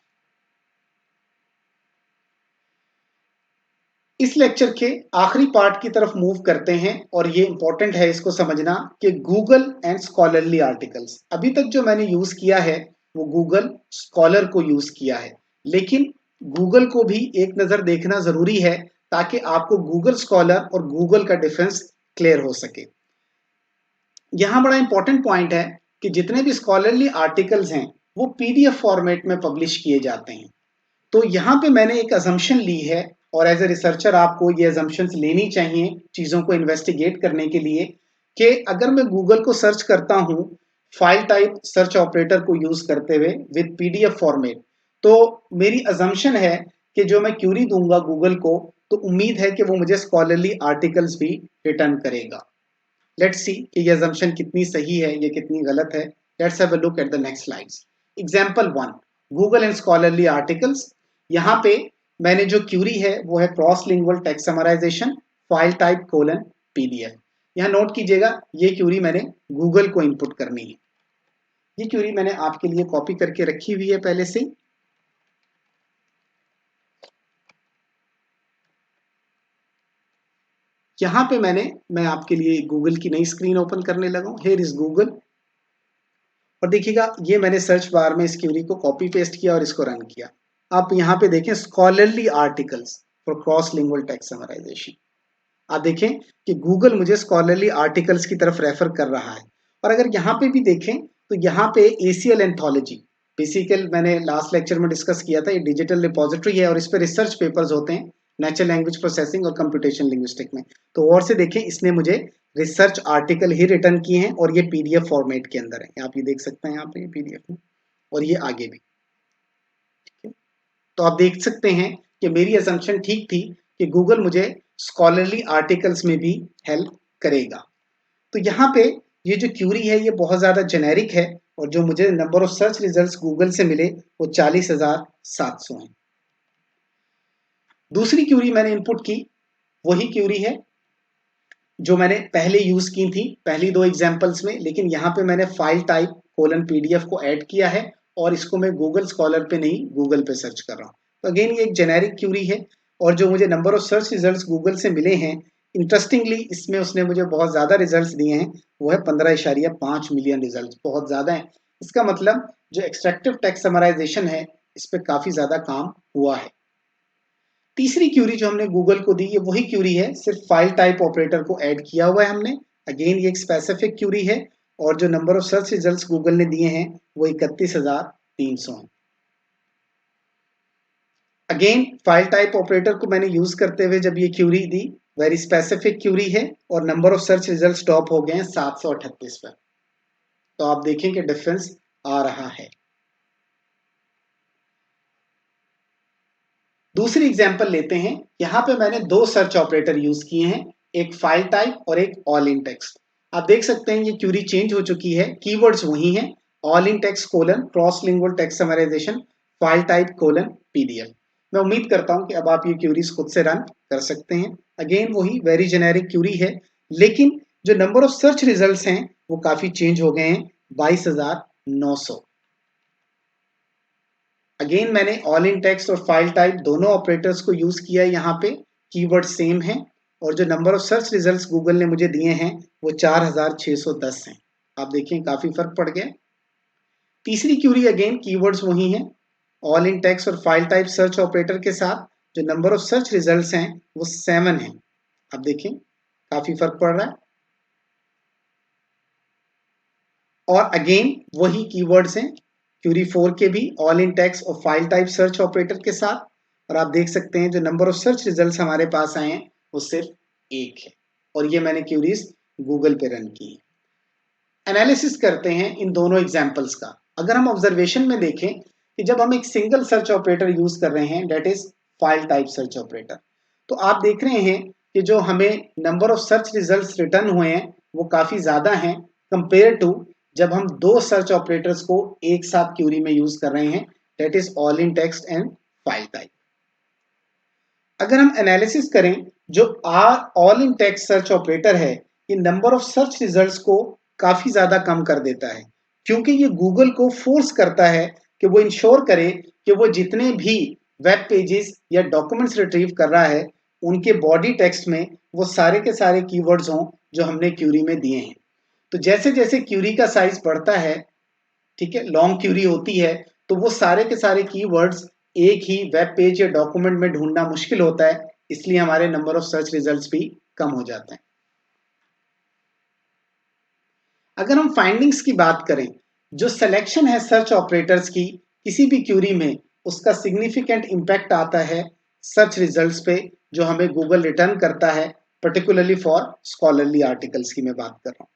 इस लेक्चर के आखिरी पार्ट की तरफ मूव करते हैं, और ये इंपॉर्टेंट है इसको समझना कि गूगल एंड स्कॉलरली आर्टिकल्स। अभी तक जो मैंने यूज किया है वो गूगल स्कॉलर को यूज किया है, लेकिन गूगल को भी एक नजर देखना जरूरी है ताकि आपको गूगल स्कॉलर और गूगल का डिफरेंस क्लियर हो सके। यहाँ बड़ा इंपॉर्टेंट पॉइंट है कि जितने भी स्कॉलरली आर्टिकल्स हैं वो पीडीएफ फॉर्मेट में पब्लिश किए जाते हैं। तो यहाँ पे मैंने एक अजम्पशन ली है, और एज ए रिसर्चर आपको ये अजम्पशंस लेनी चाहिए चीज़ों को इन्वेस्टिगेट करने के लिए, कि अगर मैं गूगल को सर्च करता हूँ फाइल टाइप सर्च ऑपरेटर को यूज करते हुए विद पीडीएफ फॉर्मेट, तो मेरी अजम्पशन है कि जो मैं क्यूरी दूंगा गूगल को, तो उम्मीद है कि वो मुझे स्कॉलरली आर्टिकल्स भी रिटर्न करेगा। लेट्स सी कि ये अजम्पशन कितनी सही है, ये कितनी गलत है। Let's have a look at the next slides. Example 1, Google and scholarly articles. यहाँ पे मैंने जो क्यूरी है वो है cross lingual text summarization file type colon PDF. यहाँ नोट कीजिएगा, ये क्यूरी मैंने गूगल को इनपुट करनी है। ये क्यूरी मैंने आपके लिए कॉपी करके रखी हुई है पहले से। यहाँ पे मैं आपके लिए गूगल की नई स्क्रीन ओपन करने लगा हूँ। हियर इज गूगल, और देखिएगा ये मैंने सर्च बार में इस क्यूरी को कॉपी पेस्ट किया और इसको रन किया। आप यहाँ पे देखें scholarly articles for cross lingual text summarization. आप देखें कि गूगल मुझे स्कॉलरली आर्टिकल्स की तरफ रेफर कर रहा है। और अगर यहाँ पे भी देखें तो यहाँ पे एसीएल एंथोलॉजी, बेसिकल मैंने लास्ट लेक्चर में डिस्कस किया था, ये डिजिटल रिपोजिटरी है और इस पर रिसर्च पेपर्स होते हैं नेचुरल लैंग्वेज प्रोसेसिंग और कंप्यूटेशन लिंग्विस्टिक में। तो और से देखें, इसने मुझे रिसर्च आर्टिकल ही रिटर्न किए हैं, और ये पीडीएफ फॉर्मेट के अंदर है। आप ये देख सकते हैं यहाँ पे पीडीएफ में, और ये आगे भी। तो आप देख सकते हैं कि मेरी असम्पशन ठीक थी कि गूगल मुझे स्कॉलरली आर्टिकल्स में भी हेल्प करेगा। तो यहाँ पे ये जो क्यूरी है ये बहुत ज़्यादा जेनेरिक है, और जो मुझे number of search results Google से मिले वो 40,700 हैं। दूसरी क्यूरी मैंने इनपुट की, वही क्यूरी है जो मैंने पहले यूज की थी पहली दो एग्जांपल्स में, लेकिन यहाँ पे मैंने फाइल टाइप कोलन पीडीएफ को ऐड किया है, और इसको मैं गूगल स्कॉलर पे नहीं गूगल पे सर्च कर रहा हूँ। तो अगेन ये एक जेनेरिक क्यूरी है, और जो मुझे number of search results Google से मिले हैं, इंटरेस्टिंगली इसमें उसने मुझे बहुत ज्यादा रिजल्ट्स दिए हैं। वो है 15.5 मिलियन रिजल्ट, बहुत ज्यादा है। इसका मतलब जो एक्सट्रैक्टिव टेक्स्ट समराइजेशन है इस पर काफी ज्यादा काम हुआ है। तीसरी क्यूरी जो हमने गूगल को दी, ये वही क्यूरी है, सिर्फ फाइल टाइप ऑपरेटर को ऐड किया हुआ है हमने। अगेन ये एक स्पेसिफिक क्यूरी है, और जो number of search results Google ने दिए हैं वो 31,300 हैं। अगेन फाइल टाइप ऑपरेटर को मैंने यूज करते हुए जब ये क्यूरी दी, वेरी स्पेसिफिक क्यूरी है, और number of search results drop हो गए हैं 738 पर। तो आप देखें कि डिफरेंस आ रहा है। दूसरी एग्जांपल लेते हैं। यहाँ पे मैंने दो सर्च ऑपरेटर यूज किए हैं, एक फाइल टाइप और एक ऑल इन टेक्स्ट। आप देख सकते हैं ये क्यूरी चेंज हो चुकी है, कीवर्ड्स वही हैं, all in text colon cross lingual text summarization file type colon PDF. मैं उम्मीद करता हूं कि अब आप ये क्यूरीज खुद से रन कर सकते हैं। अगेन वही वेरी जेनेरिक क्यूरी है, लेकिन जो नंबर ऑफ सर्च रिजल्ट्स हैं वो काफी चेंज हो गए हैं, 22,900। अगेन मैंने ऑल इन टेक्स्ट और फाइल टाइप दोनों ऑपरेटर्स को यूज किया है। यहाँ पे कीवर्ड सेम है और जो number of search results Google ने मुझे दिए हैं वो 4,610 हैं। आप देखिए काफी फर्क पड़ गया। तीसरी क्यूरी अगेन कीवर्ड्स वही हैं, ऑल इन टेक्स्ट और फाइल टाइप सर्च ऑपरेटर के साथ जो नंबर ऑफ सर्च रिजल्ट्स हैं वो 7 हैं। आप देखें काफी फर्क पड़ रहा है। और अगेन वही कीवर्ड्स हैं क्यूरी 4 के भी, ऑल इन टेक्स्ट और फाइल टाइप सर्च ऑपरेटर के साथ। और आप देख सकते हैं जो नंबर ऑफ सर्च रिजल्ट्स हमारे पास आए हैं वो सिर्फ 1 है, और ये मैंने क्यूरीज गूगल पे रन की है। एनालिसिस करते हैं इन दोनों एग्जांपल्स का। अगर हम ऑब्जर्वेशन में देखें कि जब हम एक सिंगल सर्च ऑपरेटर यूज कर रहे हैं, that is file type search operator, तो आप देख रहे हैं कि जो हमें number of search results return हुए हैं वो काफी ज्यादा हैं कंपेयर टू जब हम दो सर्च ऑपरेटर्स को एक साथ क्यूरी में यूज कर रहे हैं, that is all in text and file type. अगर हम एनालिसिस करें, जो all in text search operator है ये नंबर ऑफ सर्च रिजल्ट्स को काफी ज्यादा कम कर देता है, क्योंकि ये गूगल को फोर्स करता है कि वो इंश्योर करे कि वो जितने भी वेब पेजेस या डॉक्यूमेंट्स रिट्रीव कर रहा है उनके बॉडी टेक्स्ट में वो सारे के सारे कीवर्ड्स हों जो हमने क्यूरी में दिए हैं। तो जैसे जैसे क्यूरी का साइज बढ़ता है, ठीक है, लॉन्ग क्यूरी होती है, तो वो सारे के सारे कीवर्ड्स एक ही वेब पेज या डॉक्यूमेंट में ढूंढना मुश्किल होता है, इसलिए हमारे नंबर ऑफ सर्च रिजल्ट्स भी कम हो जाते हैं। अगर हम फाइंडिंग्स की बात करें, जो सिलेक्शन है सर्च ऑपरेटर्स की किसी भी क्यूरी में, उसका सिग्निफिकेंट इंपैक्ट आता है सर्च रिजल्ट्स पे जो हमें गूगल रिटर्न करता है, पर्टिकुलरली फॉर स्कॉलरली आर्टिकल्स की मैं बात कर रहा हूँ।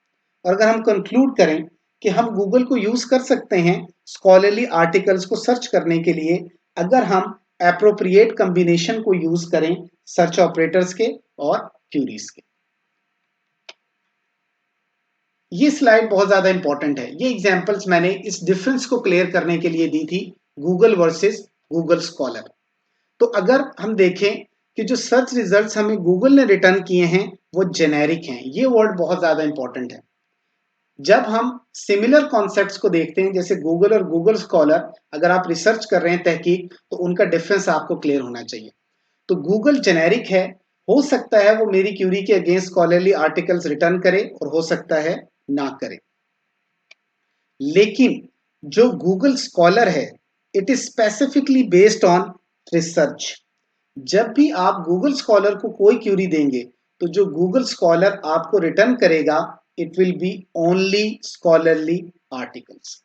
और अगर हम कंक्लूड करें कि हम गूगल को यूज कर सकते हैं स्कॉलरली आर्टिकल्स को सर्च करने के लिए, अगर हम एप्रोप्रिएट कॉम्बिनेशन को यूज करें सर्च ऑपरेटर्स के और क्यूरीज के। ये स्लाइड बहुत ज्यादा इंपॉर्टेंट है। ये एग्जांपल्स मैंने इस डिफरेंस को क्लियर करने के लिए दी थी, गूगल वर्सेस गूगल स्कॉलर। तो अगर हम देखें कि जो सर्च रिजल्ट्स हमें गूगल ने रिटर्न किए हैं वो जेनेरिक हैं, ये वर्ड बहुत ज्यादा इंपॉर्टेंट है। जब हम सिमिलर कॉन्सेप्ट्स को देखते हैं जैसे गूगल और गूगल स्कॉलर, अगर आप रिसर्च कर रहे हैं तहकीक, तो उनका डिफरेंस आपको क्लियर होना चाहिए। तो गूगल जेनेरिक है, हो सकता है वो मेरी क्यूरी के अगेंस्ट स्कॉलरली आर्टिकल्स रिटर्न करे और हो सकता है ना करे। लेकिन जो गूगल स्कॉलर है it is specifically based on research. जब भी आप गूगल स्कॉलर को कोई क्यूरी देंगे तो जो गूगल स्कॉलर आपको रिटर्न करेगा it will be only scholarly articles.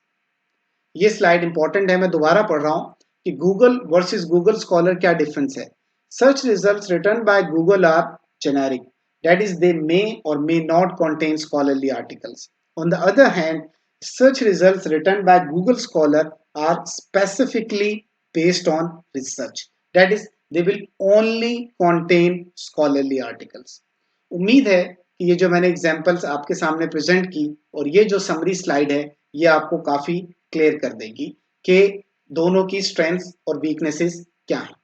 ये स्लाइड इंपॉर्टेंट है, मैं दोबारा पढ़ रहा हूं कि गूगल वर्सेस गूगल स्कॉलर क्या डिफरेंस है। Search results return by Google are generic, that is they may or may not contain scholarly articles. On the other hand, search results written by Google Scholar are specifically based on research, that is they will only contain scholarly articles. उम्मीद है कि ये जो मैंने examples आपके सामने present की और ये जो समरी स्लाइड है ये आपको काफी क्लियर कर देगी कि दोनों की स्ट्रेंथ्स और वीकनेसेस क्या हैं।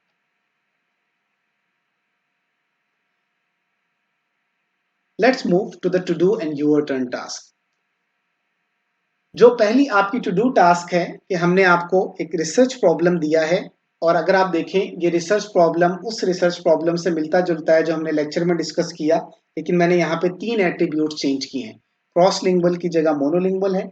Let's move to the to do and your turn task. जो पहली आपकी टू डू टास्क है कि हमने आपको एक रिसर्च प्रॉब्लम दिया है, और अगर आप देखें ये रिसर्च प्रॉब्लम उस रिसर्च प्रॉब्लम से मिलता जुलता है जो हमने लेक्चर में डिस्कस किया, लेकिन मैंने यहाँ पे 3 एट्रीब्यूट चेंज किए हैं। क्रॉस लिंगुअल की जगह मोनोलिंगुअल है,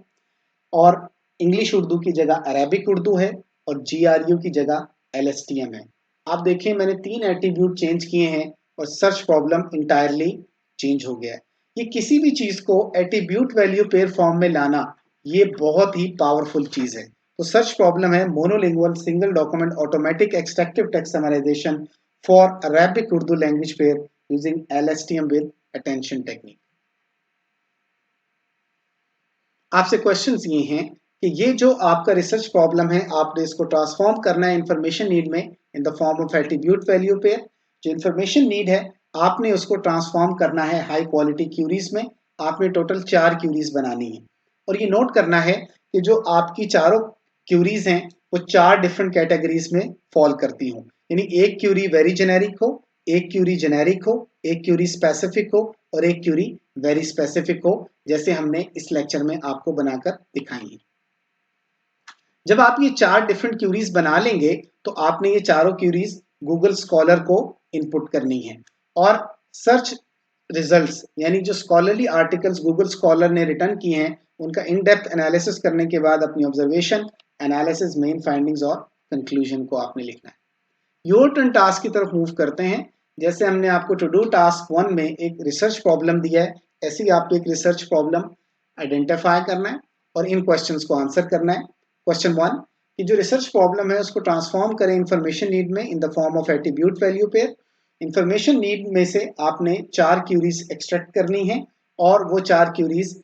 और इंग्लिश उर्दू की जगह अरेबिक उर्दू है, और GRU की जगह LSTM है। आप देखें मैंने 3 एट्रीब्यूट चेंज किए हैं और सर्च प्रॉब्लम इंटायरली चेंज हो गया है। ये किसी भी चीज को एट्रीब्यूट वैल्यू पेयर फॉर्म में लाना ये बहुत ही पावरफुल चीज है। तो सर्च प्रॉब्लम है monolingual single document automatic extractive text summarization for Arabic Urdu language pair using LSTM with attention technique. आपसे क्वेश्चंस ये हैं कि ये जो आपका रिसर्च प्रॉब्लम है आपने इसको ट्रांसफॉर्म करना है इंफॉर्मेशन नीड में, इन the form of attribute value pair. जो इंफॉर्मेशन नीड है आपने उसको ट्रांसफॉर्म करना है हाई क्वालिटी क्यूरीज में। आपने टोटल 4 क्यूरीज बनानी है और ये नोट करना है कि जो आपकी चारों क्यूरीज हैं वो 4 डिफरेंट कैटेगरीज में फॉल करती हों। यानी एक क्यूरी वेरी जेनेरिक हो, एक क्यूरी जेनेरिक हो, एक क्यूरी स्पेसिफिक हो और एक क्यूरी वेरी स्पेसिफिक हो, जैसे हमने इस लेक्चर में आपको बनाकर दिखाई है। जब आप ये 4 डिफरेंट क्यूरीज बना लेंगे तो आपने ये चारों क्यूरीज गूगल स्कॉलर को इनपुट करनी है और सर्च रिजल्ट्स यानी जो स्कॉलरली आर्टिकल्स गूगल स्कॉलर ने रिटर्न किए हैं उनका इन डेप्थ एनालिसिस करने के बाद अपनी ऑब्जर्वेशन, एनालिसिस, मेन फाइंडिंग्स और कंक्लूजन को आपने लिखना है। योर टर्न टास्क की तरफ मूव करते हैं। जैसे हमने आपको टू डू टास्क 1 में एक रिसर्च प्रॉब्लम दिया है, ऐसे ही आपको एक रिसर्च प्रॉब्लम आइडेंटिफाई करना है और इन क्वेश्चंस को आंसर करना है। क्वेश्चन 1 कि जो रिसर्च प्रॉब्लम है उसको ट्रांसफॉर्म करें इंफॉर्मेशन नीड में इन the form of attribute value pair. Information need में से आपने 4 क्यूरीज एक्सट्रैक्ट करनी है और वो 4 क्यूरीज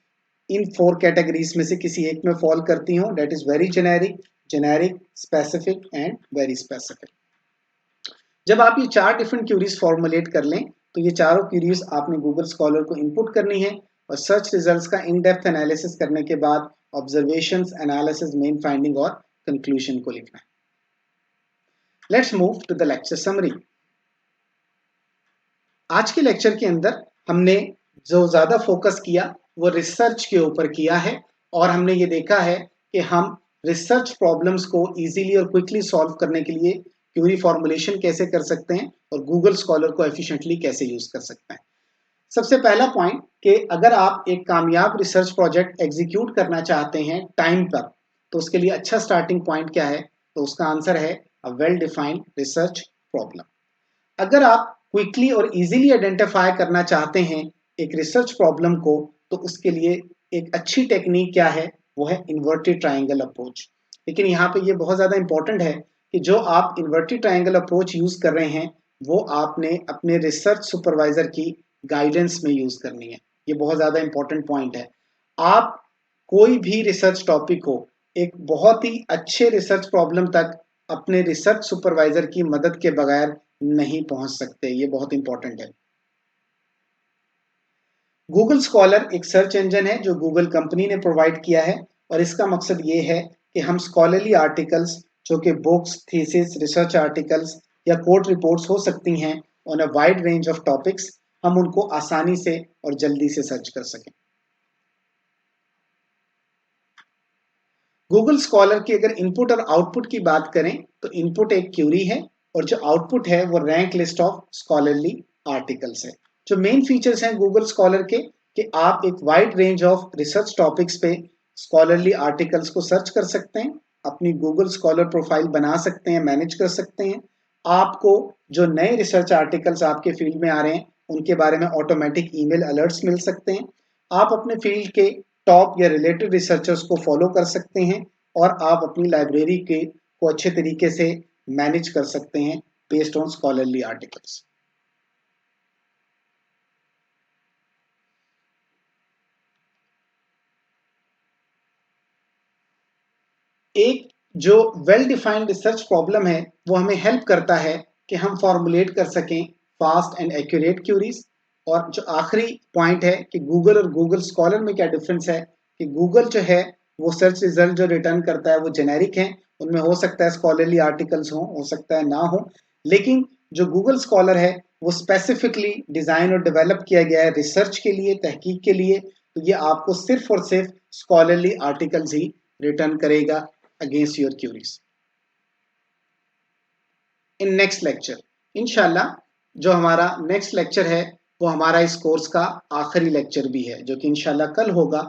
इन 4 कैटेगरीज में से किसी एक में फॉल करती हों, that is very generic, generic, specific and very specific. जब आप ये 4 डिफरेंट क्यूरीज फॉर्मुलेट कर लें तो ये चारों क्यूरीज आपने गूगल स्कॉलर को इनपुट करनी है और सर्च रिजल्ट्स का इन डेप्थ एनालिसिस करने के बाद ऑब्जर्वेशंस, एनालिसिस, मेन फाइंडिंग और कंक्लूजन को लिखना है। Let's move to the lecture summary. आज के लेक्चर के अंदर हमने जो ज्यादा फोकस किया वो रिसर्च के ऊपर किया है और हमने ये देखा है कि हम रिसर्च प्रॉब्लम्स को इजीली और क्विकली सॉल्व करने के लिए क्यूरी फॉर्मुलेशन कैसे कर सकते हैं और गूगल स्कॉलर को एफिशिएंटली कैसे यूज कर सकते हैं। सबसे पहला पॉइंट कि अगर आप एक कामयाब रिसर्च प्रोजेक्ट एग्जीक्यूट करना चाहते हैं टाइम पर तो उसके लिए अच्छा स्टार्टिंग पॉइंट क्या है, तो उसका आंसर है a well defined research problem. अगर आप क्विकली और इजीली आइडेंटिफाई करना चाहते हैं एक रिसर्च प्रॉब्लम को तो उसके लिए एक अच्छी टेक्निक क्या है, वो है इन्वर्टेड ट्रायंगल अप्रोच। लेकिन यहाँ पे ये बहुत ज़्यादा इंपॉर्टेंट है कि जो आप इन्वर्टेड ट्रायंगल अप्रोच यूज़ कर रहे हैं वो आपने अपने रिसर्च सुपरवाइजर की गाइडेंस में यूज़ करनी है। ये बहुत ज़्यादा इंपॉर्टेंट पॉइंट है। आप कोई भी रिसर्च टॉपिक हो एक बहुत ही अच्छे रिसर्च प्रॉब्लम तक अपने रिसर्च सुपरवाइजर की मदद के बगैर नहीं पहुंच सकते। ये बहुत इंपॉर्टेंट है। गूगल स्कॉलर एक सर्च इंजन है जो गूगल कंपनी ने प्रोवाइड किया है और इसका मकसद ये है कि हम स्कॉलरली आर्टिकल्स जो कि बुक्स, थीसिस, रिसर्च आर्टिकल्स या कोर्ट रिपोर्ट्स हो सकती हैं on a wide range of topics, हम उनको आसानी से और जल्दी से सर्च कर सकें। गूगल स्कॉलर की अगर इनपुट और आउटपुट की बात करें तो इनपुट एक क्यूरी है और जो आउटपुट है वो rank list of scholarly articles है। जो मेन फीचर्स हैं गूगल स्कॉलर के कि आप एक wide range of research topics पे स्कॉलरली आर्टिकल्स को सर्च कर सकते हैं, अपनी गूगल स्कॉलर प्रोफाइल बना सकते हैं, मैनेज कर सकते हैं। आपको जो नए रिसर्च आर्टिकल्स आपके फील्ड में आ रहे हैं उनके बारे में ऑटोमेटिक ईमेल अलर्ट्स मिल सकते हैं। आप अपने फील्ड के टॉप या रिलेटेड रिसर्चर्स को फॉलो कर सकते हैं और आप अपनी लाइब्रेरी के को अच्छे तरीके से मैनेज कर सकते हैं बेस्ड ऑन स्कॉलरली आर्टिकल्स। एक जो वेल डिफाइंड रिसर्च प्रॉब्लम है वो हमें हेल्प करता है कि हम फॉर्मुलेट कर सकें फास्ट एंड एक्यूरेट क्यूरीज। और जो आखिरी पॉइंट है कि गूगल और गूगल स्कॉलर में क्या डिफरेंस है कि गूगल जो है वो सर्च रिजल्ट जो रिटर्न करता है वो जेनेरिक है, उनमें हो सकता है स्कॉलरली आर्टिकल्स हो सकता है ना हो, लेकिन जो गूगल स्कॉलर है वो स्पेसिफिकली डिजाइन और डेवलप किया गया है रिसर्च के लिए, तहकीक के लिए। तो ये आपको सिर्फ और सिर्फ स्कॉलरली आर्टिकल्स ही रिटर्न करेगा against your queries. In next lecture, इंशाल्लाह जो हमारा नेक्स्ट लेक्चर है वो हमारा इस कोर्स का आखिरी लेक्चर भी है जो कि इंशाल्लाह कल होगा।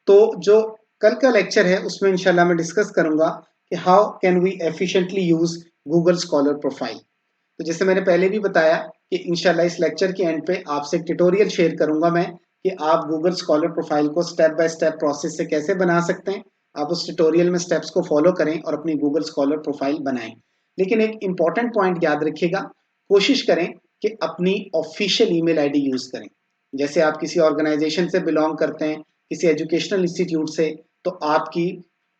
तो जो कल का लेक्चर है उसमें इंशाल्लाह मैं डिस्कस करूंगा कि how can we efficiently use Google Scholar profile. तो जैसे मैंने पहले भी बताया कि इंशाल्लाह इस लेक्चर के एंड पे आपसे एक ट्यूटोरियल शेयर करूंगा मैं कि आप गूगल स्कॉलर प्रोफाइल को स्टेप बाय स्टेप प्रोसेस से कैसे बना सकते हैं। आप उस ट्यूटोरियल में स्टेप्स को फॉलो करें और अपनी गूगल स्कॉलर प्रोफाइल बनाएं। लेकिन एक इंपॉर्टेंट पॉइंट याद रखिएगा, कोशिश करें कि अपनी ऑफिशियल ईमेल आईडी यूज करें। जैसे आप किसी ऑर्गेनाइजेशन से बिलोंग करते हैं, किसी एजुकेशनल इंस्टीट्यूट से, तो आपकी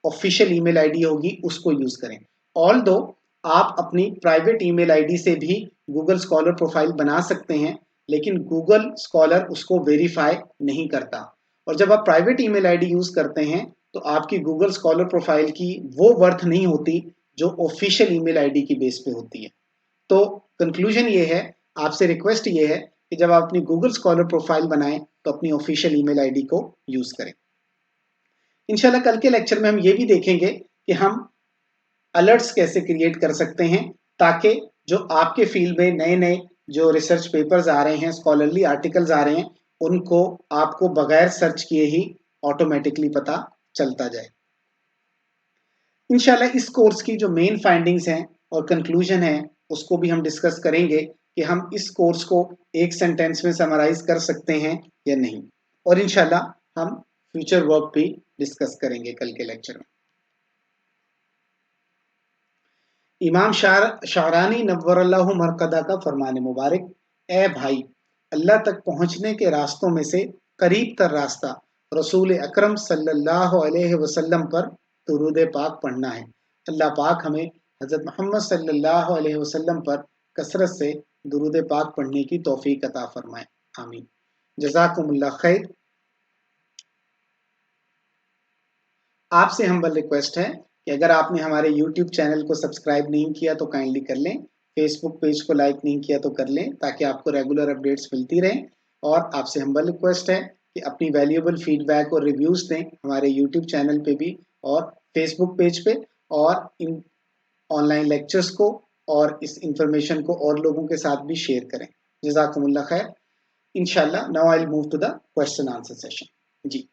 ऑफिशियल ईमेल आईडी होगी, उसको यूज करें। ऑल दो आप अपनी प्राइवेट ईमेल आईडी से भी गूगल स्कॉलर प्रोफाइल बना सकते हैं, लेकिन गूगल स्कॉलर उसको वेरीफाई नहीं करता। और जब आप प्राइवेट ईमेल आईडी यूज करते हैं तो आपकी गूगल स्कॉलर प्रोफाइल की वो वर्थ नहीं होती जो ऑफिशियल ईमेल आईडी की बेस पे होती है। तो कंक्लूजन ये है, आपसे रिक्वेस्ट ये है कि जब आप अपनी गूगल स्कॉलर प्रोफाइल बनाएं तो अपनी ऑफिशियल ईमेल आईडी को यूज करें। इंशाल्लाह कल के लेक्चर में हम ये भी देखेंगे कि हम अलर्ट्स कैसे क्रिएट कर सकते हैं, ताकि जो आपके फील्ड में नए नए जो रिसर्च पेपर्स आ रहे हैं, स्कॉलरली आर्टिकल्स आ रहे हैं, उनको आपको बगैर सर्च किए ही ऑटोमेटिकली पता चलता जाए। इंशाल्लाह इस कोर्स की जो मेन फाइंडिंग्स हैं और कंक्लूजन है उसको भी हम डिस्कस करेंगे कि हम इस कोर्स को एक सेंटेंस में समराइज कर सकते हैं या नहीं, और इंशाल्लाह हम फ्यूचर वर्क भी डिस्कस करेंगे कल के लेक्चर में। इमाम शारानी नव्वरल्लाहु मरकदा का फरमान मुबारक, ए भाई, अल्लाह तक पहुंचने के रास्तों में से करीब तर रास्ता रसूल अकरम सल्लल्लाहु अलैहि वसल्लम पर दुरूद पाक पढ़ना है। अल्लाह पाक हमें हज़रत मोहम्मद सल्लल्लाहु अलैहि वसल्लम पर कसरत से दुरूद पाक पढ़ने की तौफीक अता फरमाए, आमीन। जज़ाकुमुल्लाह खैर। आपसे हम्बल रिक्वेस्ट है कि अगर आपने हमारे YouTube चैनल को सब्सक्राइब नहीं किया तो काइंडली कर लें, फेसबुक पेज को लाइक नहीं किया तो कर लें, ताकि आपको रेगुलर अपडेट्स मिलती रहें। और आपसे हम्बल रिक्वेस्ट है कि अपनी वैल्यूएबल फीडबैक और रिव्यूज़ दें हमारे YouTube चैनल पे भी और फेसबुक पेज पे, और इन ऑनलाइन लेक्चर्स को और इस इंफॉर्मेशन को और लोगों के साथ भी शेयर करें। जज़ाकुमुल्लाह खैर। इंशाल्लाह now I will move to the question answer session. Ji.